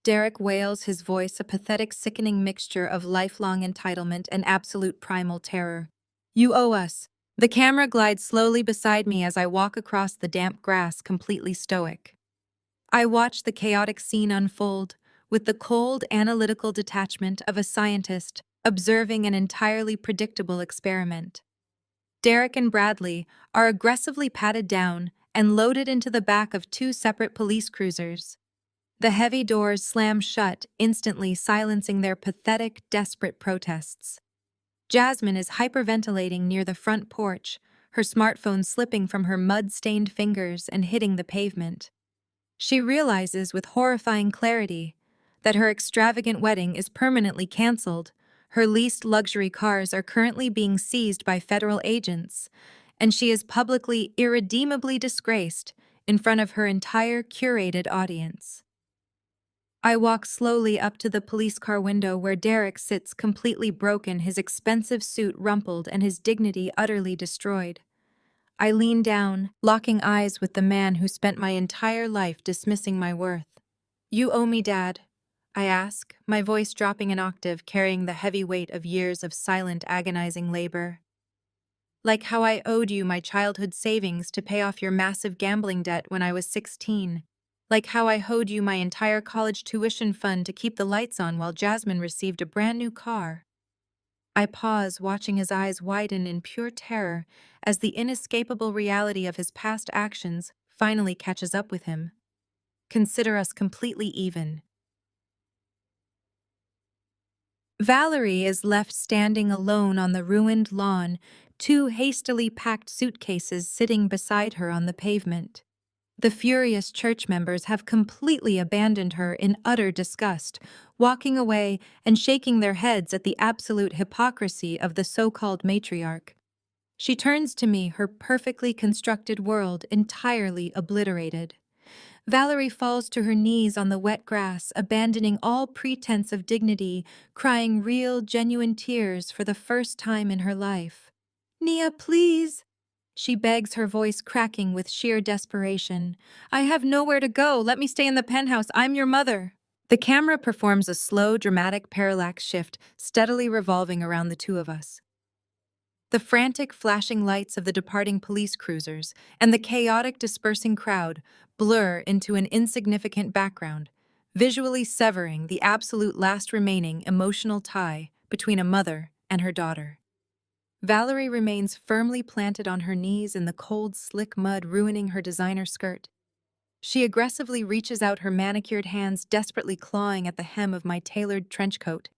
Derek wails, his voice a pathetic, sickening mixture of lifelong entitlement and absolute primal terror. You owe us. The camera glides slowly beside me as I walk across the damp grass, completely stoic. I watch the chaotic scene unfold, with the cold, analytical detachment of a scientist observing an entirely predictable experiment. Derek and Bradley are aggressively patted down and loaded into the back of two separate police cruisers. The heavy doors slam shut, instantly silencing their pathetic, desperate protests. Jasmine is hyperventilating near the front porch, her smartphone slipping from her mud-stained fingers and hitting the pavement. She realizes with horrifying clarity that her extravagant wedding is permanently canceled. Her leased luxury cars are currently being seized by federal agents, and she is publicly, irredeemably disgraced in front of her entire curated audience. I walk slowly up to the police car window where Derek sits completely broken, his expensive suit rumpled and his dignity utterly destroyed. I lean down, locking eyes with the man who spent my entire life dismissing my worth. You owe me, Dad, I ask, my voice dropping an octave, carrying the heavy weight of years of silent, agonizing labor. Like how I owed you my childhood savings to pay off your massive gambling debt when I was 16. Like how I owed you my entire college tuition fund to keep the lights on while Jasmine received a brand new car. I pause, watching his eyes widen in pure terror as the inescapable reality of his past actions finally catches up with him. Consider us completely even. Valerie is left standing alone on the ruined lawn, two hastily packed suitcases sitting beside her on the pavement. The furious church members have completely abandoned her in utter disgust, walking away and shaking their heads at the absolute hypocrisy of the so-called matriarch. She turns to me, her perfectly constructed world entirely obliterated. Valerie falls to her knees on the wet grass, abandoning all pretense of dignity, crying real, genuine tears for the first time in her life. "Nia, please," she begs, her voice cracking with sheer desperation. "I have nowhere to go. Let me stay in the penthouse. I'm your mother." The camera performs a slow, dramatic parallax shift, steadily revolving around the two of us. The frantic flashing lights of the departing police cruisers and the chaotic dispersing crowd blur into an insignificant background, visually severing the absolute last remaining emotional tie between a mother and her daughter. Valerie remains firmly planted on her knees in the cold, slick mud, ruining her designer skirt. She aggressively reaches out her manicured hands, desperately clawing at the hem of my tailored trench coat.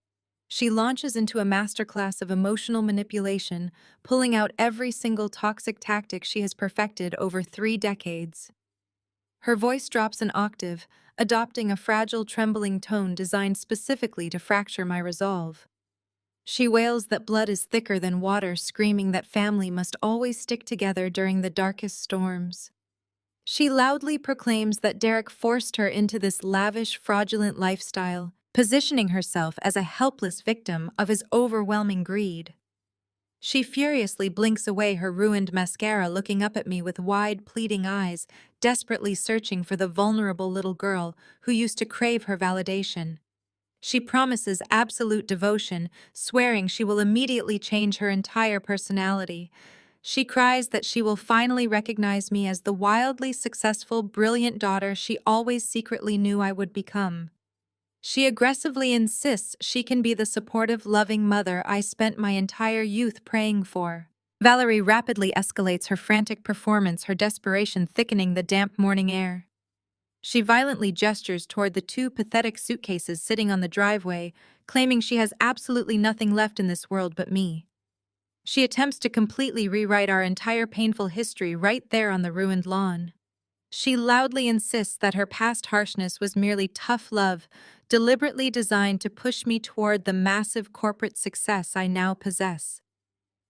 She launches into a masterclass of emotional manipulation, pulling out every single toxic tactic she has perfected over 3 decades. Her voice drops an octave, adopting a fragile, trembling tone designed specifically to fracture my resolve. She wails that blood is thicker than water, screaming that family must always stick together during the darkest storms. She loudly proclaims that Derek forced her into this lavish, fraudulent lifestyle, positioning herself as a helpless victim of his overwhelming greed. She furiously blinks away her ruined mascara, looking up at me with wide, pleading eyes, desperately searching for the vulnerable little girl who used to crave her validation. She promises absolute devotion, swearing she will immediately change her entire personality. She cries that she will finally recognize me as the wildly successful, brilliant daughter she always secretly knew I would become. She aggressively insists she can be the supportive, loving mother I spent my entire youth praying for. Valerie rapidly escalates her frantic performance, her desperation thickening the damp morning air. She violently gestures toward the two pathetic suitcases sitting on the driveway, claiming she has absolutely nothing left in this world but me. She attempts to completely rewrite our entire painful history right there on the ruined lawn. She loudly insists that her past harshness was merely tough love, deliberately designed to push me toward the massive corporate success I now possess.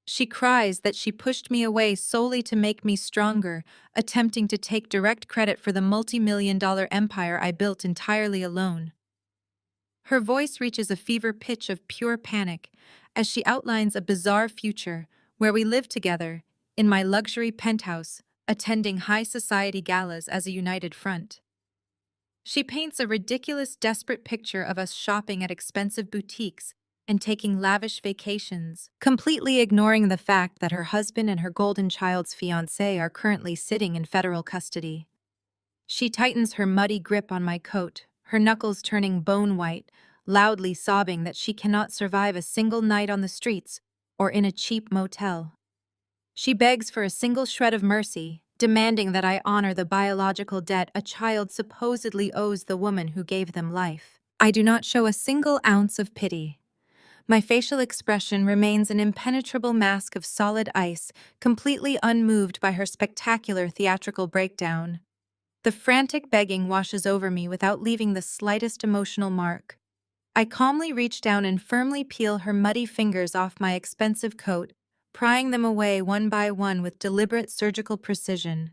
She cries that she pushed me away solely to make me stronger, attempting to take direct credit for the multi-million-dollar empire I built entirely alone. Her voice reaches a fever pitch of pure panic as she outlines a bizarre future where we live together, in my luxury penthouse, attending high society galas as a united front. She paints a ridiculous, desperate picture of us shopping at expensive boutiques and taking lavish vacations, completely ignoring the fact that her husband and her golden child's fiancé are currently sitting in federal custody. She tightens her muddy grip on my coat, her knuckles turning bone white, loudly sobbing that she cannot survive a single night on the streets or in a cheap motel. She begs for a single shred of mercy, demanding that I honor the biological debt a child supposedly owes the woman who gave them life. I do not show a single ounce of pity. My facial expression remains an impenetrable mask of solid ice, completely unmoved by her spectacular theatrical breakdown. The frantic begging washes over me without leaving the slightest emotional mark. I calmly reach down and firmly peel her muddy fingers off my expensive coat, prying them away one by one with deliberate surgical precision.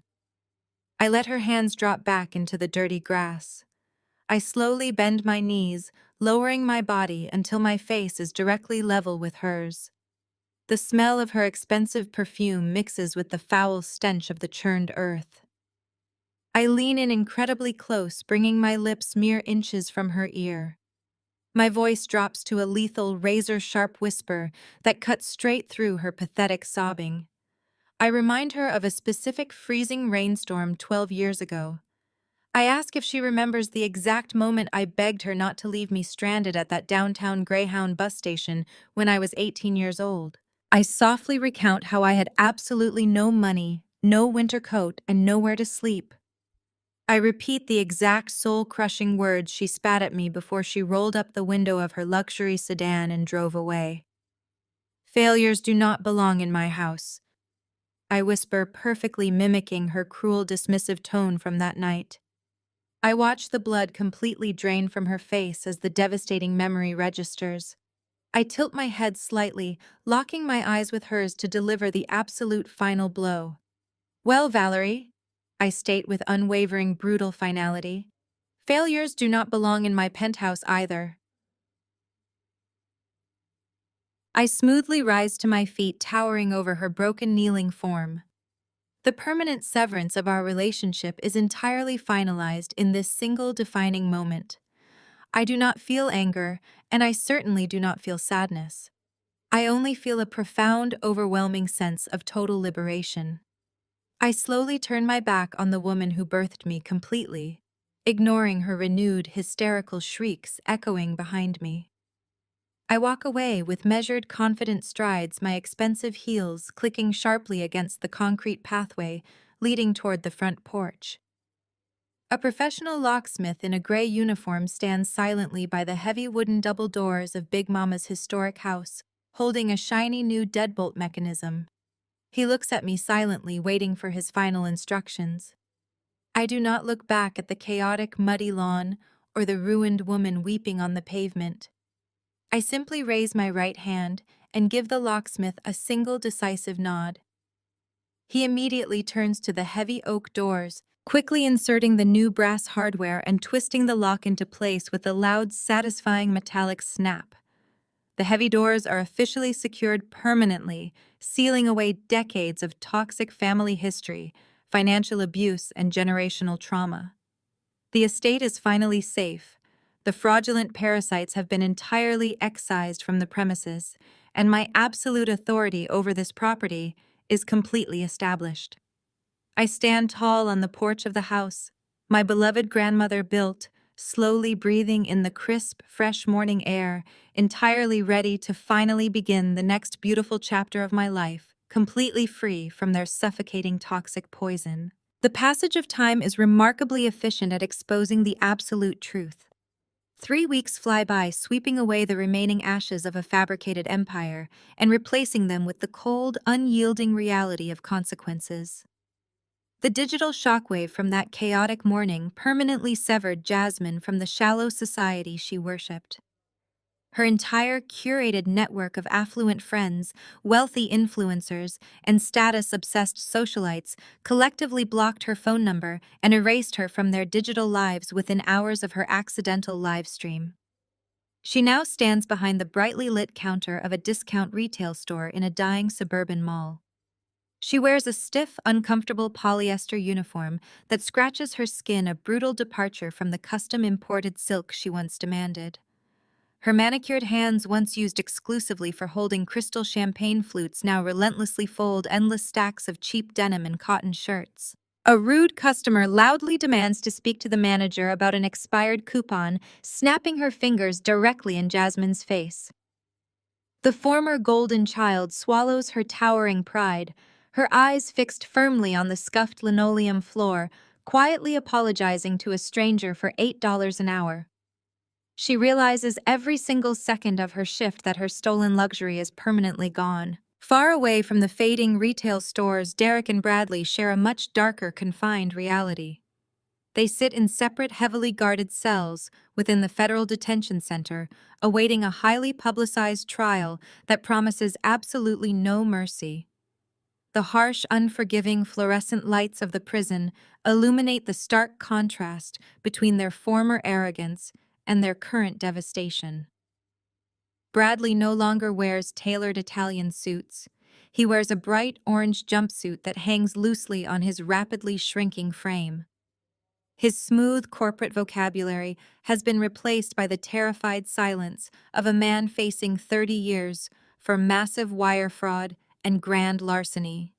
I let her hands drop back into the dirty grass. I slowly bend my knees, lowering my body until my face is directly level with hers. The smell of her expensive perfume mixes with the foul stench of the churned earth. I lean in incredibly close, bringing my lips mere inches from her ear. My voice drops to a lethal, razor-sharp whisper that cuts straight through her pathetic sobbing. I remind her of a specific freezing rainstorm 12 years ago. I ask if she remembers the exact moment I begged her not to leave me stranded at that downtown Greyhound bus station when I was 18 years old. I softly recount how I had absolutely no money, no winter coat, and nowhere to sleep. I repeat the exact soul-crushing words she spat at me before she rolled up the window of her luxury sedan and drove away. Failures do not belong in my house, I whisper, perfectly mimicking her cruel, dismissive tone from that night. I watch the blood completely drain from her face as the devastating memory registers. I tilt my head slightly, locking my eyes with hers to deliver the absolute final blow. Well, Valerie, I state with unwavering, brutal finality, failures do not belong in my penthouse either. I smoothly rise to my feet, towering over her broken, kneeling form. The permanent severance of our relationship is entirely finalized in this single defining moment. I do not feel anger, and I certainly do not feel sadness. I only feel a profound, overwhelming sense of total liberation. I slowly turn my back on the woman who birthed me completely, ignoring her renewed, hysterical shrieks echoing behind me. I walk away with measured, confident strides, my expensive heels clicking sharply against the concrete pathway leading toward the front porch. A professional locksmith in a gray uniform stands silently by the heavy wooden double doors of Big Mama's historic house, holding a shiny new deadbolt mechanism. He looks at me silently, waiting for his final instructions. I do not look back at the chaotic, muddy lawn or the ruined woman weeping on the pavement. I simply raise my right hand and give the locksmith a single decisive nod. He immediately turns to the heavy oak doors, quickly inserting the new brass hardware and twisting the lock into place with a loud, satisfying metallic snap. The heavy doors are officially secured permanently, sealing away decades of toxic family history, financial abuse, and generational trauma. The estate is finally safe. The fraudulent parasites have been entirely excised from the premises, and my absolute authority over this property is completely established. I stand tall on the porch of the house, my beloved grandmother built, slowly breathing in the crisp, fresh morning air, entirely ready to finally begin the next beautiful chapter of my life, completely free from their suffocating toxic poison. The passage of time is remarkably efficient at exposing the absolute truth. 3 weeks fly by, sweeping away the remaining ashes of a fabricated empire and replacing them with the cold, unyielding reality of consequences. The digital shockwave from that chaotic morning permanently severed Jasmine from the shallow society she worshipped. Her entire curated network of affluent friends, wealthy influencers, and status-obsessed socialites collectively blocked her phone number and erased her from their digital lives within hours of her accidental live stream. She now stands behind the brightly lit counter of a discount retail store in a dying suburban mall. She wears a stiff, uncomfortable polyester uniform that scratches her skin, a brutal departure from the custom-imported silk she once demanded. Her manicured hands, once used exclusively for holding crystal champagne flutes, now relentlessly fold endless stacks of cheap denim and cotton shirts. A rude customer loudly demands to speak to the manager about an expired coupon, snapping her fingers directly in Jasmine's face. The former golden child swallows her towering pride, her eyes fixed firmly on the scuffed linoleum floor, quietly apologizing to a stranger for $8 an hour. She realizes every single second of her shift that her stolen luxury is permanently gone. Far away from the fading retail stores, Derek and Bradley share a much darker, confined reality. They sit in separate, heavily guarded cells within the federal detention center, awaiting a highly publicized trial that promises absolutely no mercy. The harsh, unforgiving fluorescent lights of the prison illuminate the stark contrast between their former arrogance and their current devastation. Bradley no longer wears tailored Italian suits. He wears a bright orange jumpsuit that hangs loosely on his rapidly shrinking frame. His smooth corporate vocabulary has been replaced by the terrified silence of a man facing 30 years for massive wire fraud and grand larceny.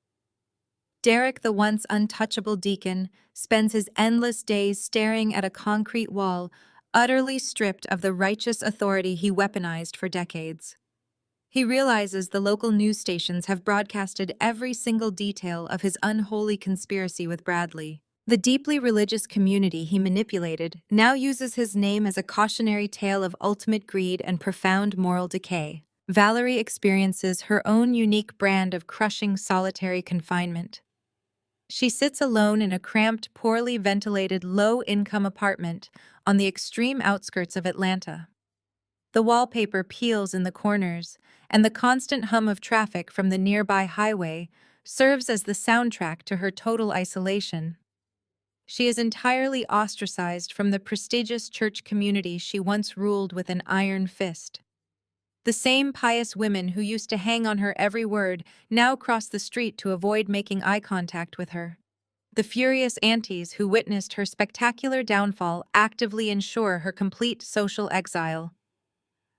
Derek, the once untouchable deacon, spends his endless days staring at a concrete wall, utterly stripped of the righteous authority he weaponized for decades. He realizes the local news stations have broadcasted every single detail of his unholy conspiracy with Bradley. The deeply religious community he manipulated now uses his name as a cautionary tale of ultimate greed and profound moral decay. Valerie experiences her own unique brand of crushing solitary confinement. She sits alone in a cramped, poorly ventilated, low-income apartment on the extreme outskirts of Atlanta. The wallpaper peels in the corners, and the constant hum of traffic from the nearby highway serves as the soundtrack to her total isolation. She is entirely ostracized from the prestigious church community she once ruled with an iron fist. The same pious women who used to hang on her every word now cross the street to avoid making eye contact with her. The furious aunties who witnessed her spectacular downfall actively ensure her complete social exile.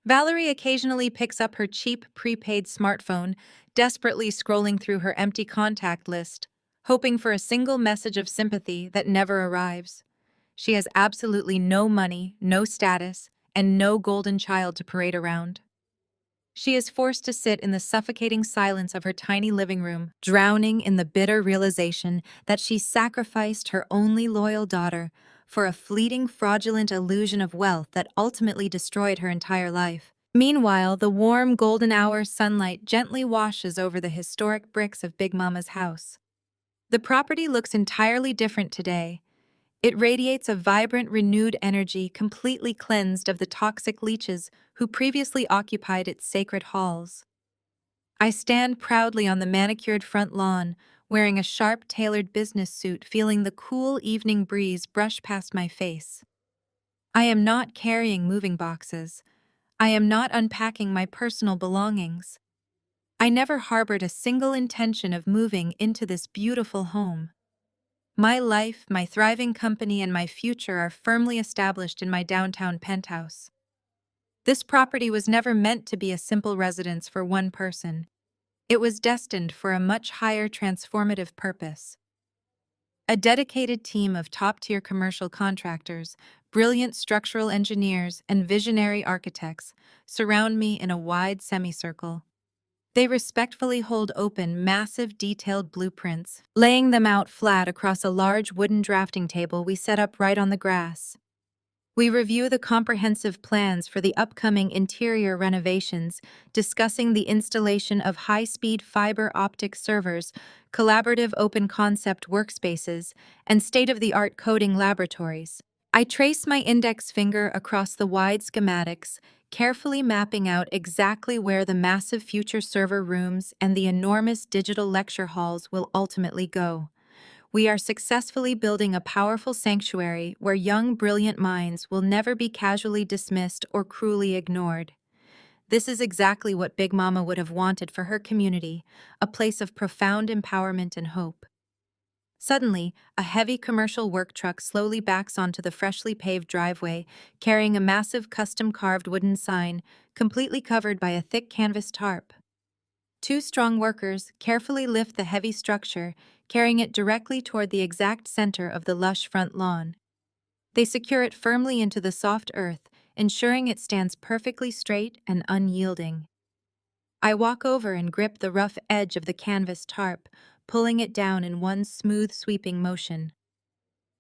Valerie occasionally picks up her cheap prepaid smartphone, desperately scrolling through her empty contact list, hoping for a single message of sympathy that never arrives. She has absolutely no money, no status, and no golden child to parade around. She is forced to sit in the suffocating silence of her tiny living room, drowning in the bitter realization that she sacrificed her only loyal daughter for a fleeting, fraudulent illusion of wealth that ultimately destroyed her entire life. Meanwhile, the warm, golden hour sunlight gently washes over the historic bricks of Big Mama's house. The property looks entirely different today. It radiates a vibrant, renewed energy completely cleansed of the toxic leeches who previously occupied its sacred halls. I stand proudly on the manicured front lawn, wearing a sharp, tailored business suit, feeling the cool evening breeze brush past my face. I am not carrying moving boxes. I am not unpacking my personal belongings. I never harbored a single intention of moving into this beautiful home. My life, my thriving company, and my future are firmly established in my downtown penthouse. This property was never meant to be a simple residence for one person. It was destined for a much higher transformative purpose. A dedicated team of top-tier commercial contractors, brilliant structural engineers, and visionary architects surround me in a wide semicircle. They respectfully hold open massive detailed blueprints, laying them out flat across a large wooden drafting table we set up right on the grass. We review the comprehensive plans for the upcoming interior renovations, discussing the installation of high-speed fiber optic servers, collaborative open-concept workspaces, and state-of-the-art coding laboratories. I trace my index finger across the wide schematics, carefully mapping out exactly where the massive future server rooms and the enormous digital lecture halls will ultimately go. We are successfully building a powerful sanctuary where young, brilliant minds will never be casually dismissed or cruelly ignored. This is exactly what Big Mama would have wanted for her community, a place of profound empowerment and hope. Suddenly, a heavy commercial work truck slowly backs onto the freshly paved driveway, carrying a massive custom-carved wooden sign, completely covered by a thick canvas tarp. Two strong workers carefully lift the heavy structure, carrying it directly toward the exact center of the lush front lawn. They secure it firmly into the soft earth, ensuring it stands perfectly straight and unyielding. I walk over and grip the rough edge of the canvas tarp, pulling it down in one smooth, sweeping motion.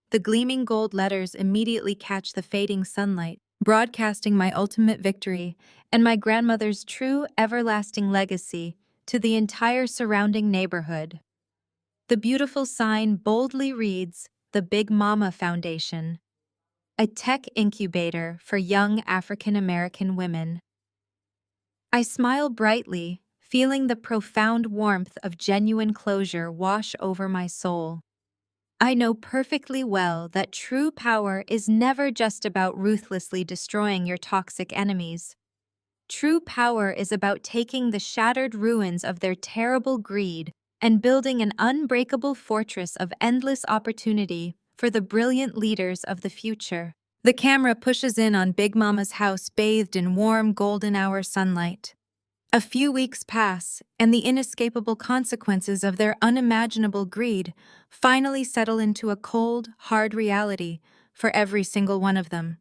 The gleaming gold letters immediately catch the fading sunlight, broadcasting my ultimate victory and my grandmother's true, everlasting legacy to the entire surrounding neighborhood. The beautiful sign boldly reads, "The Big Mama Foundation, a tech incubator for young African American women." I smile brightly, feeling the profound warmth of genuine closure wash over my soul. I know perfectly well that true power is never just about ruthlessly destroying your toxic enemies. True power is about taking the shattered ruins of their terrible greed and building an unbreakable fortress of endless opportunity for the brilliant leaders of the future. The camera pushes in on Big Mama's house bathed in warm golden hour sunlight. A few weeks pass, and the inescapable consequences of their unimaginable greed finally settle into a cold, hard reality for every single one of them.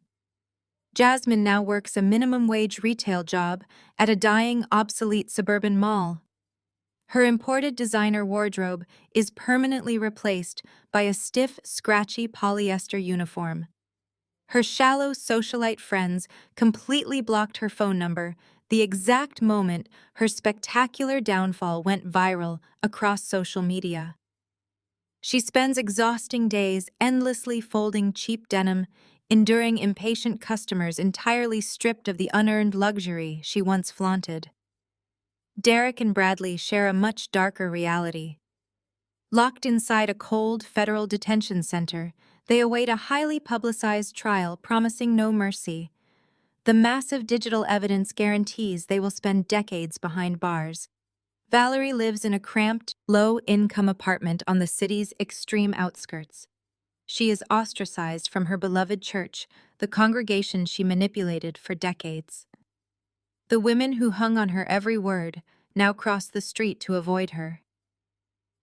Jasmine now works a minimum-wage retail job at a dying, obsolete suburban mall. Her imported designer wardrobe is permanently replaced by a stiff, scratchy polyester uniform. Her shallow socialite friends completely blocked her phone number the exact moment her spectacular downfall went viral across social media. She spends exhausting days endlessly folding cheap denim, enduring impatient customers entirely stripped of the unearned luxury she once flaunted. Derek and Bradley share a much darker reality. Locked inside a cold federal detention center, they await a highly publicized trial promising no mercy. The massive digital evidence guarantees they will spend decades behind bars. Valerie lives in a cramped, low-income apartment on the city's extreme outskirts. She is ostracized from her beloved church, the congregation she manipulated for decades. The women who hung on her every word now cross the street to avoid her.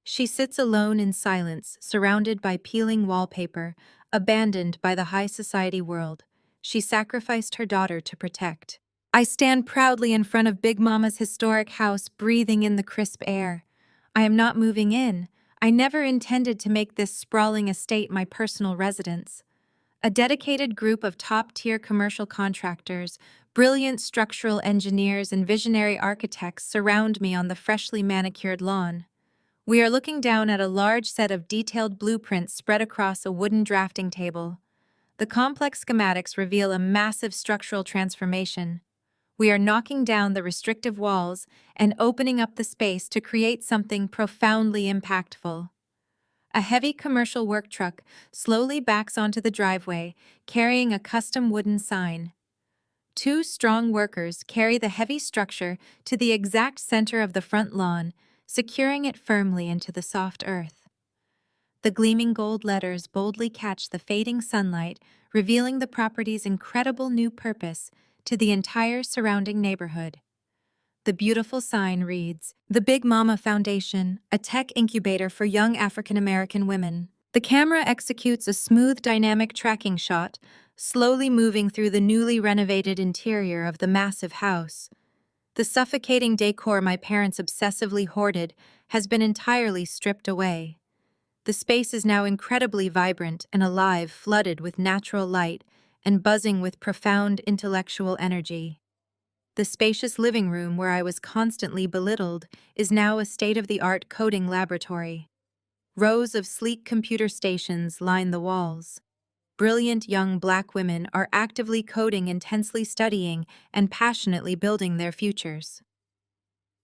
She sits alone in silence, surrounded by peeling wallpaper, abandoned by the high society world she sacrificed her daughter to protect. I stand proudly in front of Big Mama's historic house, breathing in the crisp air. I am not moving in. I never intended to make this sprawling estate my personal residence. A dedicated group of top-tier commercial contractors, brilliant structural engineers, and visionary architects surround me on the freshly manicured lawn. We are looking down at a large set of detailed blueprints spread across a wooden drafting table. The complex schematics reveal a massive structural transformation. We are knocking down the restrictive walls and opening up the space to create something profoundly impactful. A heavy commercial work truck slowly backs onto the driveway, carrying a custom wooden sign. Two strong workers carry the heavy structure to the exact center of the front lawn, securing it firmly into the soft earth. The gleaming gold letters boldly catch the fading sunlight, revealing the property's incredible new purpose to the entire surrounding neighborhood. The beautiful sign reads, "The Big Mama Foundation, a tech incubator for young African American women." The camera executes a smooth, dynamic tracking shot, slowly moving through the newly renovated interior of the massive house. The suffocating decor my parents obsessively hoarded has been entirely stripped away. The space is now incredibly vibrant and alive, flooded with natural light and buzzing with profound intellectual energy. The spacious living room where I was constantly belittled is now a state-of-the-art coding laboratory. Rows of sleek computer stations line the walls. Brilliant young Black women are actively coding, intensely studying, and passionately building their futures.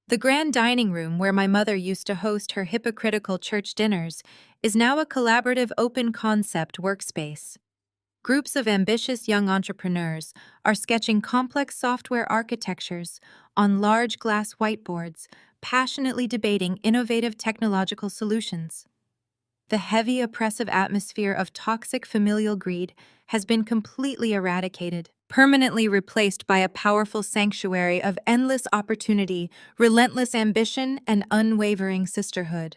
The grand dining room where my mother used to host her hypocritical church dinners is now a collaborative open-concept workspace. Groups of ambitious young entrepreneurs are sketching complex software architectures on large glass whiteboards, passionately debating innovative technological solutions. The heavy, oppressive atmosphere of toxic familial greed has been completely eradicated, permanently replaced by a powerful sanctuary of endless opportunity, relentless ambition, and unwavering sisterhood.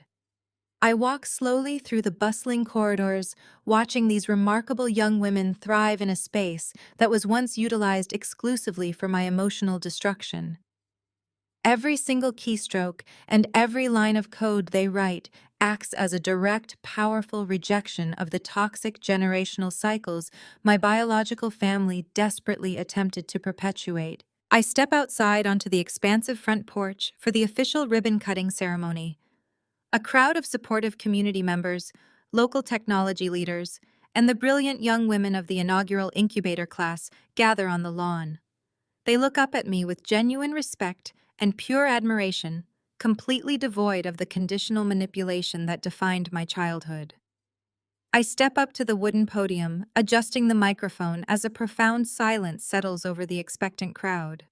I walk slowly through the bustling corridors, watching these remarkable young women thrive in a space that was once utilized exclusively for my emotional destruction. Every single keystroke and every line of code they write acts as a direct, powerful rejection of the toxic generational cycles my biological family desperately attempted to perpetuate. I step outside onto the expansive front porch for the official ribbon-cutting ceremony. A crowd of supportive community members, local technology leaders, and the brilliant young women of the inaugural incubator class gather on the lawn. They look up at me with genuine respect and pure admiration, completely devoid of the conditional manipulation that defined my childhood. I step up to the wooden podium, adjusting the microphone as a profound silence settles over the expectant crowd.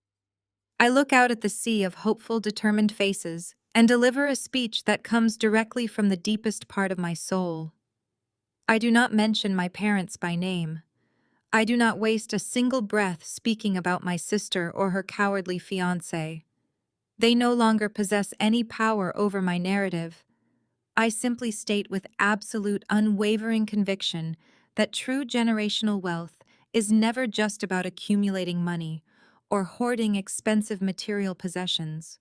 I look out at the sea of hopeful, determined faces and deliver a speech that comes directly from the deepest part of my soul. I do not mention my parents by name. I do not waste a single breath speaking about my sister or her cowardly fiancé. They no longer possess any power over my narrative. I simply state with absolute, unwavering conviction that true generational wealth is never just about accumulating money or hoarding expensive material possessions.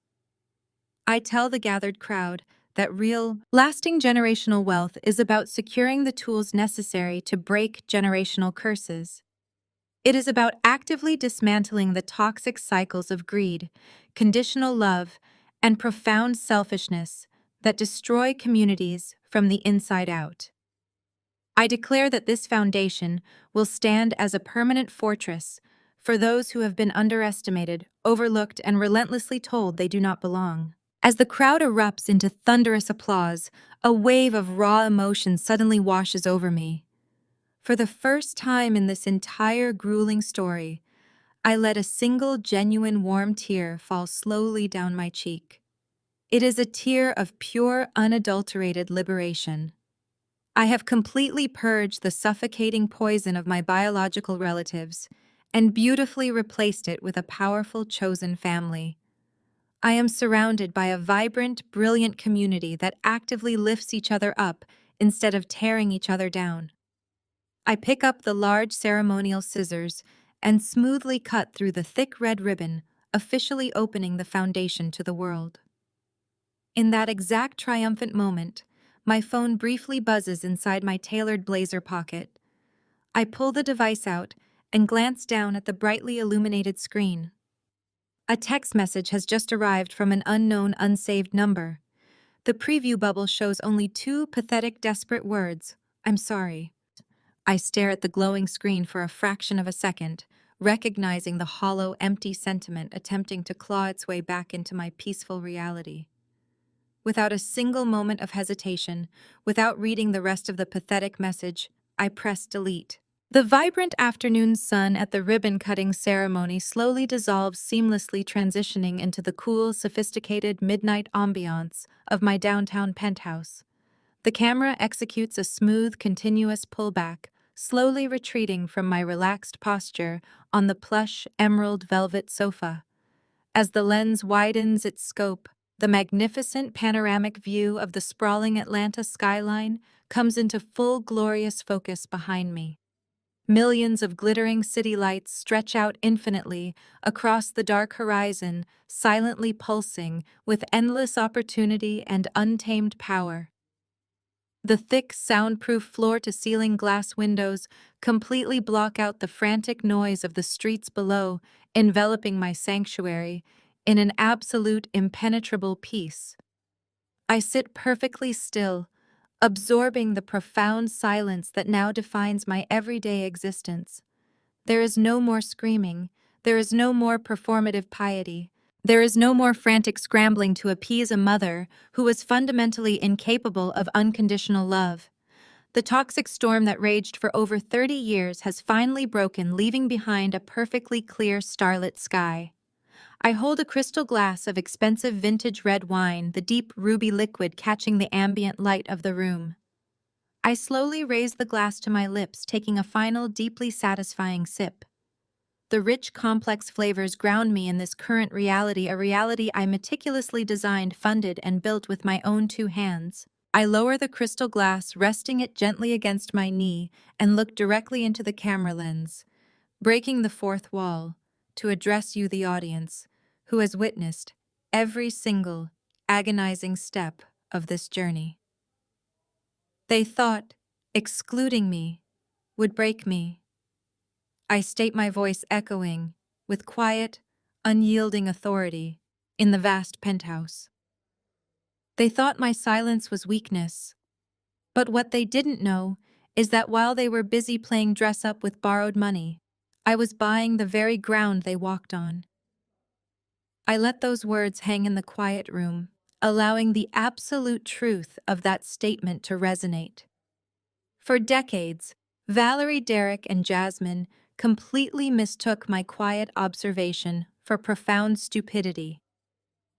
I tell the gathered crowd that real, lasting generational wealth is about securing the tools necessary to break generational curses. It is about actively dismantling the toxic cycles of greed, conditional love, and profound selfishness that destroy communities from the inside out. I declare that this foundation will stand as a permanent fortress for those who have been underestimated, overlooked, and relentlessly told they do not belong. As the crowd erupts into thunderous applause, a wave of raw emotion suddenly washes over me. For the first time in this entire grueling story, I let a single genuine warm tear fall slowly down my cheek. It is a tear of pure, unadulterated liberation. I have completely purged the suffocating poison of my biological relatives and beautifully replaced it with a powerful chosen family. I am surrounded by a vibrant, brilliant community that actively lifts each other up instead of tearing each other down. I pick up the large ceremonial scissors and smoothly cut through the thick red ribbon, officially opening the foundation to the world. In that exact triumphant moment, my phone briefly buzzes inside my tailored blazer pocket. I pull the device out and glance down at the brightly illuminated screen. A text message has just arrived from an unknown, unsaved number. The preview bubble shows only two pathetic, desperate words: "I'm sorry." I stare at the glowing screen for a fraction of a second, recognizing the hollow, empty sentiment attempting to claw its way back into my peaceful reality. Without a single moment of hesitation, without reading the rest of the pathetic message, I press delete. The vibrant afternoon sun at the ribbon-cutting ceremony slowly dissolves, seamlessly transitioning into the cool, sophisticated midnight ambiance of my downtown penthouse. The camera executes a smooth, continuous pullback, slowly retreating from my relaxed posture on the plush, emerald velvet sofa. As the lens widens its scope, the magnificent panoramic view of the sprawling Atlanta skyline comes into full, glorious focus behind me. Millions of glittering city lights stretch out infinitely across the dark horizon, silently pulsing with endless opportunity and untamed power. The thick, soundproof floor-to-ceiling glass windows completely block out the frantic noise of the streets below, enveloping my sanctuary in an absolute, impenetrable peace. I sit perfectly still, absorbing the profound silence that now defines my everyday existence. There is no more screaming, there is no more performative piety, there is no more frantic scrambling to appease a mother who was fundamentally incapable of unconditional love. The toxic storm that raged for over 30 years has finally broken, leaving behind a perfectly clear starlit sky. I hold a crystal glass of expensive vintage red wine, the deep ruby liquid catching the ambient light of the room. I slowly raise the glass to my lips, taking a final, deeply satisfying sip. The rich, complex flavors ground me in this current reality, a reality I meticulously designed, funded, and built with my own two hands. I lower the crystal glass, resting it gently against my knee, and look directly into the camera lens, breaking the fourth wall, to address you, the audience, who has witnessed every single agonizing step of this journey. They thought excluding me would break me. I state, my voice echoing, with quiet, unyielding authority, in the vast penthouse. They thought my silence was weakness, but what they didn't know is that while they were busy playing dress-up with borrowed money, I was buying the very ground they walked on. I let those words hang in the quiet room, allowing the absolute truth of that statement to resonate. For decades, Valerie, Derek, and Jasmine completely mistook my quiet observation for profound stupidity.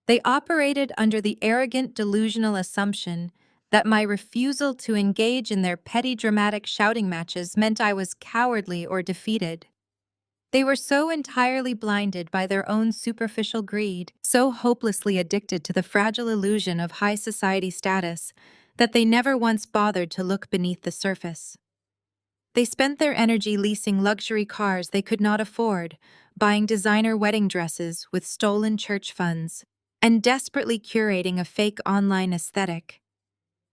They operated under the arrogant, delusional assumption that my refusal to engage in their petty, dramatic shouting matches meant I was cowardly or defeated. They were so entirely blinded by their own superficial greed, so hopelessly addicted to the fragile illusion of high society status, that they never once bothered to look beneath the surface. They spent their energy leasing luxury cars they could not afford, buying designer wedding dresses with stolen church funds, and desperately curating a fake online aesthetic.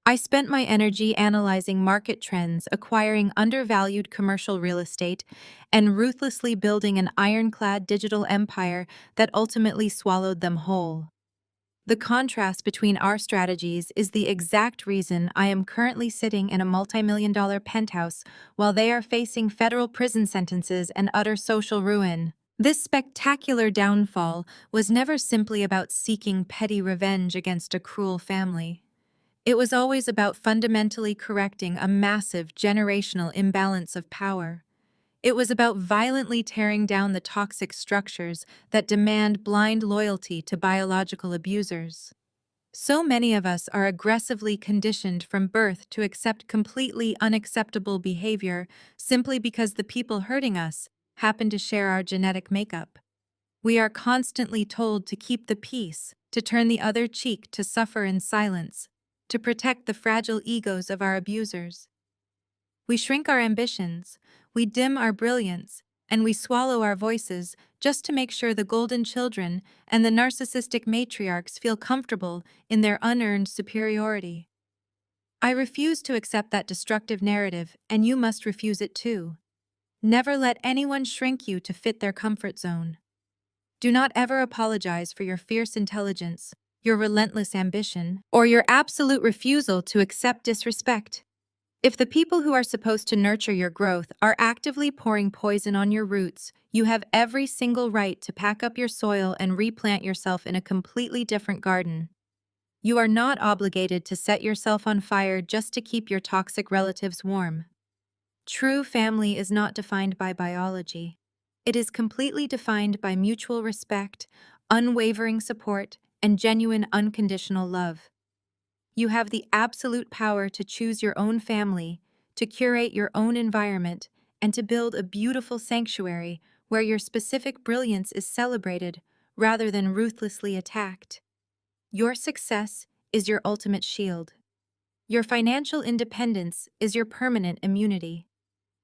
I spent my energy analyzing market trends, acquiring undervalued commercial real estate, and ruthlessly building an ironclad digital empire that ultimately swallowed them whole. The contrast between our strategies is the exact reason I am currently sitting in a multi-million-dollar penthouse while they are facing federal prison sentences and utter social ruin. This spectacular downfall was never simply about seeking petty revenge against a cruel family. It was always about fundamentally correcting a massive generational imbalance of power. It was about violently tearing down the toxic structures that demand blind loyalty to biological abusers. So many of us are aggressively conditioned from birth to accept completely unacceptable behavior simply because the people hurting us happen to share our genetic makeup. We are constantly told to keep the peace, to turn the other cheek, to suffer in silence, to protect the fragile egos of our abusers. We shrink our ambitions, we dim our brilliance, and we swallow our voices just to make sure the golden children and the narcissistic matriarchs feel comfortable in their unearned superiority. I refuse to accept that destructive narrative, and you must refuse it too. Never let anyone shrink you to fit their comfort zone. Do not ever apologize for your fierce intelligence, your relentless ambition, or your absolute refusal to accept disrespect. If the people who are supposed to nurture your growth are actively pouring poison on your roots, you have every single right to pack up your soil and replant yourself in a completely different garden. You are not obligated to set yourself on fire just to keep your toxic relatives warm. True family is not defined by biology. It is completely defined by mutual respect, unwavering support, and genuine unconditional love. You have the absolute power to choose your own family, to curate your own environment, and to build a beautiful sanctuary where your specific brilliance is celebrated rather than ruthlessly attacked. Your success is your ultimate shield. Your financial independence is your permanent immunity.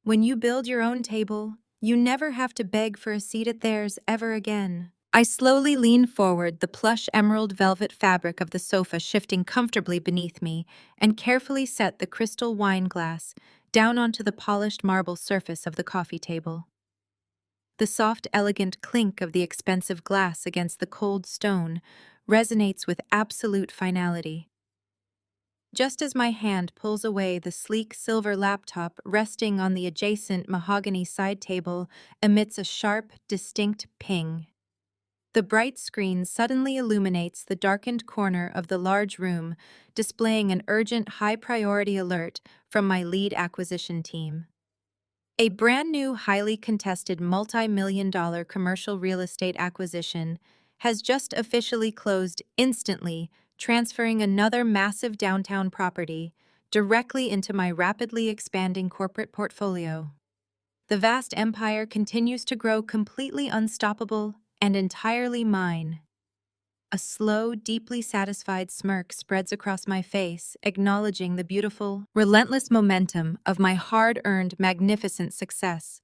When you build your own table, you never have to beg for a seat at theirs ever again. I slowly lean forward, the plush emerald velvet fabric of the sofa shifting comfortably beneath me, and carefully set the crystal wine glass down onto the polished marble surface of the coffee table. The soft, elegant clink of the expensive glass against the cold stone resonates with absolute finality. Just as my hand pulls away, the sleek silver laptop resting on the adjacent mahogany side table emits a sharp, distinct ping. The bright screen suddenly illuminates the darkened corner of the large room, displaying an urgent high-priority alert from my lead acquisition team. A brand new, highly contested multi-million-dollar commercial real estate acquisition has just officially closed instantly, transferring another massive downtown property directly into my rapidly expanding corporate portfolio. The vast empire continues to grow, completely unstoppable and entirely mine. A slow, deeply satisfied smirk spreads across my face, acknowledging the beautiful, relentless momentum of my hard-earned, magnificent success.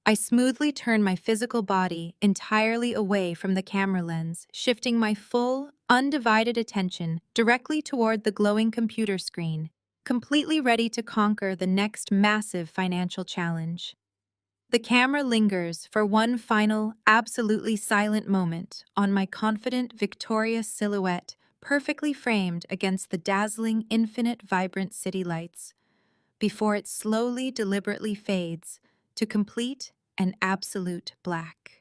I smoothly turn my physical body entirely away from the camera lens, shifting my full, undivided attention directly toward the glowing computer screen, completely ready to conquer the next massive financial challenge. The camera lingers for one final, absolutely silent moment on my confident, victorious silhouette, perfectly framed against the dazzling, infinite, vibrant city lights, before it slowly, deliberately fades to complete and absolute black.